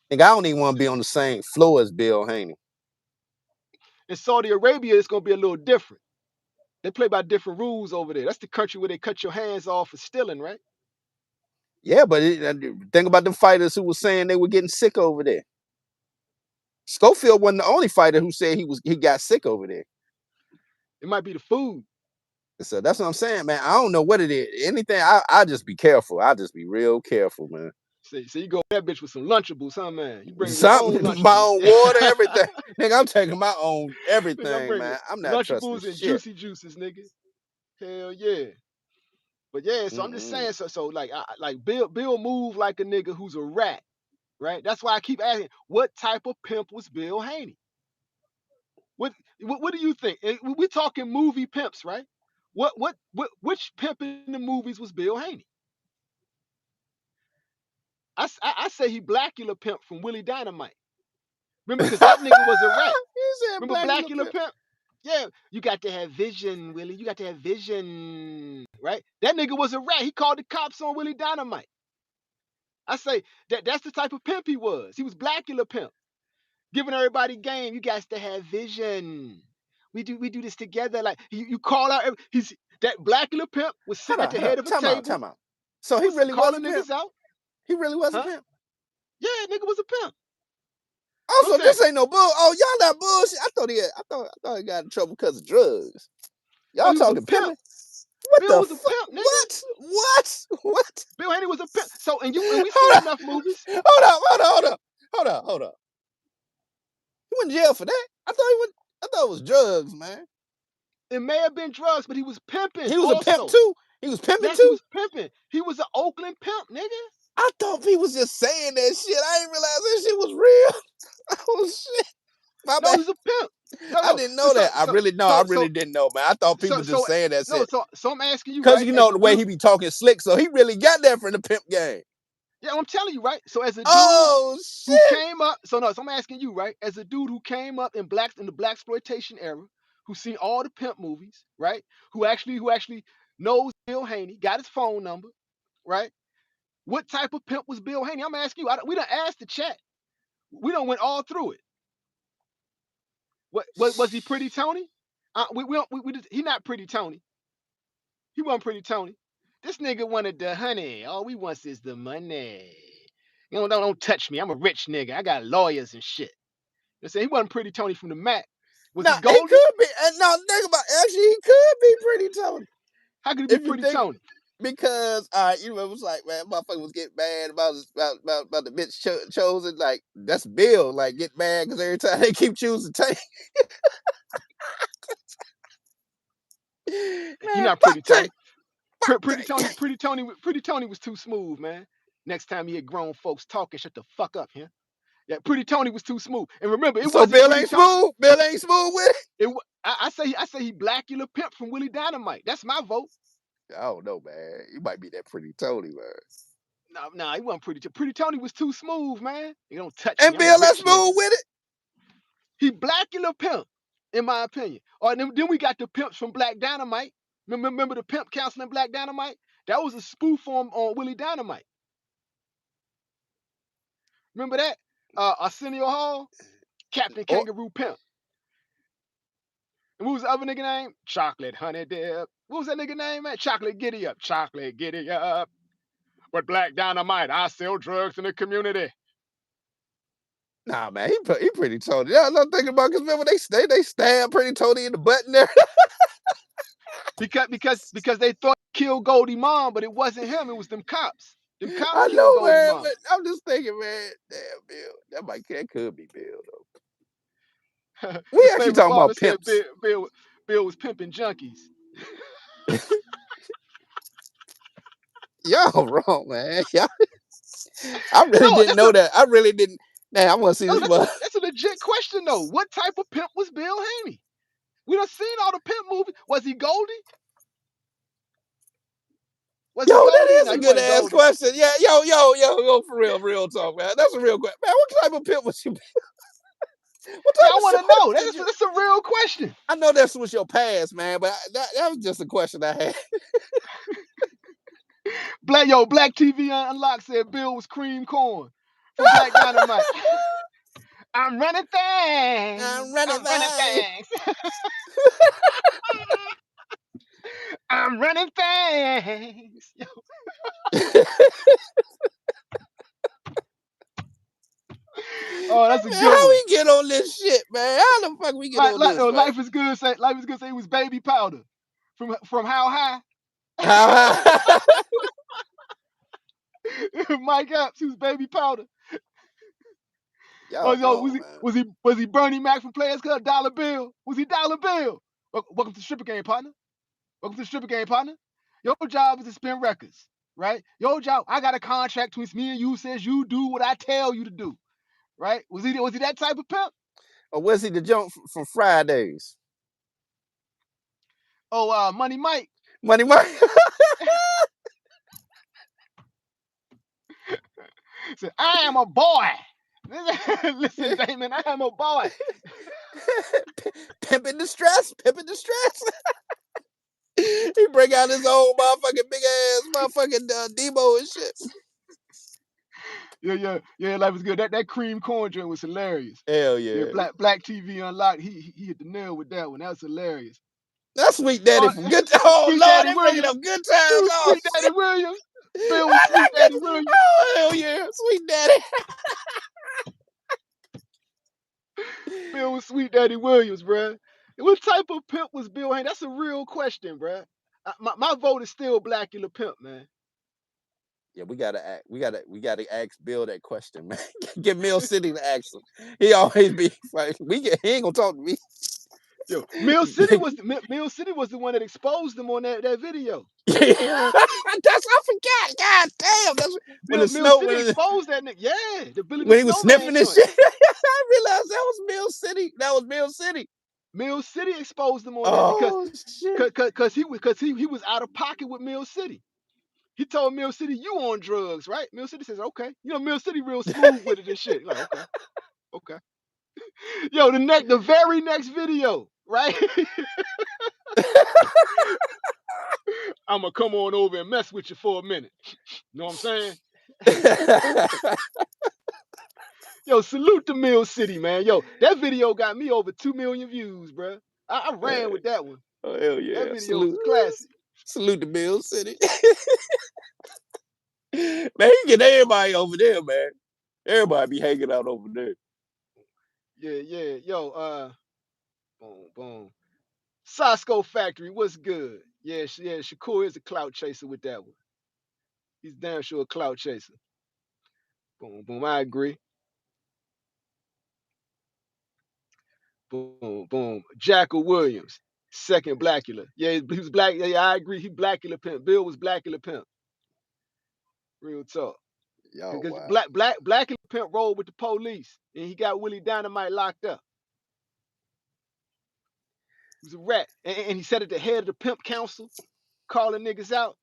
Speaker 3: Think I don't even want to be on the same floor as Bill Haney.
Speaker 4: In Saudi Arabia, it's gonna be a little different. They play by different rules over there. That's the country where they cut your hands off for stealing, right?
Speaker 3: Yeah, but think about the fighters who were saying they were getting sick over there. Schofield wasn't the only fighter who said he got sick over there.
Speaker 4: It might be the food.
Speaker 3: So that's what I'm saying, man. I don't know what it is. Anything, I just be careful. I just be real careful, man.
Speaker 4: So you go that bitch with some Lunchables, huh, man? You bringing your own
Speaker 3: Something, my
Speaker 4: Lunchables.
Speaker 3: own water, everything. Nigga, I'm taking my own
Speaker 4: Nigga, I'm
Speaker 3: everything,
Speaker 4: bringing
Speaker 3: man. I'm not trusting
Speaker 4: Lunchables and
Speaker 3: shit.
Speaker 4: Juicy Juices, nigga. Hell yeah. But yeah, so I'm just
Speaker 3: Mm-mm.
Speaker 4: saying, so like Bill move like a nigga who's a rat, right? That's why I keep asking, what type of pimp was Bill Haney? What do you think? We're talking movie pimps, right? Which pimp in the movies was Bill Haney? I say he Blackula Pimp from Willie Dynamite. Remember, because that nigga was a rat.
Speaker 3: You said
Speaker 4: Remember
Speaker 3: black little
Speaker 4: Blackula
Speaker 3: pimp.
Speaker 4: Pimp? Yeah, you got to have vision, Willie. You got to have vision, right? That nigga was a rat. He called the cops on Willie Dynamite. I say that's the type of pimp he was. He was Blackula Pimp, giving everybody game. You guys to have vision. We do this together. Like you call out. He's that Blackula Pimp was sitting at the
Speaker 3: Hold on.
Speaker 4: head of a
Speaker 3: Time out,
Speaker 4: table,
Speaker 3: time out. So he
Speaker 4: was
Speaker 3: really was a
Speaker 4: calling
Speaker 3: pimp.
Speaker 4: niggas out,
Speaker 3: He really was a
Speaker 4: huh?
Speaker 3: pimp.
Speaker 4: Yeah, nigga was a pimp. So I'm
Speaker 3: Also,
Speaker 4: saying
Speaker 3: this ain't no bull. Oh, y'all not bullshit. I thought he got in trouble because of drugs.
Speaker 4: no,
Speaker 3: Y'all
Speaker 4: he was a
Speaker 3: talking
Speaker 4: pimp.
Speaker 3: pimping? What
Speaker 4: Bill
Speaker 3: the
Speaker 4: was a
Speaker 3: fuck?
Speaker 4: pimp, nigga.
Speaker 3: What?
Speaker 4: Bill Haney was a pimp. So and we seen
Speaker 3: Hold
Speaker 4: enough
Speaker 3: on.
Speaker 4: movies.
Speaker 3: Hold up. He went in jail for that. I thought it was drugs, man.
Speaker 4: It may have been drugs, but he was pimping
Speaker 3: He was a pimp
Speaker 4: also.
Speaker 3: too. He was pimping
Speaker 4: Yes, he
Speaker 3: too.
Speaker 4: was pimping. He was an Oakland pimp, nigga.
Speaker 3: I thought he was just saying that shit. I didn't realize that shit was real. Oh shit. My
Speaker 4: No,
Speaker 3: bad.
Speaker 4: he's a pimp. No,
Speaker 3: I
Speaker 4: no.
Speaker 3: didn't
Speaker 4: So
Speaker 3: know
Speaker 4: so
Speaker 3: that.
Speaker 4: so
Speaker 3: I
Speaker 4: so
Speaker 3: really
Speaker 4: so
Speaker 3: didn't know, man. I thought
Speaker 4: so
Speaker 3: people just
Speaker 4: so
Speaker 3: saying that
Speaker 4: no.
Speaker 3: shit.
Speaker 4: So I'm asking you,
Speaker 3: Cause
Speaker 4: right?
Speaker 3: you
Speaker 4: As
Speaker 3: know
Speaker 4: a
Speaker 3: the way
Speaker 4: dude,
Speaker 3: he be talking slick, so he really got that from the pimp game.
Speaker 4: yeah, I'm telling you, right? So as a dude
Speaker 3: Oh
Speaker 4: who
Speaker 3: shit.
Speaker 4: came up, so I'm asking you, right? As a dude who came up in the black exploitation era, who seen all the pimp movies, right? Who actually knows Bill Haney, got his phone number, right? What type of pimp was Bill Haney? I'm asking you. We done asked the chat. We done went all through it. What was he pretty Tony? He not pretty Tony. He wasn't pretty Tony. This nigga wanted the honey. All we want is the money. Don't touch me. I'm a rich nigga. I got lawyers and shit. You say he wasn't pretty Tony from the Mac. Was
Speaker 3: Now
Speaker 4: he
Speaker 3: he
Speaker 4: golden?
Speaker 3: could be. And now think about actually he could be pretty Tony.
Speaker 4: How could he be
Speaker 3: If you
Speaker 4: pretty
Speaker 3: think
Speaker 4: Tony?
Speaker 3: Because you know, it was like, man, motherfucker was getting mad about the bitch chosen. Like, that's Bill. Like, get mad because every time they keep choosing Tank.
Speaker 4: You're
Speaker 3: Man,
Speaker 4: not
Speaker 3: fuck
Speaker 4: Pretty
Speaker 3: Tank.
Speaker 4: Tony.
Speaker 3: Fuck
Speaker 4: Pretty
Speaker 3: Tank.
Speaker 4: Tony, Pretty Tony was too smooth, man. Next time you hear grown folks talking, shut the fuck up, yeah. Yeah, Pretty Tony was too smooth. And remember, it
Speaker 3: So
Speaker 4: wasn't
Speaker 3: Bill
Speaker 4: Pretty
Speaker 3: ain't
Speaker 4: Tony.
Speaker 3: smooth. Bill ain't smooth with it.
Speaker 4: I say he Blackula Pimp from Willie Dynamite. That's my vote.
Speaker 3: I don't know, man. You might be that Pretty Tony, man.
Speaker 4: No, he wasn't Pretty Tony was too smooth, man. You don't touch
Speaker 3: And
Speaker 4: me. I'm a
Speaker 3: Bill ain't
Speaker 4: rich nigga.
Speaker 3: smooth with it.
Speaker 4: He Blackula Pimp, in my opinion. Or then we got the pimps from Black Dynamite. Remember the pimp counseling Black Dynamite? That was a spoof on Willie Dynamite. Remember that? Arsenio Hall, Captain
Speaker 3: Or
Speaker 4: Kangaroo Pimp. And what was the other nigga name? Chocolate Honey Dip. What was that nigga name, man? Chocolate Giddy Up. Chocolate Giddy Up. But Black Dynamite, I sell drugs in the community.
Speaker 3: nah, man, he Pretty Tony. Yeah, I'm thinking about because remember they stabbed Pretty Tony in the butt in there.
Speaker 4: Because they thought he killed Goldie Mom, but it wasn't him. It was them cops. Them cops
Speaker 3: I
Speaker 4: killed
Speaker 3: know,
Speaker 4: Goldie
Speaker 3: man,
Speaker 4: Mom.
Speaker 3: but I'm just thinking, man, damn Bill. That could be Bill though. We
Speaker 4: His
Speaker 3: actually
Speaker 4: favorite
Speaker 3: talking
Speaker 4: barber
Speaker 3: about
Speaker 4: said
Speaker 3: pimps.
Speaker 4: Bill was pimping junkies.
Speaker 3: Y'all wrong, man. Y'all, I really
Speaker 4: No,
Speaker 3: didn't know that. I really didn't. Man, I want to see this one.
Speaker 4: that's a legit question though. What type of pimp was Bill Haney? We done seen all the pimp movies. Was he Goldie? Was
Speaker 3: Yo,
Speaker 4: he
Speaker 3: that
Speaker 4: Goldie?
Speaker 3: is
Speaker 4: No,
Speaker 3: a
Speaker 4: he
Speaker 3: good
Speaker 4: wasn't
Speaker 3: ass
Speaker 4: Goldie.
Speaker 3: question. Yeah, yo, for real talk, man. That's a real question, man. What type of pimp was you? What
Speaker 4: Yeah,
Speaker 3: type
Speaker 4: I
Speaker 3: of
Speaker 4: want to
Speaker 3: shorty
Speaker 4: know.
Speaker 3: did you?
Speaker 4: That's a real question.
Speaker 3: I know this was your past, man, but that was just a question I had.
Speaker 4: Black TV Unlocked said Bill was cream corn from Black Dynamite. I'm running things.
Speaker 3: I'm running
Speaker 4: I'm running
Speaker 3: thing.
Speaker 4: things. I'm running things. Oh, that's a
Speaker 3: Man,
Speaker 4: good
Speaker 3: how
Speaker 4: one.
Speaker 3: we get on this shit, man? How the fuck we get on this, man?
Speaker 4: Life is good. Life is good. Say he was Baby Powder from How High.
Speaker 3: How
Speaker 4: Mike Epps, he was Baby Powder. Oh,
Speaker 3: y'all
Speaker 4: yo,
Speaker 3: wrong, man.
Speaker 4: was he Bernie Mac from Players Club? Dollar Bill? Was he Dollar Bill? Welcome to the stripper game, partner. Welcome to the stripper game, partner. Your job is to spin records, right? Your job. I got a contract between me and you. Says you do what I tell you to do, right? Was he that type of pimp?
Speaker 3: Or was he the jump from Fridays?
Speaker 4: Oh, Money Mike.
Speaker 3: Money Mike.
Speaker 4: Said, I am a boy. Listen, Damon, I am a boy.
Speaker 3: Pimping distress. He bring out his old motherfucking big ass motherfucking Debo and shit.
Speaker 4: Yeah. Life was good. That cream corn joint was hilarious.
Speaker 3: Hell
Speaker 4: Yeah,
Speaker 3: yeah.
Speaker 4: Black TV Unlocked. He hit the nail with that one. That was hilarious.
Speaker 3: That's Sweet Daddy from Good. Oh
Speaker 4: Sweet
Speaker 3: Lord,
Speaker 4: Daddy
Speaker 3: they bringing
Speaker 4: Williams.
Speaker 3: up Good
Speaker 4: He
Speaker 3: Times.
Speaker 4: was
Speaker 3: Oh
Speaker 4: Sweet
Speaker 3: shit.
Speaker 4: Daddy Williams. Bill was
Speaker 3: I
Speaker 4: Sweet
Speaker 3: like
Speaker 4: Daddy
Speaker 3: this.
Speaker 4: Williams.
Speaker 3: Oh hell yeah, Sweet Daddy.
Speaker 4: Bill was Sweet Daddy Williams, bruh. What type of pimp was Bill Haney? That's a real question, bruh. My vote is still Blackula Pimp, man.
Speaker 3: Yeah, we gotta ask Bill that question, man. Get Mill City to ask him. He always be like, he ain't gonna talk to me.
Speaker 4: Yo, Mill City was the one that exposed him on that video.
Speaker 3: That's I forgot. God damn, that's when the
Speaker 4: Mill
Speaker 3: snow
Speaker 4: City exposed that nigga. Yeah, the Billy the
Speaker 3: when he was
Speaker 4: Snowman
Speaker 3: sniffing this
Speaker 4: joint.
Speaker 3: shit. I realized that was Mill City. That was Mill City.
Speaker 4: Mill City exposed him on that because
Speaker 3: Oh shit.
Speaker 4: he was out of pocket with Mill City. He told Mill City, "You on drugs, right?" Mill City says, "Okay." You know, Mill City real smooth with it and shit. Like, okay. Yo, the very next video, right? I'm gonna come on over and mess with you for a minute. You know what I'm saying? Yo, salute to Mill City, man. Yo, that video got me over 2 million views, bro. I ran with that one.
Speaker 3: Oh hell
Speaker 4: That
Speaker 3: yeah.
Speaker 4: video was classic.
Speaker 3: Salute to Mill City. Man, he get everybody over there, man. Everybody be hanging out over there.
Speaker 4: Yeah. Yo, boom. Sasco Factory, what's good? Yeah, Shakur is a clout chaser with that one. He's damn sure a clout chaser. Boom, boom. I agree. Boom, boom. Jackal Williams, second Blackula. Yeah, he was black. Yeah, I agree. He Blackula pimp. Bill was Blackula pimp. Real talk.
Speaker 3: Yo,
Speaker 4: Because
Speaker 3: wow.
Speaker 4: Blackula pimp rolled with the police, and he got Willie Dynamite locked up. He was a rat, and he sat at the head of the pimp council, calling niggas out.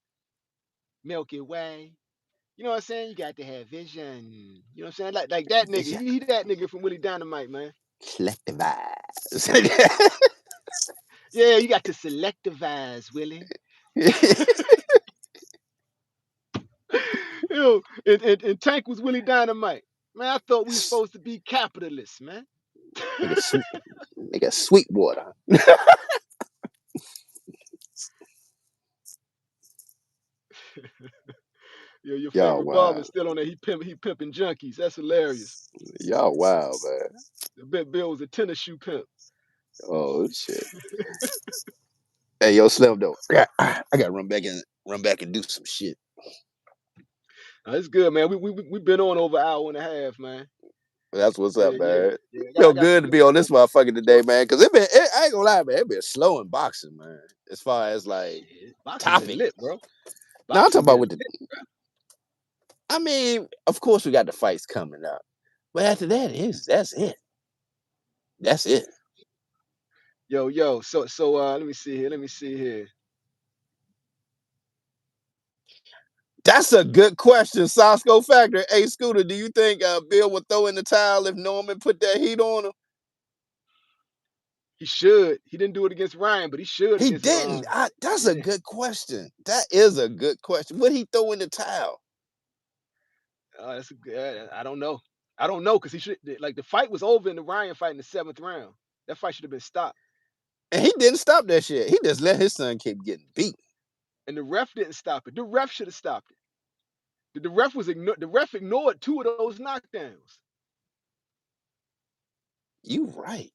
Speaker 4: Milky Way. You know what I'm saying? You got to have vision. You know what I'm saying? Like that nigga.
Speaker 3: Vision.
Speaker 4: He that nigga from Willie Dynamite, man.
Speaker 3: Selective vibes.
Speaker 4: Yeah, you got to selectivize, Willie. Yo, and Tank was Willie Dynamite. Man, I thought we was supposed to be capitalists, man.
Speaker 3: nigga, nigga, sweet water.
Speaker 4: Yo, your
Speaker 3: Y'all
Speaker 4: favorite barber
Speaker 3: wow.
Speaker 4: is still on there. He pimping junkies. That's hilarious.
Speaker 3: Y'all wow, man.
Speaker 4: I bet Bill was a tennis shoe pimp.
Speaker 3: Oh shit. Hey, yo, Slim though. I gotta run back and do some shit.
Speaker 4: It's good, man. We been on over an hour and a half, man.
Speaker 3: That's what's
Speaker 4: Yeah,
Speaker 3: up,
Speaker 4: yeah,
Speaker 3: man.
Speaker 4: yeah. I
Speaker 3: Feel
Speaker 4: got some
Speaker 3: good to
Speaker 4: good
Speaker 3: be on
Speaker 4: people.
Speaker 3: this motherfucker today, man. Cause I ain't gonna lie, man. It been slow in boxing, man. As far as like
Speaker 4: Shit, boxing been
Speaker 3: topic.
Speaker 4: lit, bro.
Speaker 3: Now I'm talking
Speaker 4: Boxing
Speaker 3: about
Speaker 4: been
Speaker 3: with the.
Speaker 4: lit.
Speaker 3: I mean, of course we got the fights coming up, but after that is that's it. That's it.
Speaker 4: Yo. So let me see here. Let me see here.
Speaker 3: That's a good question, Sosco Factor. Hey, Scooter, do you think Bill would throw in the towel if Norman put that heat on him?
Speaker 4: He should. He didn't do it against Ryan, but he should
Speaker 3: He
Speaker 4: against
Speaker 3: didn't. That's a
Speaker 4: yeah.
Speaker 3: good question. That is a good question. Would he throw in the towel?
Speaker 4: That's a good. I don't know. I don't know because he should like the fight was over in the Ryan fight in the seventh round. That fight should have been stopped,
Speaker 3: And he didn't stop that shit. He just let his son keep getting beat.
Speaker 4: and the ref didn't stop it. The ref should have stopped it. The ref ignored two of those knockdowns.
Speaker 3: You right.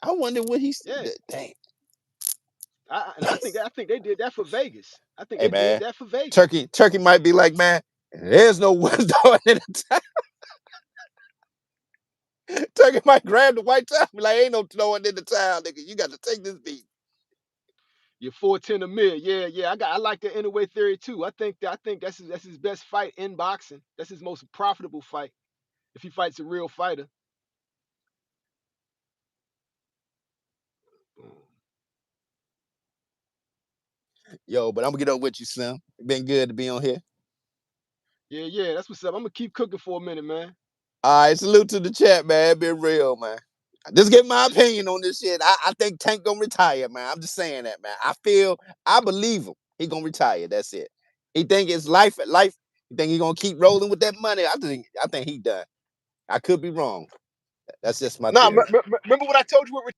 Speaker 3: I wonder what he's.
Speaker 4: Yeah,
Speaker 3: Dang.
Speaker 4: and I think they did that for Vegas. I think
Speaker 3: Hey
Speaker 4: they did
Speaker 3: man,
Speaker 4: that for Vegas.
Speaker 3: Turkey might be like, man, there's no one throwing in the towel. Turkey might grab the white towel, be like, ain't no throwing in the towel, nigga. You got to take this beat.
Speaker 4: You're 410 a mid. Yeah. I like the anyway theory too. I think that's his best fight in boxing. That's his most profitable fight if he fights a real fighter.
Speaker 3: Yo, but I'm gonna get up with you, Slim. Been good to be on here.
Speaker 4: Yeah. That's what's up. I'm gonna keep cooking for a minute, man.
Speaker 3: All right, salute to the chat, man. Been real, man. Just get my opinion on this shit. I think Tank gonna retire, man. I'm just saying that, man. I believe him. He gonna retire. That's it. He think it's life at life. He think he gonna keep rolling with that money. I think he done. I could be wrong. That's just my
Speaker 1: Nah,
Speaker 3: theory.
Speaker 1: remember what I told you? We're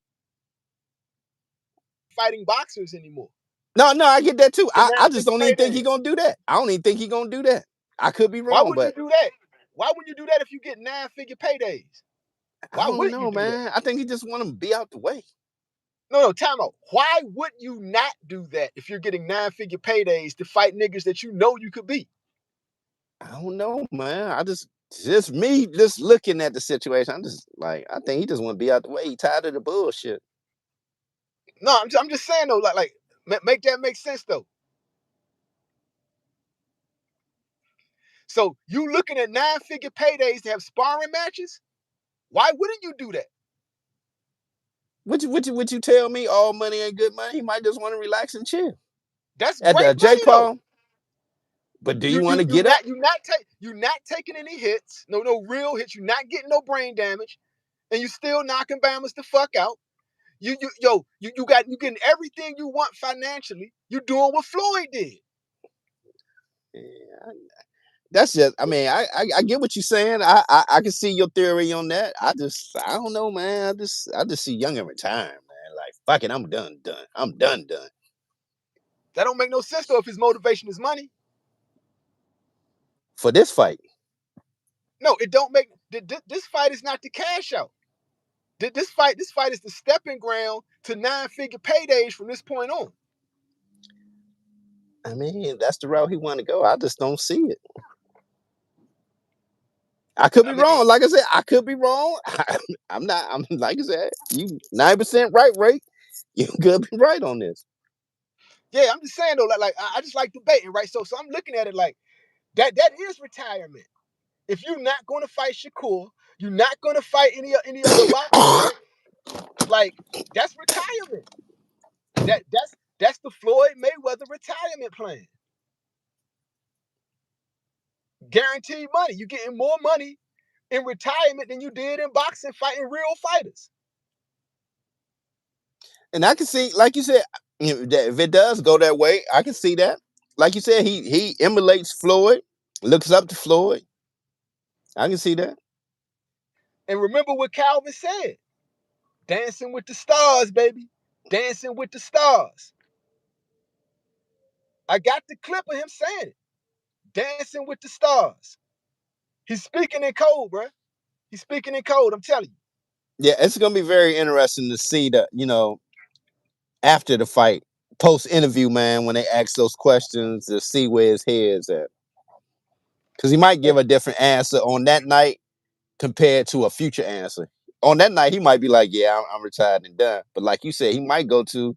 Speaker 1: fighting boxers anymore.
Speaker 3: No, I get that too.
Speaker 1: The
Speaker 3: I
Speaker 1: nine
Speaker 3: just
Speaker 1: figure
Speaker 3: don't even think he
Speaker 1: paydays.
Speaker 3: gonna do that. I don't even think he gonna do that. I could be
Speaker 1: Why
Speaker 3: wrong,
Speaker 1: wouldn't
Speaker 3: but
Speaker 1: you do that? Why wouldn't you do that if you get 9-figure paydays?
Speaker 3: I
Speaker 1: Why
Speaker 3: don't
Speaker 1: wouldn't you
Speaker 3: know,
Speaker 1: do that?
Speaker 3: man. I think he just want to be out the way.
Speaker 1: No, time out. Why would you not do that if you're getting 9-figure paydays to fight niggas that you know you could beat?
Speaker 3: I don't know, man. Just me just looking at the situation. I'm just like, I think he just want to be out the way. He tired of the bullshit.
Speaker 1: No, I'm just saying though, like make that make sense though. So you looking at 9-figure paydays to have sparring matches? Why wouldn't you do that?
Speaker 3: Would you tell me all money ain't good money? He might just want to relax and chill.
Speaker 1: That's
Speaker 3: At the
Speaker 1: great
Speaker 3: J
Speaker 1: money though.
Speaker 3: Paul, but do you want to get up?
Speaker 1: You not taking any hits, no real hits. You're not getting no brain damage, and you still knocking Bammers the fuck out. You getting everything you want financially. You doing what Floyd did.
Speaker 3: Yeah, that's just. I mean, I get what you're saying. I can see your theory on that. I don't know, man. I just see Young and retire, man. Like fuck it, I'm done. I'm done.
Speaker 1: That don't make no sense though if his motivation is money.
Speaker 3: For this fight.
Speaker 1: No, it don't make. This fight is not the cash out. This fight is the stepping ground to 9-figure paydays from this point on.
Speaker 3: I mean, that's the route he want to go. I just don't see it. I could be
Speaker 1: I mean,
Speaker 3: wrong. Like I said, I could be wrong. I'm not. I'm like I said, you 9% right rate. You could be right on this.
Speaker 1: yeah, I'm just saying though, I just like debating, right? So I'm looking at it like that is retirement. If you're not going to fight Shakur, you're not going to fight any other boxers, right? Like that's retirement. That's the Floyd Mayweather retirement plan. Guaranteed money. You're getting more money in retirement than you did in boxing fighting real fighters.
Speaker 3: And I can see, like you said, that if it does go that way, I can see that. Like you said, he emulates Floyd, looks up to Floyd. I can see that.
Speaker 1: And remember what Calvin said. Dancing with the stars, baby. Dancing with the stars. I got the clip of him saying it. Dancing with the stars. He's speaking in code, bro. He's speaking in code, I'm telling you.
Speaker 3: Yeah, it's gonna be very interesting to see the, after the fight, post interview, man, when they ask those questions to see where his head's at. Because he might give a different answer on that night compared to a future answer. On that night, he might be like, "Yeah, I'm retired and done." But like you said, he might go to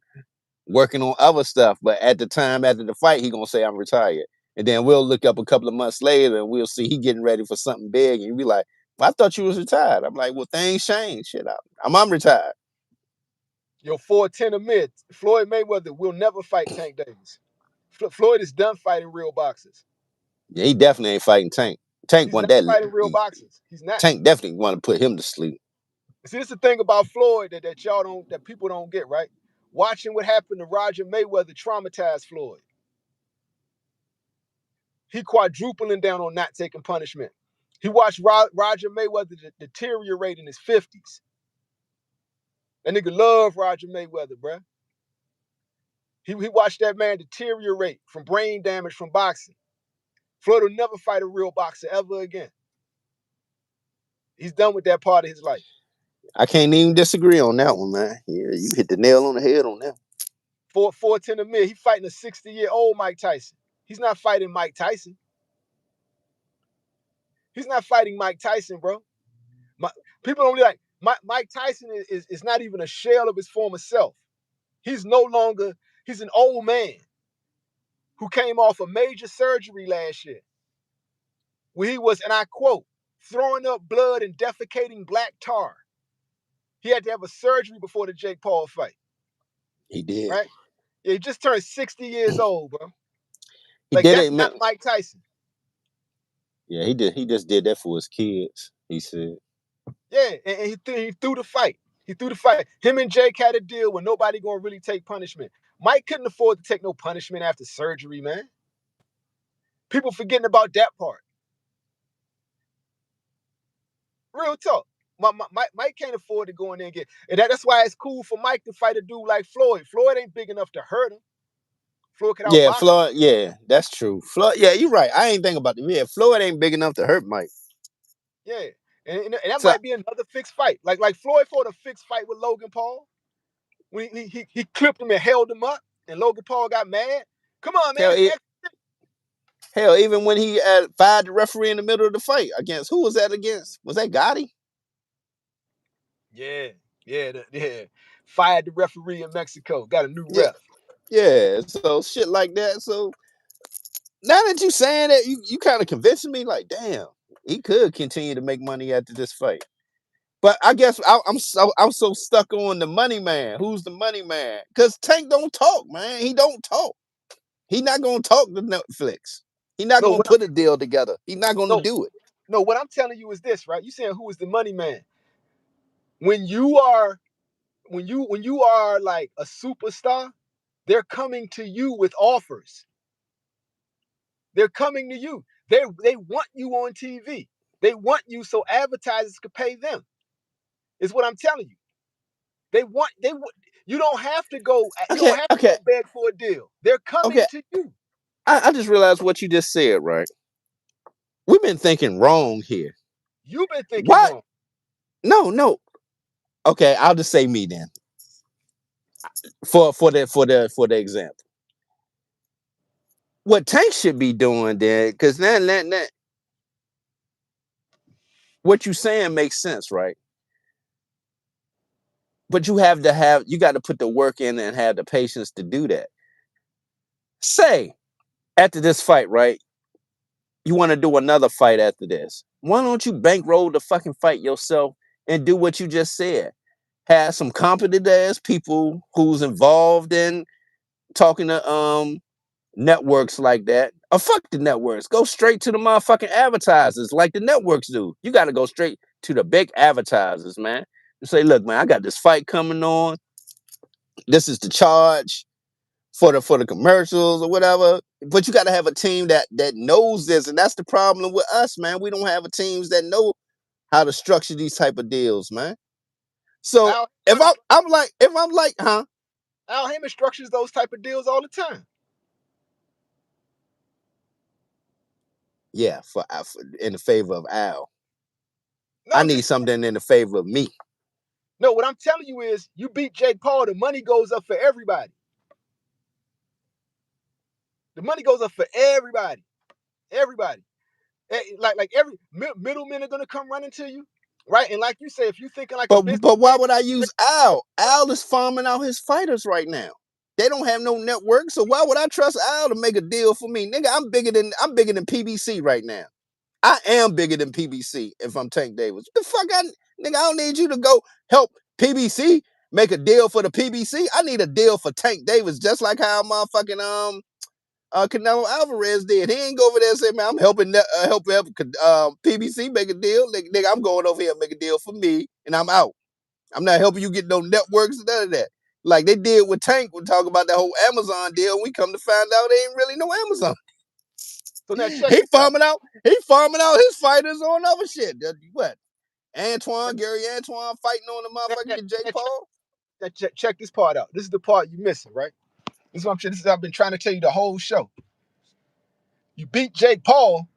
Speaker 3: working on other stuff. But at the time after the fight, he gonna say, "I'm retired," and then we'll look up a couple of months later and we'll see he getting ready for something big, and you be like, well, "I thought you was retired." I'm like, "Well, things change. Shit, I'm retired."
Speaker 1: Yo, 410 a mid. Floyd Mayweather will never fight Tank Davis. Floyd is done fighting real boxers.
Speaker 3: Yeah, he definitely ain't fighting Tank. Tank
Speaker 1: He's
Speaker 3: want
Speaker 1: not
Speaker 3: that.
Speaker 1: fighting real boxers. He's not.
Speaker 3: Tank definitely want to put him to sleep.
Speaker 1: See, this is the thing about Floyd that people don't get, right? Watching what happened to Roger Mayweather traumatized Floyd. He quadrupling down on not taking punishment. He watched Roger Mayweather deteriorate in his 50s. That nigga love Roger Mayweather, bruh. He watched that man deteriorate from brain damage from boxing. Floyd will never fight a real boxer ever again. He's done with that part of his life.
Speaker 3: I can't even disagree on that one, man. Yeah, you hit the nail on the head on that.
Speaker 1: 410 a mid. He fighting a 60-year-old Mike Tyson. He's not fighting Mike Tyson. He's not fighting Mike Tyson, bro. My, people don't like Mike Tyson is not even a shell of his former self. He's no longer, he's an old man who came off a major surgery last year where he was, and I quote, throwing up blood and defecating black tar. He had to have a surgery before the Jake Paul fight,
Speaker 3: He did.
Speaker 1: right? Yeah, he just turned 60 years old, bro.
Speaker 3: He
Speaker 1: Like,
Speaker 3: did
Speaker 1: that's
Speaker 3: it, man.
Speaker 1: not Mike Tyson.
Speaker 3: Yeah, he did. He just did that for his kids. He said.
Speaker 1: Yeah, and he threw the fight. He threw the fight. Him and Jake had a deal where nobody gonna really take punishment. Mike couldn't afford to take no punishment after surgery, man. People forgetting about that part. Real talk. Mike can't afford to go in there and get. And that's why it's cool for Mike to fight a dude like Floyd. Floyd ain't big enough to hurt him. Floyd could
Speaker 3: Yeah,
Speaker 1: outbox him.
Speaker 3: Floyd. Yeah, that's true. Floyd. Yeah, you're right. I ain't think about it. Yeah, Floyd ain't big enough to hurt Mike.
Speaker 1: Yeah, and that
Speaker 3: So
Speaker 1: might be another fixed fight. Like Floyd fought a fixed fight with Logan Paul when he clipped him and held him up, and Logan Paul got mad. Come on, man.
Speaker 3: hell,
Speaker 1: It's
Speaker 3: it, hell, even when he fired the referee in the middle of the fight against who was that against? Was that Gotti?
Speaker 1: Yeah, yeah. Fired the referee in Mexico. Got a new
Speaker 3: Yeah,
Speaker 1: ref.
Speaker 3: yeah. So shit like that. So now that you saying that, you kind of convincing me. Like, damn, he could continue to make money after this fight. But I guess I'm so stuck on the money man. Who's the money man? Because Tank don't talk, man. He don't talk. He not gonna talk to Netflix. He not
Speaker 1: No,
Speaker 3: gonna
Speaker 1: what I'm
Speaker 3: put a deal together. He not gonna
Speaker 1: no
Speaker 3: do it.
Speaker 1: no. What I'm telling you is this, right? You saying who is the money man? When you are when you are like a superstar, they're coming to you with offers. They're coming to you. They want you on TV. They want you so advertisers could pay them. Is what I'm telling you. They you don't have to go you
Speaker 3: Okay,
Speaker 1: don't have to
Speaker 3: okay,
Speaker 1: go beg for a deal. They're
Speaker 3: okay.
Speaker 1: coming to you.
Speaker 3: I just realized what you just said, right? We've been thinking wrong here.
Speaker 1: You've been thinking
Speaker 3: What?
Speaker 1: wrong.
Speaker 3: No, no. Okay, I'll just say me then. For the example. what Tank should be doing then, because what you saying makes sense, right? But you got to put the work in and have the patience to do that. Say after this fight, right? You want to do another fight after this. Why don't you bankroll the fucking fight yourself and do what you just said? Have some competent ass people who's involved in talking to networks like that. Or fuck the networks. Go straight to the motherfucking advertisers like the networks do. You got to go straight to the big advertisers, man. You say, look, man, I got this fight coming on. This is the charge for the commercials or whatever. But you got to have a team that knows this, and that's the problem with us, man. We don't have a teams that know how to structure these type of deals, man. So
Speaker 1: Al
Speaker 3: if
Speaker 1: Heyman,
Speaker 3: I'm like, huh?
Speaker 1: Al Heyman structures those type of deals all the time.
Speaker 3: Yeah, for in the favor of Al.
Speaker 1: No,
Speaker 3: I
Speaker 1: I'm
Speaker 3: need
Speaker 1: just
Speaker 3: something in the favor of me.
Speaker 1: no. What I'm telling you is, you beat Jake Paul, the money goes up for everybody. The money goes up for everybody. Everybody. Like every middlemen are gonna come running to you, right? And like you say, if you thinking like a
Speaker 3: But why
Speaker 1: businessman,
Speaker 3: would I use Al? Al is farming out his fighters right now. They don't have no network, so why would I trust Al to make a deal for me? Nigga, I'm bigger than PBC right now. I am bigger than PBC if I'm Tank Davis. What the fuck nigga, I don't need you to go help PBC make a deal for the PBC. I need a deal for Tank Davis, just like how motherfucking Canelo Alvarez did. He ain't go over there and say, man, I'm helping PBC make a deal. Nigga, I'm going over here and make a deal for me, and I'm out. I'm not helping you get no networks, none of that. Like they did with Tank when talking about that whole Amazon deal. We come to find out they ain't really no Amazon.
Speaker 1: so now check
Speaker 3: He
Speaker 1: this out.
Speaker 3: farming out his fighters on other shit. What? Gary Antoine fighting on the
Speaker 1: Now,
Speaker 3: motherfucking Jake
Speaker 1: now
Speaker 3: Paul?
Speaker 1: check this part out. This is the part you missing, right? This is what I'm saying. This is I've been trying to tell you the whole show. You beat Jake Paul,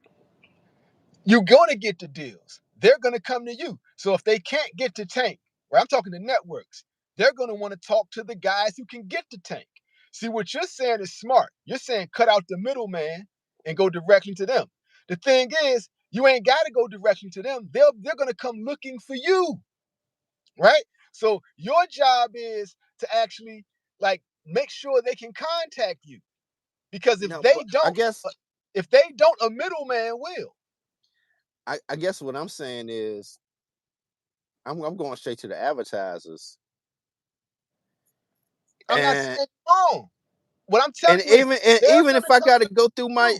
Speaker 1: you're gonna get the deals. They're gonna come to you. So if they can't get to Tank, right? I'm talking to networks. They're gonna want to talk to the guys who can get to Tank. See, what you're saying is smart. You're saying cut out the middleman and go directly to them. The thing is, you ain't got to go directly to them. They're gonna come looking for you, right? So your job is to actually like make sure they can contact you, because
Speaker 3: No, but
Speaker 1: if they don't, a middleman will.
Speaker 3: I guess what I'm saying is I'm going straight to the advertisers.
Speaker 1: I'm not
Speaker 3: And
Speaker 1: saying it's wrong. What I'm telling you is they're
Speaker 3: even if
Speaker 1: gonna
Speaker 3: I
Speaker 1: come
Speaker 3: gotta
Speaker 1: look
Speaker 3: go through
Speaker 1: for you,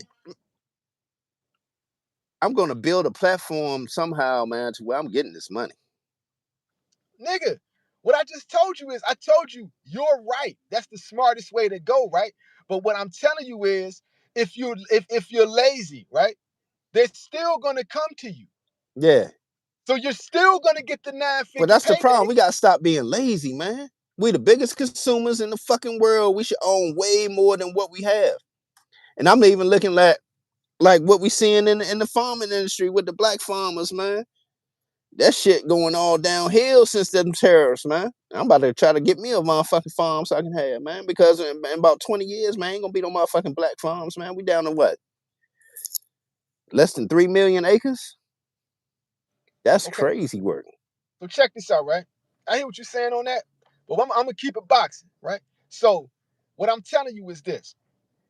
Speaker 3: I'm gonna build a platform somehow, man, to where I'm getting this money.
Speaker 1: nigga. What I just told you is, I told you you're right. That's the smartest way to go, right? But what I'm telling you is, if you're lazy, right, they're still gonna come to you.
Speaker 3: Yeah.
Speaker 1: So you're still gonna get the nine
Speaker 3: But
Speaker 1: figure
Speaker 3: that's the
Speaker 1: payday.
Speaker 3: problem. We gotta stop being lazy, man. We the biggest consumers in the fucking world. We should own way more than what we have. And I'm even looking at like what we seeing in the farming industry with the black farmers, man. That shit going all downhill since them tariffs, man. I'm about to try to get me a motherfucking farm so I can have, man. Because in about 20 years, man, ain't gonna be no motherfucking black farms, man. We down to what? Less than 3 million acres? That's
Speaker 1: Okay,
Speaker 3: crazy work.
Speaker 1: so check this out, right? I hear what you're saying on that, but I'm gonna keep it boxing, right? So what I'm telling you is this: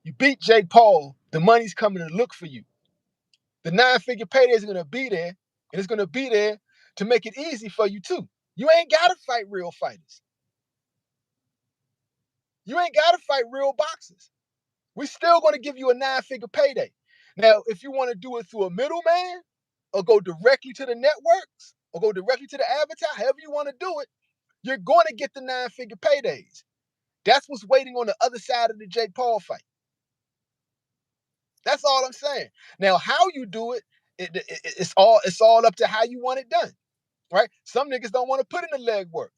Speaker 1: you beat Jake Paul, the money's coming to look for you. The nine figure payday is gonna be there, and it's gonna be there to make it easy for you too. You ain't gotta fight real fighters. You ain't gotta fight real boxers. We're still gonna give you a nine figure payday. Now, if you want to do it through a middleman, or go directly to the networks, or go directly to the advertiser, however you want to do it, you're going to get the nine figure paydays. That's what's waiting on the other side of the Jake Paul fight. That's all I'm saying. Now, how you do it, it's all up to how you want it done, right? Some niggas don't want to put in the leg work.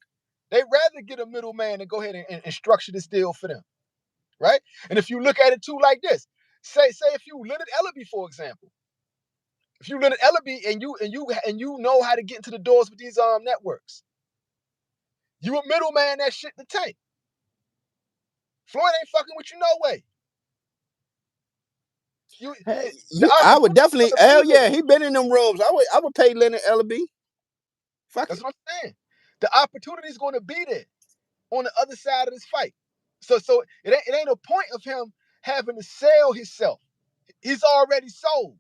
Speaker 1: They'd rather get a middleman and go ahead and structure this deal for them, right? And if you look at it too like this, say if you Leonard Ellaby, for example, if you Leonard Ellaby and you know how to get into the doors with these networks, you a middleman that shit in the tank. Floyd ain't fucking with you no way.
Speaker 2: You
Speaker 3: Hey,
Speaker 2: the
Speaker 3: I would
Speaker 2: opportunity
Speaker 3: definitely.
Speaker 2: gonna
Speaker 3: Hell
Speaker 2: be
Speaker 3: yeah,
Speaker 2: there.
Speaker 3: he been in them rooms. I would pay Leonard Ellaby. Fuck
Speaker 2: That's
Speaker 3: it.
Speaker 2: what I'm saying. The opportunity is going to be there on the other side of this fight. So it ain't a point of him having to sell himself. He's already sold.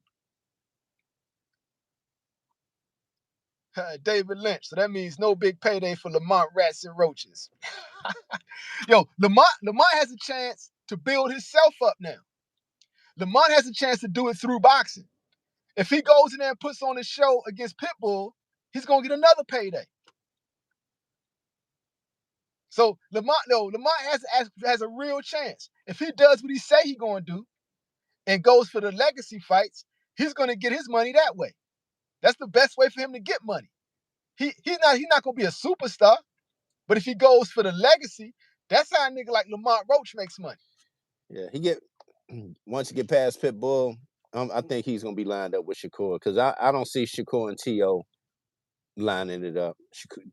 Speaker 2: David Lynch. So that means no big payday for Lamont Rats and Roaches. Yo, Lamont has a chance to build himself up now. Lamont has a chance to do it through boxing. If he goes in there and puts on a show against Pitbull, he's gonna get another payday. So Lamont has a real chance. If he does what he say he's gonna do and goes for the legacy fights, he's gonna get his money that way. That's the best way for him to get money. He's not gonna be a superstar, but if he goes for the legacy, that's how a nigga like Lamont Roach makes money.
Speaker 3: Yeah, he get once you get past Pitbull, I think he's gonna be lined up with Shakur because I don't see Shakur and T.O. lining it up.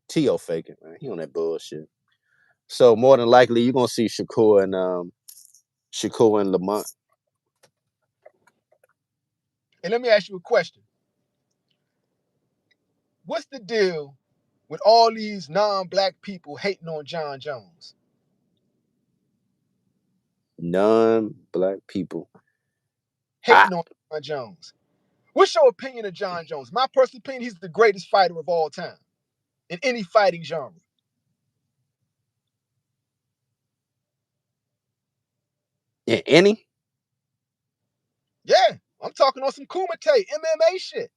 Speaker 3: T.O. faking, man. He on that bullshit. So more than likely, you're gonna see Shakur and Lamont.
Speaker 2: And let me ask you a question. What's the deal with all these non-black people hating on John Jones?
Speaker 3: Non-black people.
Speaker 2: Hating on John Jones. What's your opinion of John Jones? My personal opinion, he's the greatest fighter of all time in any fighting genre.
Speaker 3: In any?
Speaker 2: Yeah, I'm talking on some Kumite, MMA shit.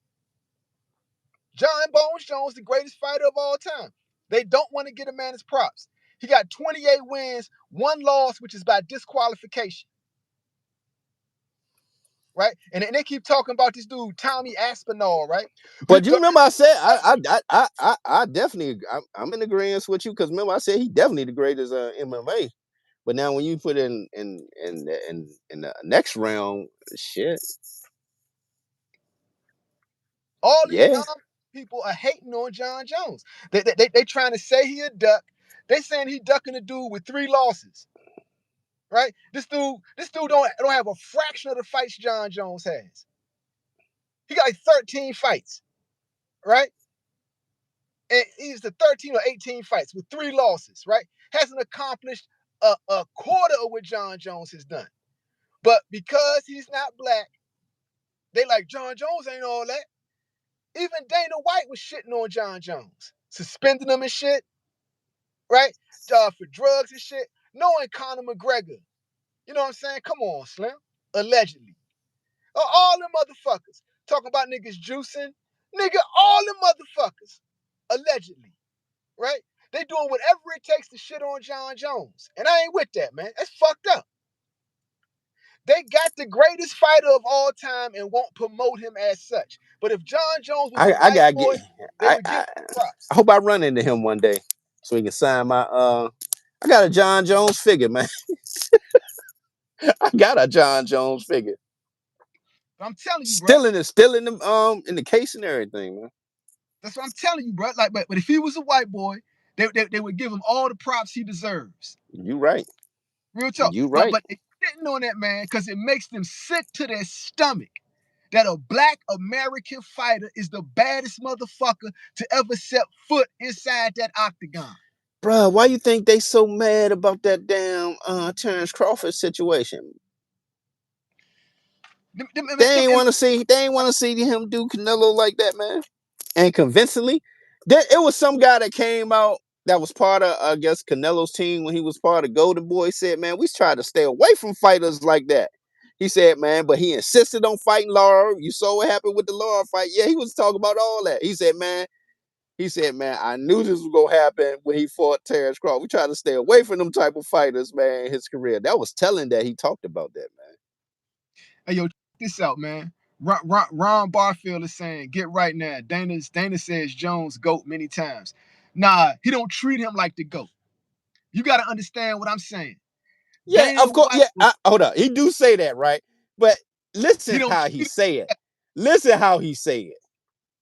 Speaker 2: John Bones Jones, the greatest fighter of all time. They don't want to get a man his props. He got 28 wins, one loss, which is by disqualification. Right? And they keep talking about this dude, Tommy Aspinall, right?
Speaker 3: But you remember I said I definitely I'm in agreement with you because remember I said he definitely the greatest MMA. But now when you put in the next round, shit,
Speaker 2: All these
Speaker 3: yeah.
Speaker 2: non people are hating on John Jones. They trying to say he a duck. They saying he ducking a dude with 3 losses. Right? This dude don't have a fraction of the fights John Jones has. He got like 13 fights, right? And he's the 13 or 18 fights with 3 losses, right? Hasn't accomplished a quarter of what John Jones has done. But because he's not black, they like John Jones ain't all that. Even Dana White was shitting on John Jones, suspending him and shit, right? For drugs and shit. Knowing Conor McGregor. You know what I'm saying? Come on, Slim. Allegedly. All them motherfuckers. Talking about niggas juicing. Nigga, all them motherfuckers. Allegedly. Right? They doing whatever it takes to shit on John Jones. And I ain't with that, man. That's fucked up. They got the greatest fighter of all time and won't promote him as such. But if John Jones was a
Speaker 3: I
Speaker 2: white
Speaker 3: gotta get
Speaker 2: boy, they would give him
Speaker 3: I
Speaker 2: props.
Speaker 3: hope I run into him one day so he can sign my I got a John Jones figure, man. I got a John Jones figure.
Speaker 2: But I'm telling you, bro.
Speaker 3: Still in the case and everything, man.
Speaker 2: That's what I'm telling you, bro. Like, but if he was a white boy, they would give him all the props he deserves.
Speaker 3: You right.
Speaker 2: Real talk.
Speaker 3: You
Speaker 2: But
Speaker 3: right.
Speaker 2: but they sitting on that man because it makes them sick to their stomach that a black American fighter is the baddest motherfucker to ever set foot inside that octagon.
Speaker 3: Bruh, why you think they so mad about that damn Terrence Crawford situation? They ain't want to see him do Canelo like that, man. And convincingly. It was some guy that came out that was part of, I guess, Canelo's team when he was part of Golden Boy. Said, man, we try to stay away from fighters like that. He said, man, but he insisted on fighting Laura. You saw what happened with the Laura fight. Yeah, he was talking about all that. He said, man, I knew this was gonna happen when he fought Terrence Crawford. We try to stay away from them type of fighters, man, in his career. That was telling that he talked about that, man.
Speaker 2: Hey, yo, check this out, man. Ron Barfield is saying, get right now. Dana says Jones GOAT many times. Nah, he don't treat him like the GOAT. You got to understand what I'm saying.
Speaker 3: Yeah,
Speaker 2: Dana
Speaker 3: of course.
Speaker 2: White,
Speaker 3: Yeah, hold up. He do say that, right? But
Speaker 2: he
Speaker 3: listen
Speaker 2: don't
Speaker 3: how he
Speaker 2: treat him.
Speaker 3: say it. Listen how he say it.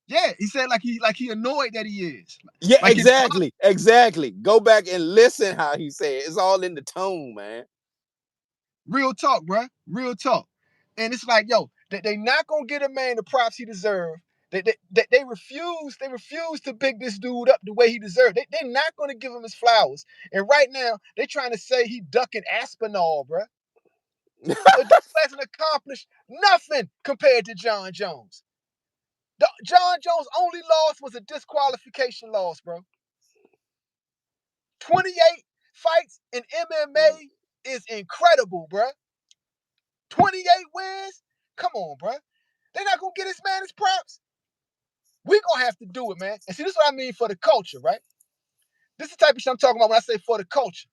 Speaker 2: Yeah, he said like he annoyed that he is.
Speaker 3: Yeah,
Speaker 2: Like it bothers.
Speaker 3: exactly. Go back and listen how he say it. It's all in the tone, man.
Speaker 2: Real talk, bruh. Real talk. And it's like, yo, they not gonna get a man the props he deserves. They refuse to big this dude up the way he deserved. They're not gonna give him his flowers. And right now, they trying to say he ducking Aspinall, bruh. A dude hasn't accomplished nothing compared to John Jones. John Jones' only loss was a disqualification loss, bro. 28 fights in MMA is incredible, bro. 28 wins? Come on, bro. They're not gonna get this man his props. We gonna have to do it, man. And see, this is what I mean for the culture, right? This is the type of shit I'm talking about when I say for the culture.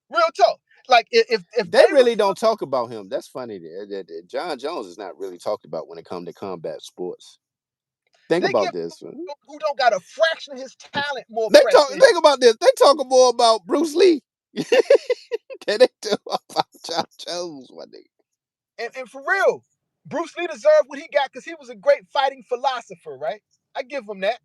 Speaker 2: Real talk. Like if
Speaker 3: They
Speaker 2: they
Speaker 3: really don't talk about him. That's funny. John Jones is not really talked about when it comes to combat sports. Think
Speaker 2: they
Speaker 3: about
Speaker 2: give
Speaker 3: this.
Speaker 2: who don't got a fraction of his talent more press than him.
Speaker 3: Think about this. They talk more about Bruce Lee than they do about John Jones, my nigga.
Speaker 2: And for real, Bruce Lee deserved what he got because he was a great fighting philosopher, right? I give him that.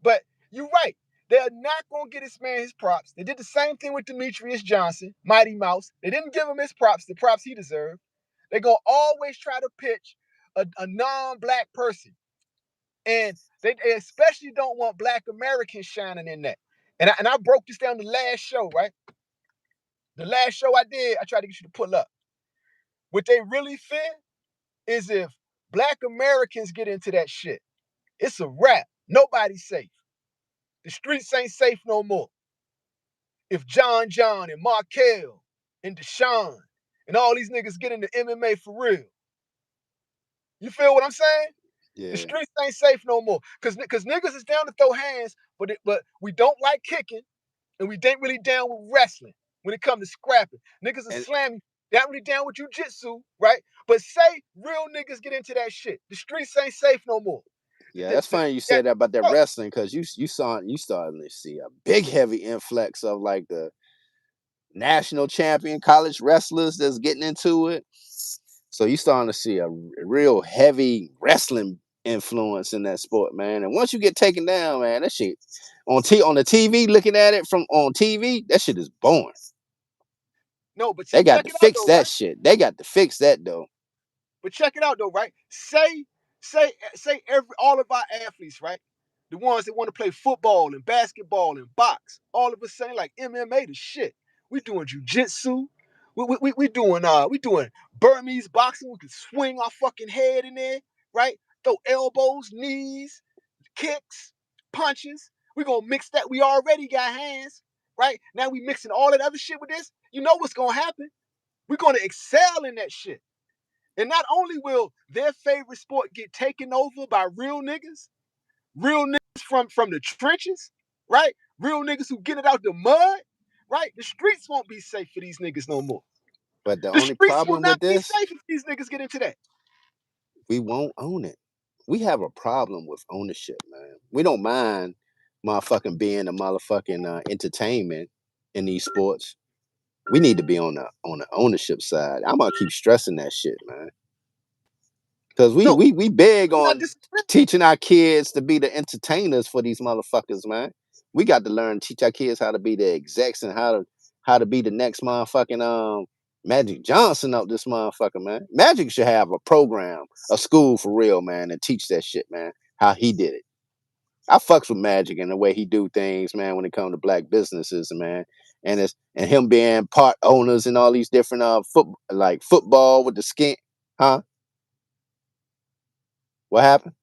Speaker 2: But you're right. They're not going to get this man his props. They did the same thing with Demetrius Johnson, Mighty Mouse. They didn't give him his props, the props he deserved. They're going to always try to pitch a non-black person. And they especially don't want black Americans shining in that. And I broke this down the last show, right? The last show I did, I tried to get you to pull up. What they really fear is if black Americans get into that shit, it's a wrap. Nobody's safe. The streets ain't safe no more. If John and Markel and Deshaun and all these niggas get into MMA for real, you feel what I'm saying?
Speaker 3: Yeah.
Speaker 2: The streets ain't safe no more. Cause niggas is down to throw hands, but we don't like kicking, and we ain't really down with wrestling when it comes to scrapping. Niggas are slamming. They ain't really down with jujitsu, right? But say real niggas get into that shit. The streets ain't safe no more.
Speaker 3: Yeah, that's funny you said that about that wrestling, because you starting to see a big heavy influx of like the national champion college wrestlers that's getting into it. So you starting to see a real heavy wrestling influence in that sport, man. And once you get taken down, man, that shit on the TV, looking at it from on TV, that shit is boring.
Speaker 2: No, but
Speaker 3: they got
Speaker 2: check
Speaker 3: to
Speaker 2: it out
Speaker 3: fix
Speaker 2: though,
Speaker 3: that
Speaker 2: right?
Speaker 3: shit. They got to fix that though.
Speaker 2: But check it out though, right? Say all of our athletes, right? The ones that want to play football and basketball and box, all of us saying like MMA the shit. We doing jujitsu. We doing Burmese boxing. We can swing our fucking head in there, right? Throw elbows, knees, kicks, punches. We gonna mix that. We already got hands, right? Now we mixing all that other shit with this. You know what's gonna happen? We're gonna excel in that shit. And not only will their favorite sport get taken over by real niggas from the trenches, right? Real niggas who get it out the mud, right? The streets won't be safe for these niggas no more.
Speaker 3: But the
Speaker 2: The
Speaker 3: only
Speaker 2: streets will
Speaker 3: problem
Speaker 2: not
Speaker 3: with
Speaker 2: be
Speaker 3: this,
Speaker 2: safe if these niggas get into that.
Speaker 3: we won't own it. We have a problem with ownership, man. We don't mind motherfucking being a motherfucking entertainment in these sports. We need to be on the ownership side. I'm gonna keep stressing that shit, man. Cause
Speaker 2: No,
Speaker 3: we big
Speaker 2: I'm not
Speaker 3: on
Speaker 2: disagreeing.
Speaker 3: teaching our kids to be the entertainers for these motherfuckers, man. We got to learn, teach our kids how to be the execs and how to be the next motherfucking Magic Johnson of this motherfucker, man. Magic should have a program, a school for real, man, and teach that shit, man. How he did it. I fucks with Magic and the way he do things, man, when it comes to black businesses, man. And him being part owners and all these different football with the skin, huh? What happened?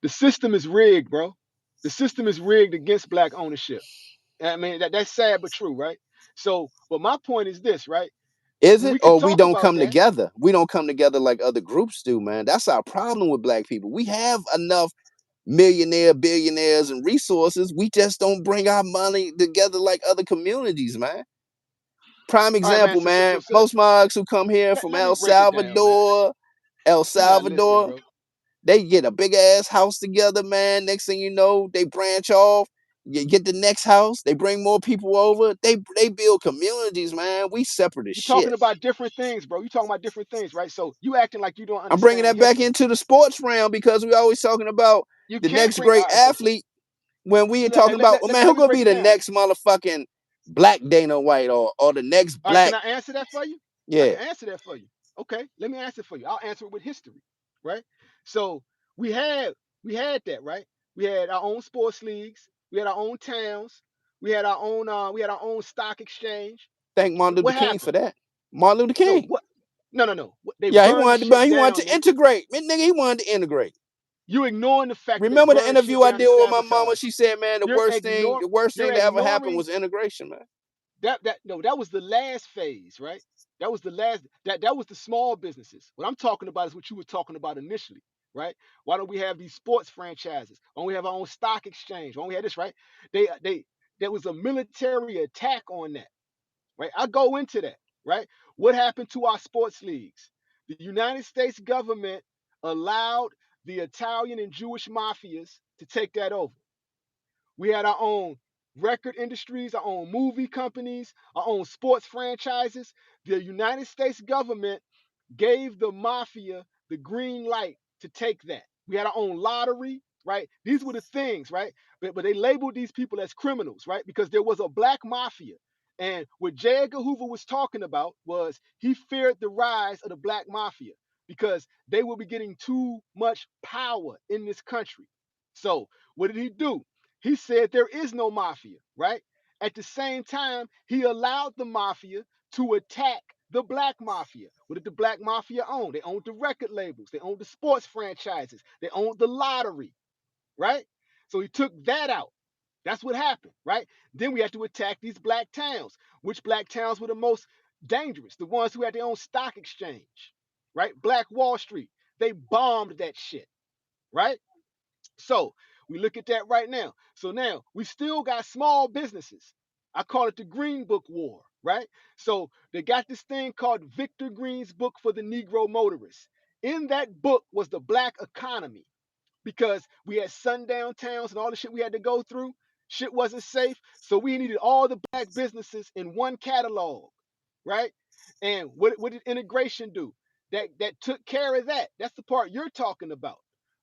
Speaker 4: The system is rigged, bro. The system is rigged against black ownership. I mean, that's sad but true, right? So, but my point is this, right?
Speaker 3: Is
Speaker 4: When
Speaker 3: it?
Speaker 4: we can
Speaker 3: Or we
Speaker 4: talk
Speaker 3: don't
Speaker 4: about
Speaker 3: come
Speaker 4: that,
Speaker 3: together? We don't come together like other groups do, man. That's our problem with black people. We have enough billionaires, and resources. We just don't bring our money together like other communities, man. Prime
Speaker 4: all right, man.
Speaker 3: example, man.
Speaker 4: So
Speaker 3: Most mugs who come here from
Speaker 4: let me break it down, man.
Speaker 3: El
Speaker 4: You're not listening,
Speaker 3: Salvador,
Speaker 4: bro.
Speaker 3: they get a big ass house together, man. Next thing you know, they branch off. You get the next house. They bring more people over. They build communities, man. We separate as
Speaker 4: You're
Speaker 3: shit.
Speaker 4: talking about different things, bro. You're talking about different things, right? So you acting like you don't
Speaker 3: I'm bringing
Speaker 4: understand
Speaker 3: that back
Speaker 4: history.
Speaker 3: into the sports realm because we always talking about
Speaker 4: You
Speaker 3: the
Speaker 4: can't
Speaker 3: next
Speaker 4: bring. All
Speaker 3: great
Speaker 4: right, so
Speaker 3: athlete when we are
Speaker 4: let,
Speaker 3: talking about, well, man,
Speaker 4: let
Speaker 3: who
Speaker 4: me
Speaker 3: gonna
Speaker 4: break
Speaker 3: be
Speaker 4: it
Speaker 3: the
Speaker 4: down.
Speaker 3: next motherfucking black Dana White or the next
Speaker 4: All right, can
Speaker 3: black
Speaker 4: I answer that for you? I
Speaker 3: Yeah.
Speaker 4: can answer that for you. Okay, let me answer it for you. I'll answer it with history, right? So we had we had that, right? We had our own sports leagues, we had our own towns, we had our own stock exchange.
Speaker 3: Thank Martin Luther
Speaker 4: What
Speaker 3: King
Speaker 4: happened?
Speaker 3: for that. Martin Luther
Speaker 4: No,
Speaker 3: King.
Speaker 4: what? No, no, no. They
Speaker 3: Yeah, he
Speaker 4: burned the
Speaker 3: wanted to
Speaker 4: shit
Speaker 3: he wanted
Speaker 4: down,
Speaker 3: to
Speaker 4: nigga.
Speaker 3: integrate. Man, nigga, he wanted to integrate.
Speaker 4: You ignoring the fact that they
Speaker 3: Remember the
Speaker 4: burned shit
Speaker 3: interview I
Speaker 4: down
Speaker 3: did
Speaker 4: to
Speaker 3: with my mama?
Speaker 4: sabotage
Speaker 3: She
Speaker 4: it.
Speaker 3: said, man,
Speaker 4: You're
Speaker 3: the
Speaker 4: ignore
Speaker 3: worst
Speaker 4: you're
Speaker 3: thing that ever happened
Speaker 4: ignoring
Speaker 3: was integration, man.
Speaker 4: that no, that was the last phase, right? That was the last that was the small businesses. What I'm talking about is what you were talking about initially, right? Why don't we have these sports franchises? Why don't we have our own stock exchange? Why don't we have this, right? They there was a military attack on that, right? I go into that, right? What happened to our sports leagues? The United States government allowed the Italian and Jewish mafias to take that over. We had our own record industries, our own movie companies, our own sports franchises. The United States government gave the mafia the green light to take that. We had our own lottery, right? These were the things, right? But they labeled these people as criminals, right? Because there was a black mafia. And what J. Edgar Hoover was talking about was he feared the rise of the black mafia because they will be getting too much power in this country. So what did he do? He said there is no mafia, right? At the same time, he allowed the mafia to attack the black mafia. What did the black mafia own? They owned the record labels, they owned the sports franchises, they owned the lottery, right? So he took that out. That's what happened, right? Then we had to attack these black towns. Which black towns were the most dangerous? The ones who had their own stock exchange, right? Black Wall Street. They bombed that shit, right? So we look at that right now. So now we still got small businesses. I call it the Green Book War, right? So they got this thing called Victor Green's Book for the Negro Motorist. In that book was the black economy because we had sundown towns and all the shit we had to go through. Shit wasn't safe. So we needed all the black businesses in one catalog, right? And what did integration do? That took care of that. That's the part you're talking about.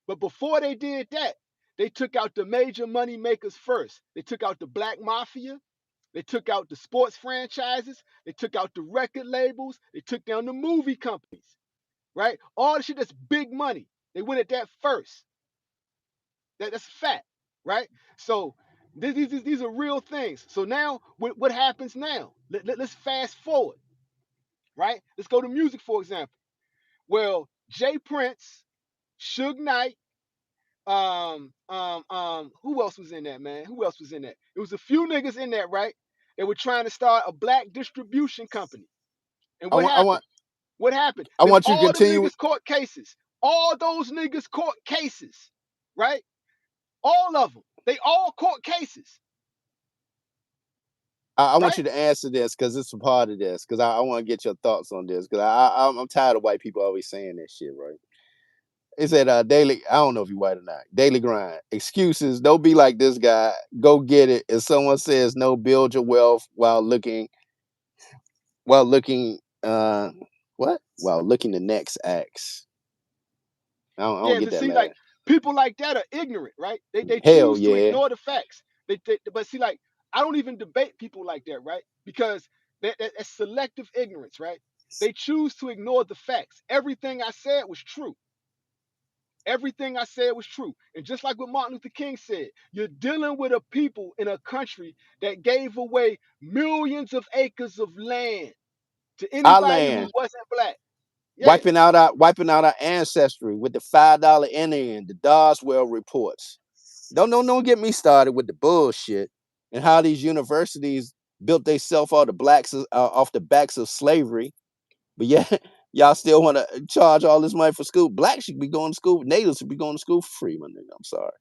Speaker 4: But before they did that, they took out the major money makers first. They took out the black mafia. They took out the sports franchises. They took out the record labels. They took down the movie companies, right? All the shit that's big money. They went at that first. That's a fact, right? So these are real things. So now what happens now? Let's fast forward, right? Let's go to music, for example. Well, Jay Prince, Suge Knight, who else was in that, man? Who else was in that? It was a few niggas in that, right? They were trying to start a black distribution company. And
Speaker 3: I
Speaker 4: what
Speaker 3: want I
Speaker 4: happened?
Speaker 3: want
Speaker 4: What happened?
Speaker 3: I
Speaker 4: Them
Speaker 3: want you to
Speaker 4: all them
Speaker 3: continue with
Speaker 4: niggas court cases. All those niggas court cases, right? All of them. They all court cases,
Speaker 3: I want
Speaker 4: right?
Speaker 3: you to answer this because it's a part of this because I want to get your thoughts on this because I'm tired of white people always saying that shit, right? It said daily. I don't know if you white or not. Daily grind. Excuses. Don't be like this guy. Go get it. If someone says no, build your wealth while looking what? While looking the next acts. I don't
Speaker 4: Yeah,
Speaker 3: get
Speaker 4: but
Speaker 3: that
Speaker 4: see, like
Speaker 3: last.
Speaker 4: people like that are ignorant, right? They
Speaker 3: Hell
Speaker 4: choose to
Speaker 3: yeah.
Speaker 4: ignore the facts. But see, like I don't even debate people like that, right? Because that's selective ignorance, right? They choose to ignore the facts. Everything I said was true. Everything I said was true. And just like what Martin Luther King said, you're dealing with a people in a country that gave away millions of acres of land to
Speaker 3: Our
Speaker 4: anybody who
Speaker 3: land.
Speaker 4: wasn't black. Yeah.
Speaker 3: Wiping out our ancestry with the $5 Indian, the Doswell reports. Don't get me started with the bullshit and how these universities built themselves off the backs of slavery. But yeah, y'all still want to charge all this money for school. Blacks should be going to school. Natives should be going to school for free, my nigga. I'm sorry.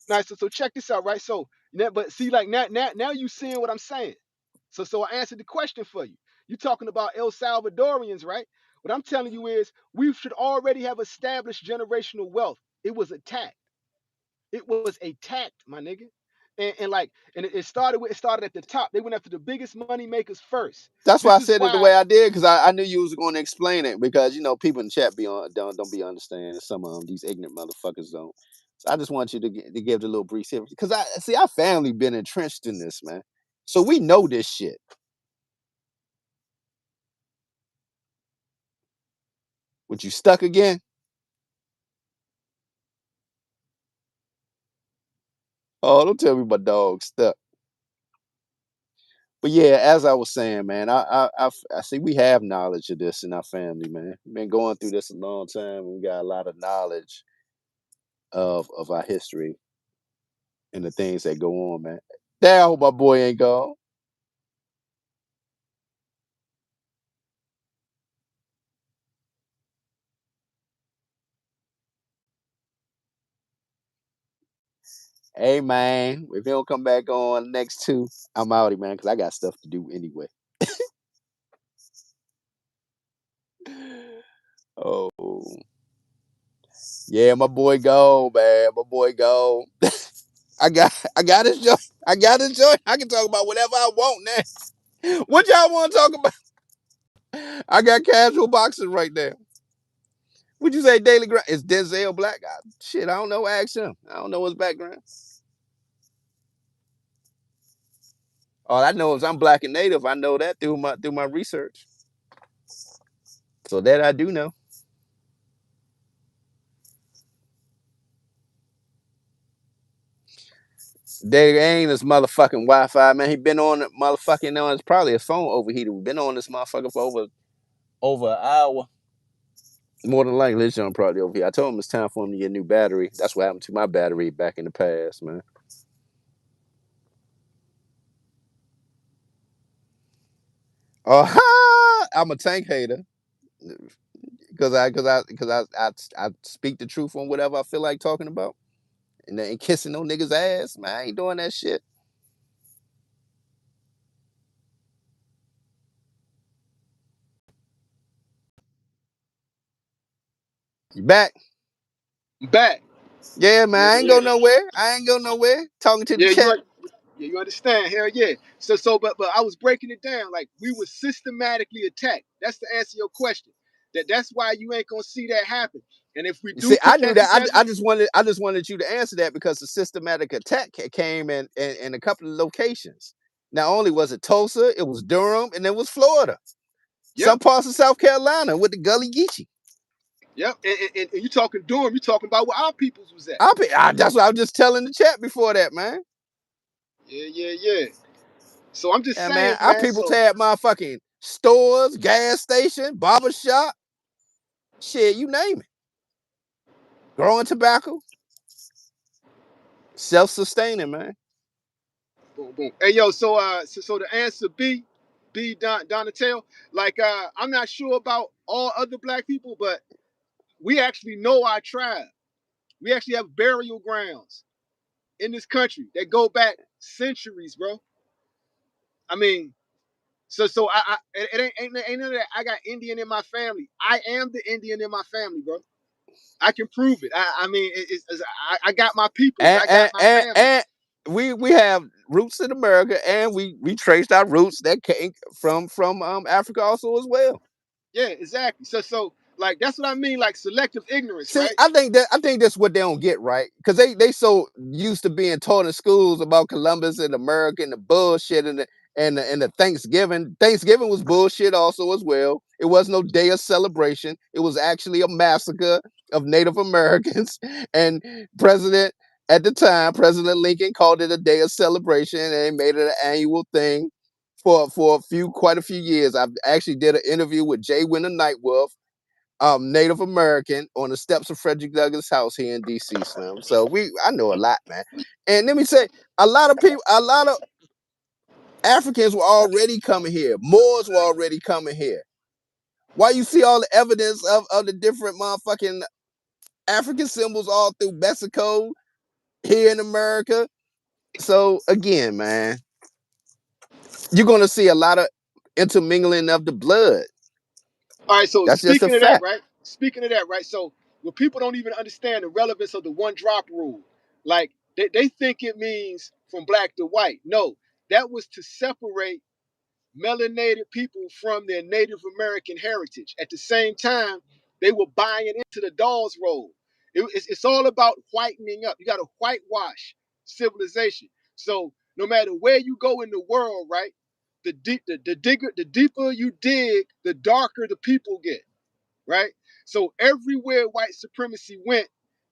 Speaker 4: Nice. So check this out, right? So but see, like now you seeing what I'm saying. So I answered the question for you. You talking about El Salvadorians, right? What I'm telling you is we should already have established generational wealth. It was attacked. It was attacked, my nigga. And it started at the top. They went after the biggest money makers first.
Speaker 3: That's why
Speaker 4: This
Speaker 3: I
Speaker 4: is
Speaker 3: said it the
Speaker 4: why
Speaker 3: way I did because I knew you was going to explain it because people in the chat don't be understanding. Some of them, these ignorant motherfuckers don't. So I just want you to give the little brief history because I see our family been entrenched in this, man. So we know this shit. What, you stuck again? Oh, don't tell me my dog's stuck. But yeah, as I was saying, man, I see we have knowledge of this in our family, man. We've been going through this a long time. And we got a lot of knowledge of our history and the things that go on, man. Damn, I hope my boy ain't gone. Hey man, if he don't come back on next two, I'm outie, man, because I got stuff to do anyway. Oh yeah, my boy go, man. My boy go. I got his joint. I got his joint. I can talk about whatever I want now. What y'all want to talk about? I got casual boxing right now. Would you say Daily Grind? Is Denzel Black? Shit, I don't know. Ask him. I don't know his background. All I know is I'm black and native. I know that through my research. So that I do know. There ain't this motherfucking Wi-Fi, man. He been on it, motherfucking on. It's probably his phone overheated. We've been on this motherfucker for over an hour. More than likely, this joint probably over here. I told him it's time for him to get a new battery. That's what happened to my battery back in the past, man. Oh, I'm a tank hater because I speak the truth on whatever I feel like talking about, and then kissing no niggas ass, man. I ain't doing that shit. You back?
Speaker 4: I'm back.
Speaker 3: Yeah, man.
Speaker 4: Yeah,
Speaker 3: I ain't
Speaker 4: yeah,
Speaker 3: go nowhere. I ain't go nowhere. Talking to the
Speaker 4: yeah.
Speaker 3: chat.
Speaker 4: Yeah, you understand? Hell yeah. But I was breaking it down. Like we were systematically attacked. That's to answer your question. That's why you ain't gonna see that happen. And if we
Speaker 3: You
Speaker 4: do
Speaker 3: see, I
Speaker 4: put
Speaker 3: knew
Speaker 4: that
Speaker 3: that.
Speaker 4: together,
Speaker 3: I just wanted you to answer that because the systematic attack came in a couple of locations. Not only was it Tulsa, it was Durham, and it was Florida.
Speaker 4: yep,
Speaker 3: Some parts of South Carolina with the Gully Geechee.
Speaker 4: yep. And you talking Durham, you talking about where our peoples was at.
Speaker 3: That's what I was just telling the chat before that, man.
Speaker 4: Yeah, yeah, yeah. So I'm just
Speaker 3: Yeah, man.
Speaker 4: saying,
Speaker 3: Our
Speaker 4: man.
Speaker 3: people
Speaker 4: So
Speaker 3: had motherfucking stores, gas station, barber shop, shit, you name it. Growing tobacco, self-sustaining, man.
Speaker 4: boom, boom. Hey yo, so the answer B Donatello, like I'm not sure about all other black people, but we actually know our tribe. We actually have burial grounds in this country that go back centuries, bro. I mean, so it ain't none of that. I got Indian in my family. I am the Indian in my family, bro. I can prove it. I mean, I got my peoples.
Speaker 3: and
Speaker 4: I got
Speaker 3: and
Speaker 4: my
Speaker 3: and,
Speaker 4: family.
Speaker 3: and we have roots in America, and we traced our roots that came from Africa also as well.
Speaker 4: Yeah, exactly. So like that's what I mean, like selective ignorance,
Speaker 3: See,
Speaker 4: right?
Speaker 3: I think that's what they don't get right because they so used to being taught in schools about Columbus and America and the bullshit and the Thanksgiving. Thanksgiving was bullshit also as well. It was no day of celebration. It was actually a massacre of Native Americans. And President at the time, President Lincoln called it a day of celebration, and they made it an annual thing for quite a few years. I actually did an interview with Jay Winter Nightwolf, Native American, on the steps of Frederick Douglass' house here in DC, Slim. So I know a lot, man. And let me say, a lot of Africans were already coming here. Moors were already coming here. Why you see all the evidence of the different motherfucking African symbols all through Mexico, here in America? So again, man, you're gonna see a lot of intermingling of the blood.
Speaker 4: All right, so
Speaker 3: That's just a fact.
Speaker 4: Speaking of that, right? So when people don't even understand the relevance of the one drop rule, like they think it means from black to white. No, that was to separate melanated people from their Native American heritage. At the same time, they were buying into the Dawes role. It's all about whitening up. You got to whitewash civilization. So no matter where you go in the world, right? The deeper you dig, the darker the people get, right?
Speaker 2: So everywhere white supremacy went,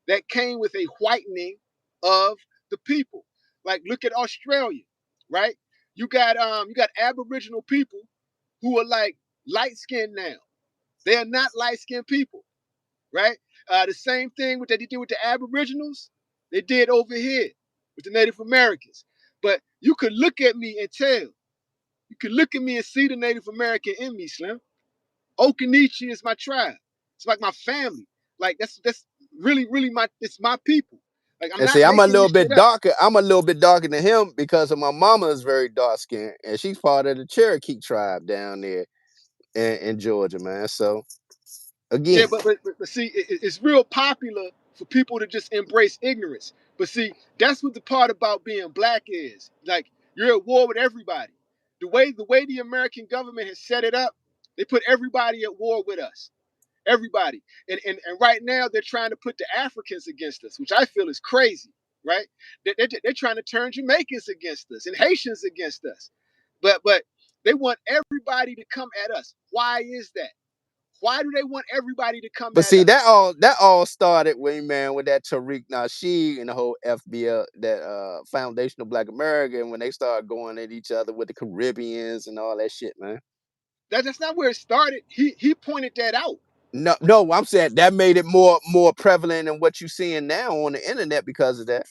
Speaker 2: that came with a whitening of the people. Like look at Australia, right? You got Aboriginal people who are like light skinned now. They are not light skinned people, right? The same thing that they did with the Aboriginals, they did over here with the Native Americans. But you could look at me and tell. You could look at me and see the Native American in me, Slim. Okanichi is my tribe. It's like my family. Like that's really it's my people. Like I'm
Speaker 3: And
Speaker 2: not
Speaker 3: see, I'm a
Speaker 2: making
Speaker 3: little
Speaker 2: this shit
Speaker 3: bit
Speaker 2: up.
Speaker 3: darker. I'm a little bit darker than him because of my mama is very dark skinned, and she's part of the Cherokee tribe down there in Georgia, man. So
Speaker 2: Yeah,
Speaker 3: again,
Speaker 2: but see, it's real popular for people to just embrace ignorance. But see, that's what the part about being black is. Like you're at war with everybody. The way the American government has set it up, they put everybody at war with us. Everybody. And right now they're trying to put the Africans against us, which I feel is crazy, right? They're trying to turn Jamaicans against us and Haitians against us. But they want everybody to come at us. Why is that? Why do they want everybody to come
Speaker 3: but
Speaker 2: at
Speaker 3: see
Speaker 2: us?
Speaker 3: that all started when man with that Tariq Nasheed and the whole FBL, that Foundational Black America, and when they started going at each other with the Caribbeans and all that shit, man.
Speaker 2: That's not where it started. He pointed that out.
Speaker 3: No, I'm saying that made it more prevalent than what you're seeing now on the internet because of that.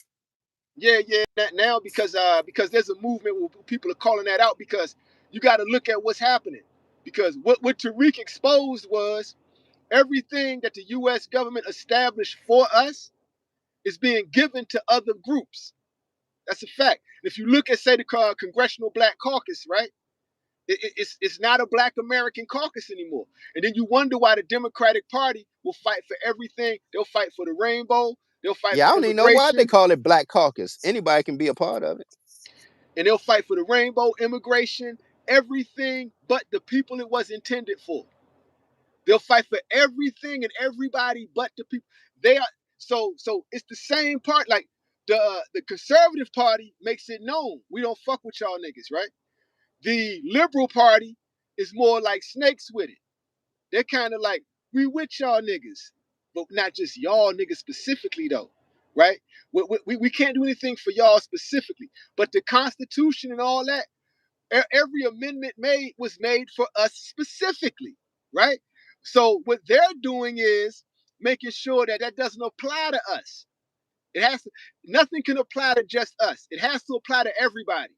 Speaker 2: Yeah. That now because there's a movement where people are calling that out because you got to look at what's happening. Because what Tariq exposed was everything that the U.S. government established for us is being given to other groups. That's a fact. If you look at, say, the Congressional Black Caucus, right? It's not a Black American caucus anymore. And then you wonder why the Democratic Party will fight for everything. They'll fight for the rainbow. They'll fight
Speaker 3: Yeah,
Speaker 2: for
Speaker 3: I don't even know why they
Speaker 2: immigration,
Speaker 3: call it Black Caucus. Anybody can be a part of it.
Speaker 2: and they'll fight for the rainbow, immigration, everything but the people it was intended for. They'll fight for everything and everybody but the people. They are so it's the same part. Like the conservative party makes it known we don't fuck with y'all niggas, right? The liberal party is more like snakes with it. They're kind of like we with y'all niggas, but not just y'all niggas specifically though, right? We can't do anything for y'all specifically, but the Constitution and all that, every amendment made was made for us specifically, right? So what they're doing is making sure that that doesn't apply to us. It has to. Nothing can apply to just us. It has to apply to everybody,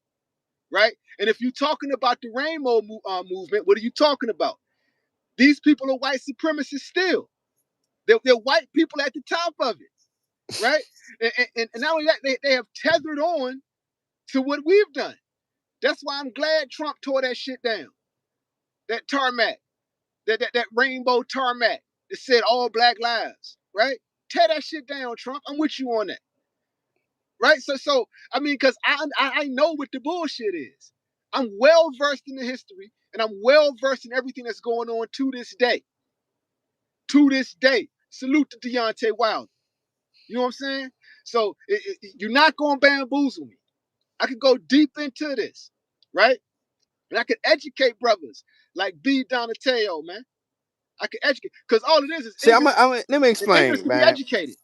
Speaker 2: right? And if you're talking about the rainbow movement, what are you talking about? These people are white supremacists still. They're white people at the top of it, right? And not only that, they have tethered on to what we've done. That's why I'm glad Trump tore that shit down. That tarmac, that rainbow tarmac that said all black lives, right? Tear that shit down, Trump. I'm with you on that, right? So I mean, because I know what the bullshit is. I'm well versed in the history, and I'm well versed in everything that's going on to this day. To this day, salute to Deontay Wilder. You know what I'm saying? So you're not gonna bamboozle me. I could go deep into this, right? And I could educate brothers like B. Donatello, man. I can educate because all it is
Speaker 3: See,
Speaker 2: ignorance,
Speaker 3: let me
Speaker 2: and ignorance
Speaker 3: explain,
Speaker 2: can be
Speaker 3: man.
Speaker 2: educated.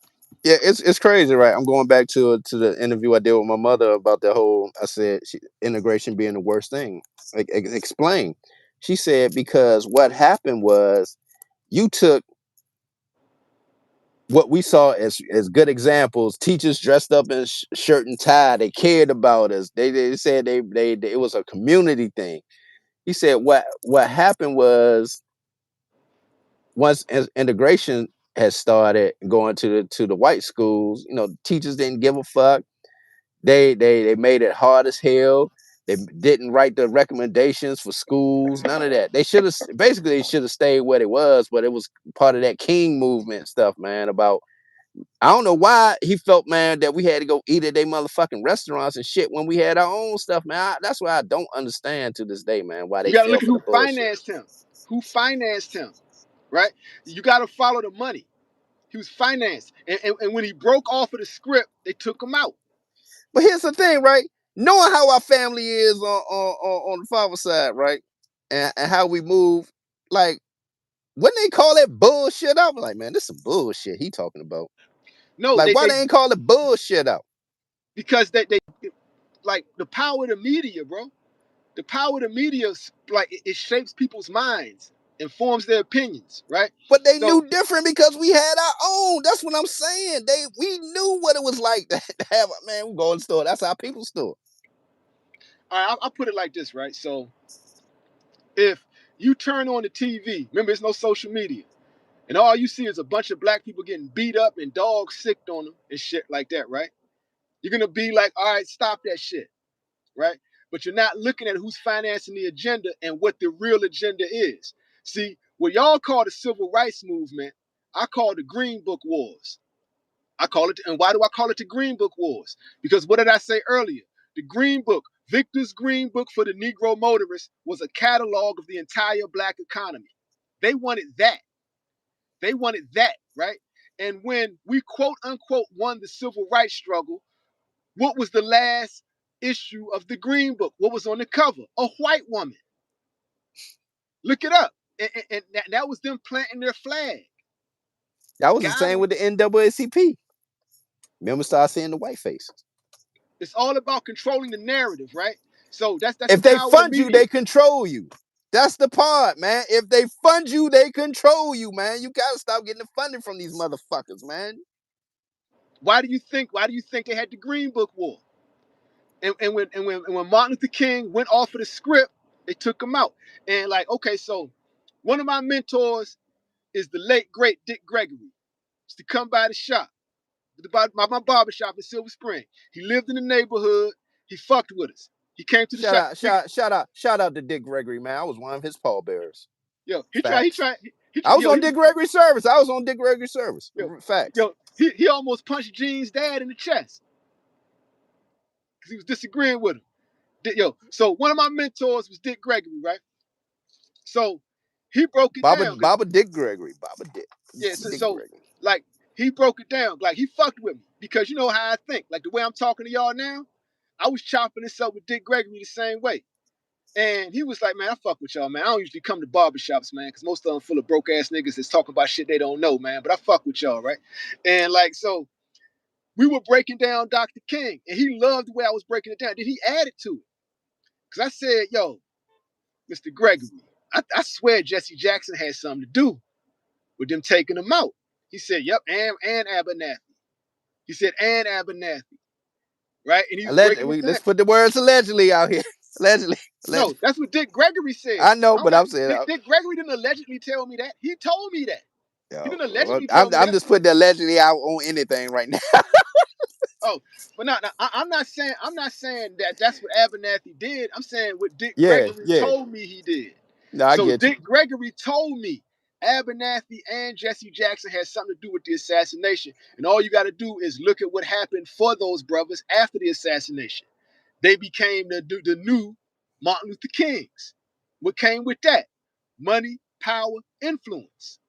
Speaker 3: Yeah, it's crazy, right? I'm going back to the interview I did with my mother about the whole. I said integration being the worst thing. Like, explain. She said because what happened was you took what we saw as good examples. Teachers dressed up in shirt and tie. They cared about us. They said they it was a community thing. He said what happened was once integration has started going to the white schools, teachers didn't give a fuck. They made it hard as hell. They didn't write the recommendations for schools, none of that. They should have stayed where it was, but it was part of that King movement stuff, man. About I don't know why he felt, man, that we had to go eat at their motherfucking restaurants and shit when we had our own stuff, man. That's why I don't understand to this day, man, why
Speaker 2: You
Speaker 3: they
Speaker 2: got to
Speaker 3: fell
Speaker 2: look at
Speaker 3: for the
Speaker 2: who
Speaker 3: bullshit.
Speaker 2: financed him. Who financed him, right? You got to follow the money. He was financed, and when he broke off of the script, they took him out.
Speaker 3: But here's the thing, right? Knowing how our family is on the father side, right? And how we move, like when they call that bullshit out, I'm like, man, this some bullshit he talking about.
Speaker 2: No,
Speaker 3: Like,
Speaker 2: they
Speaker 3: why they ain't call the bullshit out?
Speaker 2: because they like the power of the media, bro. The power of the media, like it shapes people's minds, informs their opinions, right?
Speaker 3: But they
Speaker 2: So,
Speaker 3: knew different because we had our own. That's what I'm saying. We knew what it was like to have, man, we go in the store. That's our people's store.
Speaker 2: all right, I'll put it like this, right? So, if you turn on the TV, remember, it's no social media, and all you see is a bunch of black people getting beat up and dogs sicked on them and shit like that, right? You're gonna be like, all right, stop that shit, right? But you're not looking at who's financing the agenda and what the real agenda is. See, what y'all call the civil rights movement, I call the Green Book Wars. I call it, and why do I call it the Green Book Wars? Because what did I say earlier? The Green Book, Victor's Green Book for the Negro motorist, was a catalog of the entire black economy. They wanted that. They wanted that, right? And when we quote unquote won the civil rights struggle, what was the last issue of the Green Book? What was on the cover? A white woman. Look it up. And that was them planting their flag.
Speaker 3: That was the
Speaker 2: Got
Speaker 3: same
Speaker 2: them.
Speaker 3: with the NAACP. Remember, start seeing the white faces.
Speaker 2: It's all about controlling the narrative, right? So that's the
Speaker 3: If they
Speaker 2: power of the
Speaker 3: fund you,
Speaker 2: media.
Speaker 3: they control you. That's the part, man. If they fund you, they control you, man. You gotta stop getting the funding from these motherfuckers, man.
Speaker 2: Why do you think they had the Green Book War? And when Martin Luther King went off of the script, they took him out. And like, okay, so one of my mentors is the late great Dick Gregory. Used to come by the shop, my barber shop in Silver Spring. He lived in the neighborhood. He fucked with us. He came to the shop.
Speaker 3: Shout out to Dick Gregory, man. I was one of his pallbearers.
Speaker 2: Yo,
Speaker 3: Facts.
Speaker 2: he
Speaker 3: I was
Speaker 2: yo,
Speaker 3: on
Speaker 2: he was
Speaker 3: Dick Gregory's service. I was on Dick Gregory's service.
Speaker 2: yo,
Speaker 3: Facts.
Speaker 2: he almost punched Gene's dad in the chest because he was disagreeing with him. Yo, so one of my mentors was Dick Gregory, right? So he broke it down because
Speaker 3: Baba Dick Gregory. Baba Dick.
Speaker 2: yeah,
Speaker 3: Baba Dick
Speaker 2: so
Speaker 3: Gregory.
Speaker 2: like he broke it down, like he fucked with me because you know how I think, like the way I'm talking to y'all now. I was chopping this up with Dick Gregory the same way. And he was like, man, I fuck with y'all, man. I don't usually come to barbershops, man, because most of them full of broke ass niggas that's talking about shit they don't know, man. But I fuck with y'all, right? And like, so we were breaking down Dr. King, and he loved the way I was breaking it down. Then he added to it. Because I said, yo, Mr. Gregory, I swear Jesse Jackson had something to do with them taking him out. He said, yep, and Abernathy. He said, and Abernathy, right? And he was breaking it down.
Speaker 3: Let's put the words allegedly out here. Allegedly.
Speaker 2: No, that's what Dick Gregory said.
Speaker 3: I know,
Speaker 2: I don't
Speaker 3: but
Speaker 2: got
Speaker 3: I'm saying,
Speaker 2: Dick Gregory didn't allegedly tell me that. He told me that. He
Speaker 3: yo,
Speaker 2: didn't allegedly tell me
Speaker 3: I'm
Speaker 2: that.
Speaker 3: just putting the allegedly out on anything right now.
Speaker 2: Oh, but no, I'm not saying that that's what Abernathy did. I'm saying what Dick
Speaker 3: Yeah,
Speaker 2: Gregory
Speaker 3: yeah.
Speaker 2: told me he did.
Speaker 3: No, I
Speaker 2: So
Speaker 3: get you.
Speaker 2: Dick Gregory told me Abernathy and Jesse Jackson had something to do with the assassination. And all you got to do is look at what happened for those brothers after the assassination. They became the new Martin Luther Kings. What came with that? Money, power, influence.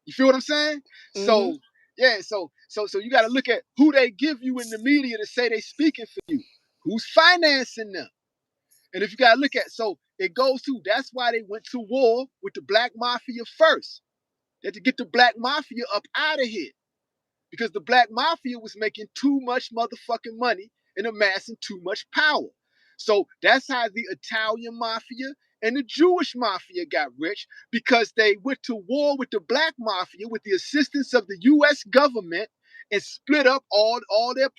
Speaker 2: You feel what I'm saying?
Speaker 3: Mm-hmm.
Speaker 2: So yeah, so you got to look at who they give you in the media to say they speaking for you. Who's financing them? And if you got to look at, so it goes to, that's why they went to war with the black mafia first. They had to get the black mafia up out of here because the black mafia was making too much motherfucking money and amassing too much power. So that's how the Italian mafia and the Jewish mafia got rich because they went to war with the black mafia with the assistance of the US government and split up all their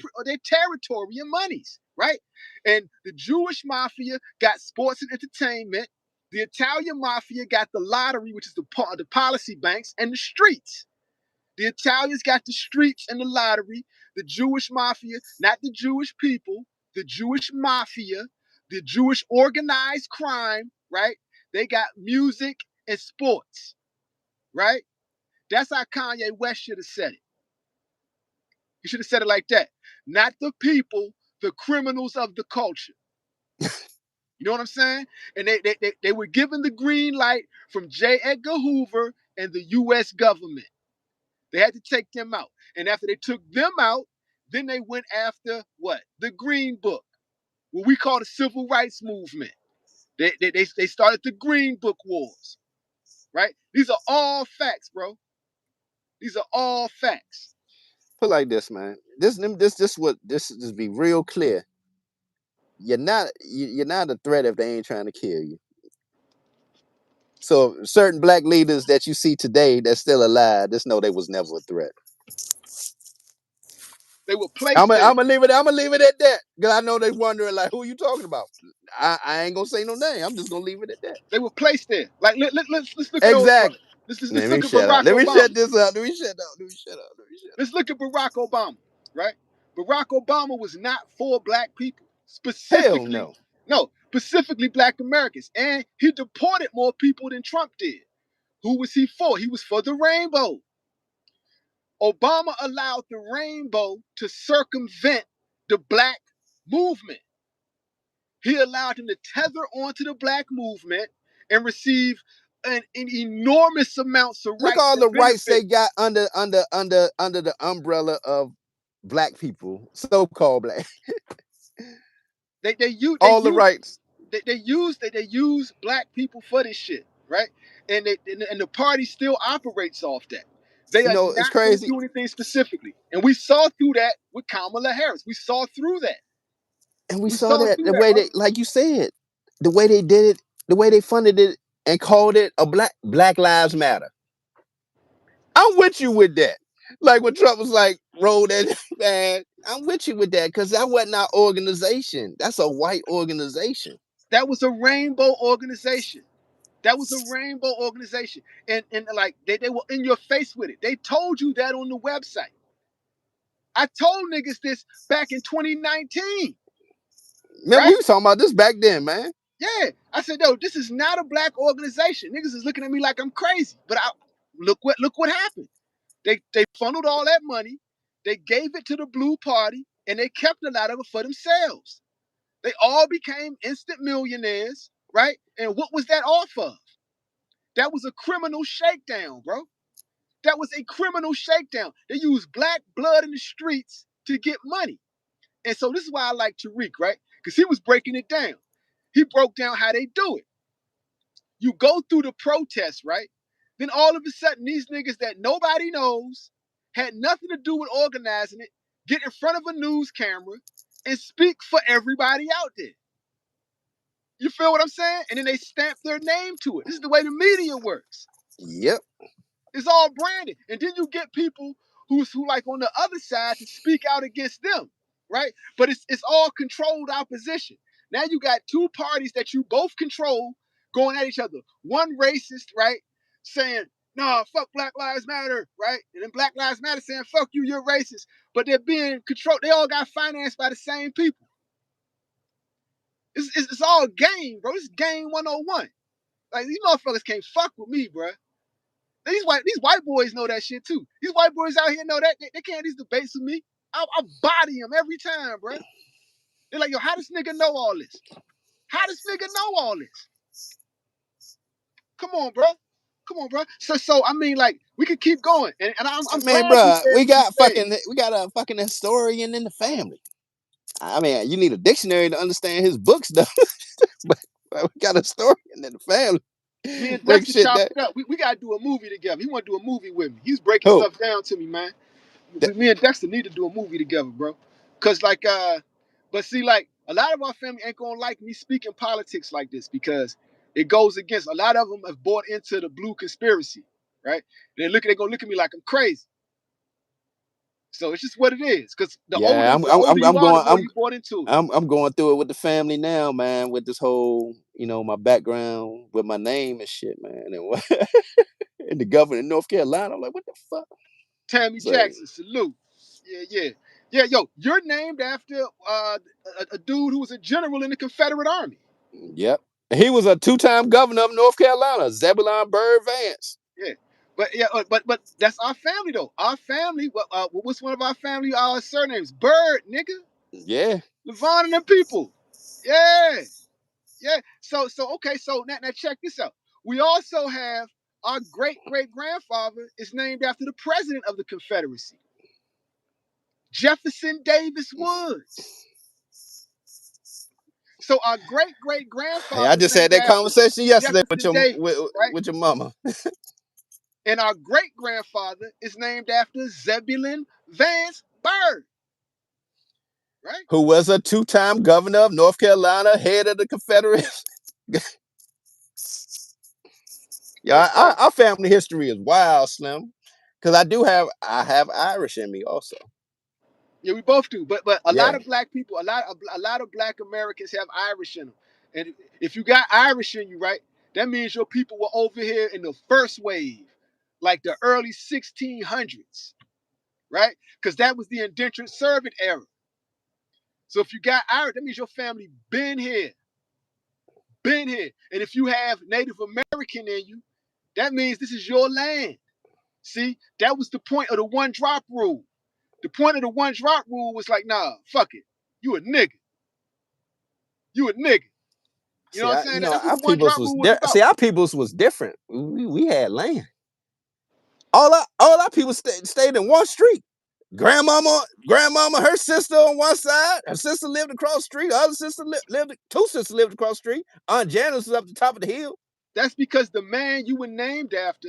Speaker 2: territory and monies, right? And the Jewish mafia got sports and entertainment. The Italian mafia got the lottery, which is the policy banks, and the streets. The Italians got the streets and the lottery. The Jewish mafia, not the Jewish people, the Jewish mafia, the Jewish organized crime, right? They got music and sports, right? That's how Kanye West should have said it. He should have said it like that. Not the people, the criminals of the culture. You know what I'm saying? And they were given the green light from J. Edgar Hoover and the US government. They had to take them out. And after they took them out, then they went after what? The Green Book, what we call the Civil Rights Movement. They started the Green Book Wars. right? These are all facts, bro. These are all facts.
Speaker 3: Put like this, man. This just be real clear. You're not a threat if they ain't trying to kill you. So certain black leaders that you see today that's still alive, just know they was never a threat.
Speaker 2: They were
Speaker 3: I'm
Speaker 2: placed
Speaker 3: gonna
Speaker 2: there.
Speaker 3: I'm leave it. I'm gonna leave it at that. Cause I know they wondering like, who you talking about? I ain't gonna say no name. I'm just gonna leave it at that.
Speaker 2: They were placed there. Like let's look at old
Speaker 3: Exactly. Let
Speaker 2: let's
Speaker 3: me
Speaker 2: look at
Speaker 3: shut up.
Speaker 2: Barack
Speaker 3: Let me
Speaker 2: Obama.
Speaker 3: shut this up. Let me shut up. Let me shut up. Let me shut up.
Speaker 2: Let's look at Barack Obama, right? Barack Obama was not for black people,
Speaker 3: Hell
Speaker 2: specifically,
Speaker 3: no.
Speaker 2: no, specifically black Americans. And he deported more people than Trump did. Who was he for? He was for the rainbow. Obama allowed the rainbow to circumvent the black movement. He allowed him to tether onto the black movement and receive an enormous amounts of
Speaker 3: Look
Speaker 2: rights
Speaker 3: all
Speaker 2: and
Speaker 3: the rights they
Speaker 2: benefits.
Speaker 3: got under the umbrella of black people, so called black.
Speaker 2: They use they
Speaker 3: All the
Speaker 2: use
Speaker 3: rights.
Speaker 2: they use black people for this shit, right? And the party still operates off that. They
Speaker 3: You
Speaker 2: are
Speaker 3: know, it's
Speaker 2: not going to
Speaker 3: crazy.
Speaker 2: do anything specifically, and we saw through that with Kamala Harris. We saw through that.
Speaker 3: And we
Speaker 2: We
Speaker 3: saw
Speaker 2: saw
Speaker 3: that
Speaker 2: through
Speaker 3: the
Speaker 2: that,
Speaker 3: way
Speaker 2: bro.
Speaker 3: they, like you said, the way they did it, the way they funded it and called it a Black Lives Matter. I'm with you with that. Like when Trump was like, roll that, man, I'm with you with that because that wasn't our organization. That's a white organization.
Speaker 2: That was a rainbow organization. That was a rainbow organization, and like they were in your face with it. They told you that on the website. I told niggas this back in 2019,
Speaker 3: Man, we
Speaker 2: right?
Speaker 3: was talking about this back then, man.
Speaker 2: Yeah, I said, yo, this is not a black organization. Niggas is looking at me like I'm crazy. But look what happened. They funneled all that money, they gave it to the blue party, and they kept a lot of it for themselves. They all became instant millionaires, right? And what was that off of? That was a criminal shakedown, bro. That was a criminal shakedown. They used black blood in the streets to get money. And so this is why I like Tariq, right? Because he was breaking it down. He broke down how they do it. You go through the protest, right? Then all of a sudden, these niggas that nobody knows had nothing to do with organizing it, get in front of a news camera and speak for everybody out there. You feel what I'm saying? And then they stamp their name to it. This is the way the media works.
Speaker 3: Yep.
Speaker 2: It's all branded. And then you get people who like on the other side to speak out against them, right? But it's all controlled opposition. Now you got two parties that you both control going at each other. One racist, right? Saying, nah, fuck Black Lives Matter, right? And then Black Lives Matter saying, fuck you, you're racist. But they're being controlled. They all got financed by the same people. It's all game, bro. It's game 101. Like, these motherfuckers can't fuck with me, bro. These white boys know that shit too. These white boys out here know that they can't have these debates with me. I'll body them every time, bro. They're like, yo, how this nigga know all this? How this nigga know all this? Come on, bro. Come on, bro. So I mean, like, we could keep going, and I'm
Speaker 3: Man,
Speaker 2: glad you
Speaker 3: bro,
Speaker 2: said what you said.
Speaker 3: we got a fucking historian in the family. I mean, you need a dictionary to understand his books, though. but we got a historian in the family.
Speaker 2: Me and
Speaker 3: Break
Speaker 2: Dexter
Speaker 3: shit
Speaker 2: chopped
Speaker 3: down.
Speaker 2: it up. We gotta do a movie together. He want to do a movie with me. He's breaking
Speaker 3: Who?
Speaker 2: stuff down to me, man.
Speaker 3: That-
Speaker 2: Me and Dexter need to do a movie together, bro. Cause like but see, like a lot of our family ain't gonna like me speaking politics like this because it goes against a lot of them have bought into the blue conspiracy, right? They're gonna look at me like I'm crazy. So it's just what it is. Cause the older
Speaker 3: Yeah,
Speaker 2: the older you are, the more
Speaker 3: I'm
Speaker 2: you bought into it.
Speaker 3: I'm going through it with the family now, man. With this whole, my background with my name and shit, man, and what and the governor in North Carolina. I'm like, what the fuck?
Speaker 2: Tammy
Speaker 3: So,
Speaker 2: Jackson, salute. Yeah, yeah. Yeah, yo, you're named after a dude who was a general in the Confederate Army.
Speaker 3: yep, he was a two-time governor of North Carolina, Zebulon Bird Vance.
Speaker 2: Yeah, but that's our family though. Our family. What's one of our family surnames? Bird, nigga.
Speaker 3: Yeah,
Speaker 2: Levon and the people. Yeah, yeah. So okay. So now check this out. We also have our great great grandfather is named after the president of the Confederacy, Jefferson Davis Woods. So our great
Speaker 3: Hey, I
Speaker 2: grandfather is
Speaker 3: just had
Speaker 2: named
Speaker 3: that
Speaker 2: after
Speaker 3: conversation yesterday with
Speaker 2: Jefferson Davis, right?
Speaker 3: with your mama,
Speaker 2: And our great grandfather is named after Zebulon Vance Byrd, right?
Speaker 3: who was a two-time governor of North Carolina, head of the Confederate.
Speaker 2: Yeah.
Speaker 3: Yeah, our family history is wild, Slim. Because I have Irish in me also.
Speaker 2: Yeah, we both do. But a lot
Speaker 3: Yeah,
Speaker 2: of black people, a lot of black Americans have Irish in them. And if you got Irish in you, right, that means your people were over here in the first wave, like the early 1600s, right? Because that was the indentured servant era. So if you got Irish, that means your family been here. And if you have Native American in you, that means this is your land. See, that was the point of the one drop rule. The point of the one drop rule was like, nah, fuck it. You a nigga. You a nigga. You know
Speaker 3: see,
Speaker 2: what I'm saying? That's what
Speaker 3: our
Speaker 2: the one
Speaker 3: peoples
Speaker 2: drop
Speaker 3: was
Speaker 2: rule was
Speaker 3: see,
Speaker 2: about.
Speaker 3: our peoples was different. We had land. All our people stayed in one street. Grandmama, her sister on one side, her sister lived across the street, the other sister lived, two sisters lived across the street. Aunt Janice was up the top of the hill.
Speaker 2: That's because the man you were named after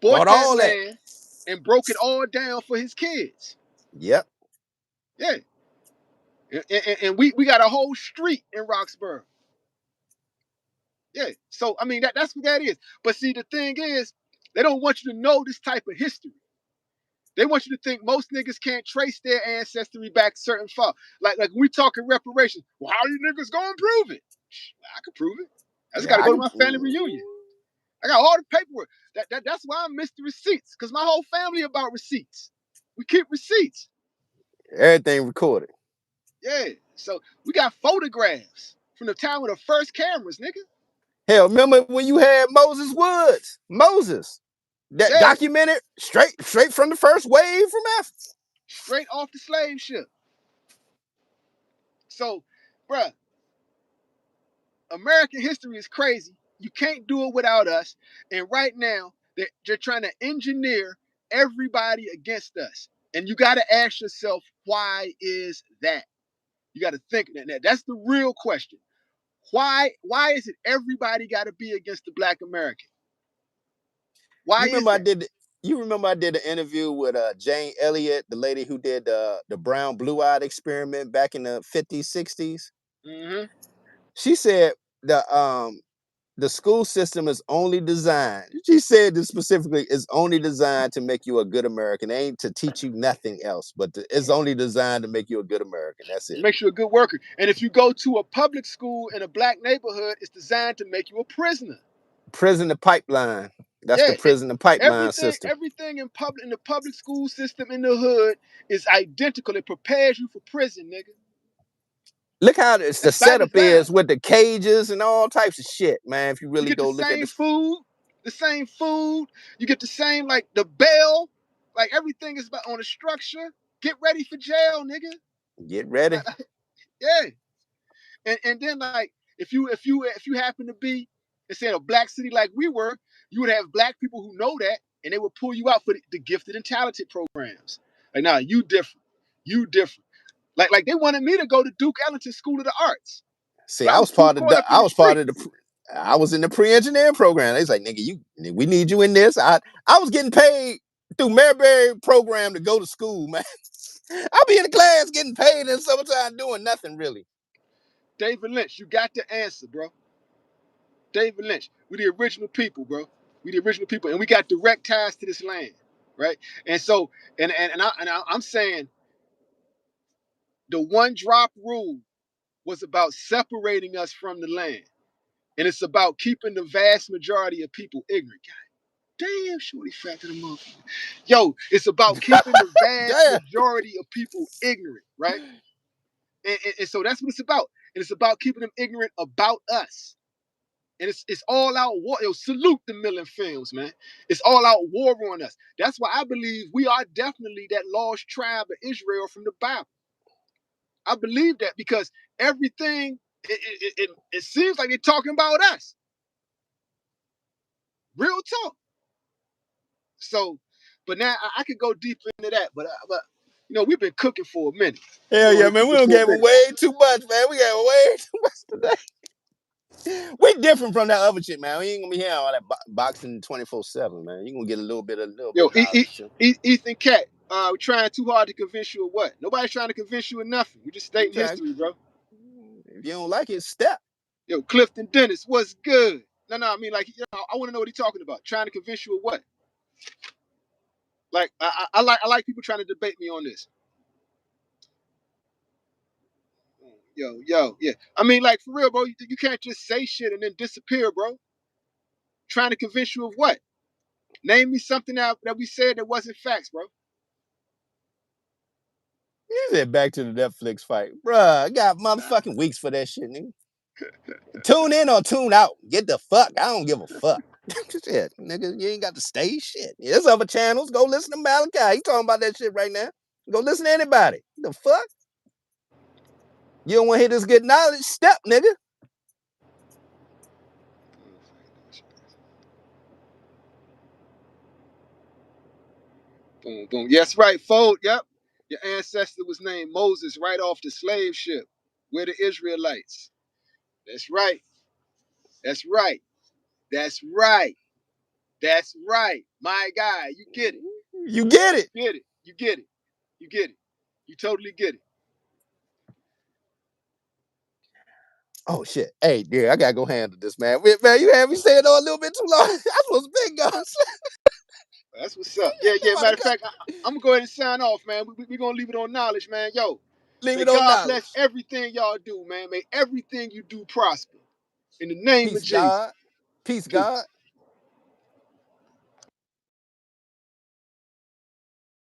Speaker 2: bought
Speaker 3: Bought
Speaker 2: that
Speaker 3: all that.
Speaker 2: land and broke it all down for his kids.
Speaker 3: Yep.
Speaker 2: Yeah. And we got a whole street in Roxborough. Yeah. So I mean that's what that is. But see, the thing is, they don't want you to know this type of history. They want you to think most niggas can't trace their ancestry back certain far. Like when we talking reparations. Well, how you niggas gonna prove it? I can prove it. I just
Speaker 3: Yeah,
Speaker 2: gotta
Speaker 3: I
Speaker 2: go to
Speaker 3: can.
Speaker 2: my family reunion. I got all the paperwork. That's why I miss the receipts, because my whole family about receipts. We keep receipts.
Speaker 3: Everything recorded.
Speaker 2: Yeah. So we got photographs from the time of the first cameras, nigga.
Speaker 3: Hell, remember when you had Moses Woods? Moses. That
Speaker 2: Yeah.
Speaker 3: documented straight from the first wave from Africa.
Speaker 2: Straight off the slave ship. So, bruh, American history is crazy. You can't do it without us. And right now, they're trying to engineer everybody against us. And you got to ask yourself, why is that? You got to think that. That's the real question. Why is it everybody got to be against the black American? Why
Speaker 3: You
Speaker 2: is
Speaker 3: remember I
Speaker 2: that?
Speaker 3: did you remember I did an interview with Jane Elliott, the lady who did the brown blue-eyed experiment back in the 50s, 60s.
Speaker 2: Mm-hmm.
Speaker 3: She said the school system is only designed, she said this specifically, is only designed to make you a good American. It ain't to teach you nothing else, but it's only designed to make you a good American. That's
Speaker 2: It
Speaker 3: it.
Speaker 2: makes you a good worker. And if you go to a public school in a black neighborhood, it's designed to make you a prisoner.
Speaker 3: Prison to pipeline. That's the
Speaker 2: Yeah,
Speaker 3: prison to pipeline
Speaker 2: everything,
Speaker 3: system.
Speaker 2: everything in the public school system in the hood is identical. It prepares you for prison, nigga.
Speaker 3: Look how it's the
Speaker 2: That's by
Speaker 3: setup is
Speaker 2: design.
Speaker 3: with the cages and all types of shit, man. If you
Speaker 2: You
Speaker 3: really
Speaker 2: get the
Speaker 3: go look at
Speaker 2: same
Speaker 3: this,
Speaker 2: food, the same food. You get the same like the bell, like everything is about on a structure. Get ready for jail, nigga.
Speaker 3: get ready.
Speaker 2: Yeah. And then like if you happen to be in say a black city like we were, you would have black people who know that, and they would pull you out for the gifted and talented programs. Like, nah, you different. You different. Like they wanted me to go to Duke Ellington School of the Arts,
Speaker 3: See,
Speaker 2: but I was too caught up in
Speaker 3: I
Speaker 2: the
Speaker 3: was part of
Speaker 2: streets.
Speaker 3: I was in the pre-engineering program. They was like, nigga, we need you in this. I was getting paid through Maryberry program to go to school, man. I'll be in the class getting paid in the summertime doing nothing really.
Speaker 2: David Lynch, you got the answer, bro. David Lynch, we the original people, bro. We the original people, and we got direct ties to this land, right? And so, I'm saying the one drop rule was about separating us from the land. And it's about keeping the vast majority of people ignorant. God damn, shorty fat to the motherfucker. Yo, it's about keeping the vast
Speaker 3: Damn.
Speaker 2: majority of people ignorant, right? And so that's what it's about. And it's about keeping them ignorant about us. And it's all out war. Yo, salute the Millen films, man. It's all out war on us. That's why I believe we are definitely that lost tribe of Israel from the Bible. I believe that because everything, it seems like they're talking about us. Real talk. So, but now I could go deeper into that. But
Speaker 4: You know, we've been cooking for a minute.
Speaker 3: Hell yeah, man. We don't give him way too much, man. We got way too much today. We different from that other shit, man. We ain't gonna be hearing all that boxing 24/7, man. You gonna get a little bit of knowledge too.
Speaker 4: Ethan Cat, we're trying too hard to convince you of what? Nobody's trying to convince you of nothing. We're just stating history, bro.
Speaker 3: If you don't like it, step.
Speaker 4: Yo, Clifton Dennis, what's good? No, I mean, like, you know, I want to know what he's talking about. Trying to convince you of what? Like, I like people trying to debate me on this. Yo, yeah. I mean, like, for real, bro, you can't just say shit and then disappear, bro. Trying to convince you of what? Name me something that we said that wasn't facts, bro.
Speaker 3: You said back to the Netflix fight. Bruh, I got motherfucking weeks for that shit, nigga. Tune in or tune out. Get the fuck. I don't give a fuck. Shit, nigga, you ain't got to stay. Shit. There's other channels. Go listen to Malachi. He talking about that shit right now. Go listen to anybody. The fuck? You don't want to hear this good knowledge? Step, nigga.
Speaker 4: Boom, boom. Yes, right, Fold. Yep. Your ancestor was named Moses right off the slave ship. We're the Israelites. That's right. That's right. That's right. That's right. My guy, you get it.
Speaker 3: You get it.
Speaker 4: You get it. You get it. You get it. You totally get it.
Speaker 3: Oh shit. Hey, dude, I gotta go handle this, man. Man, you had me staying on a little bit too long. I was big guns.
Speaker 4: That's what's up. Yeah. Matter of fact, I'm gonna go ahead and sign off, man. We're gonna leave it on knowledge, man. Yo,
Speaker 3: Leave
Speaker 4: may
Speaker 3: it on
Speaker 4: God bless
Speaker 3: knowledge.
Speaker 4: everything y'all do, man. May everything you do prosper. In the name of
Speaker 3: Peace,
Speaker 4: Jesus.
Speaker 3: God. Peace,
Speaker 4: Peace.
Speaker 3: God.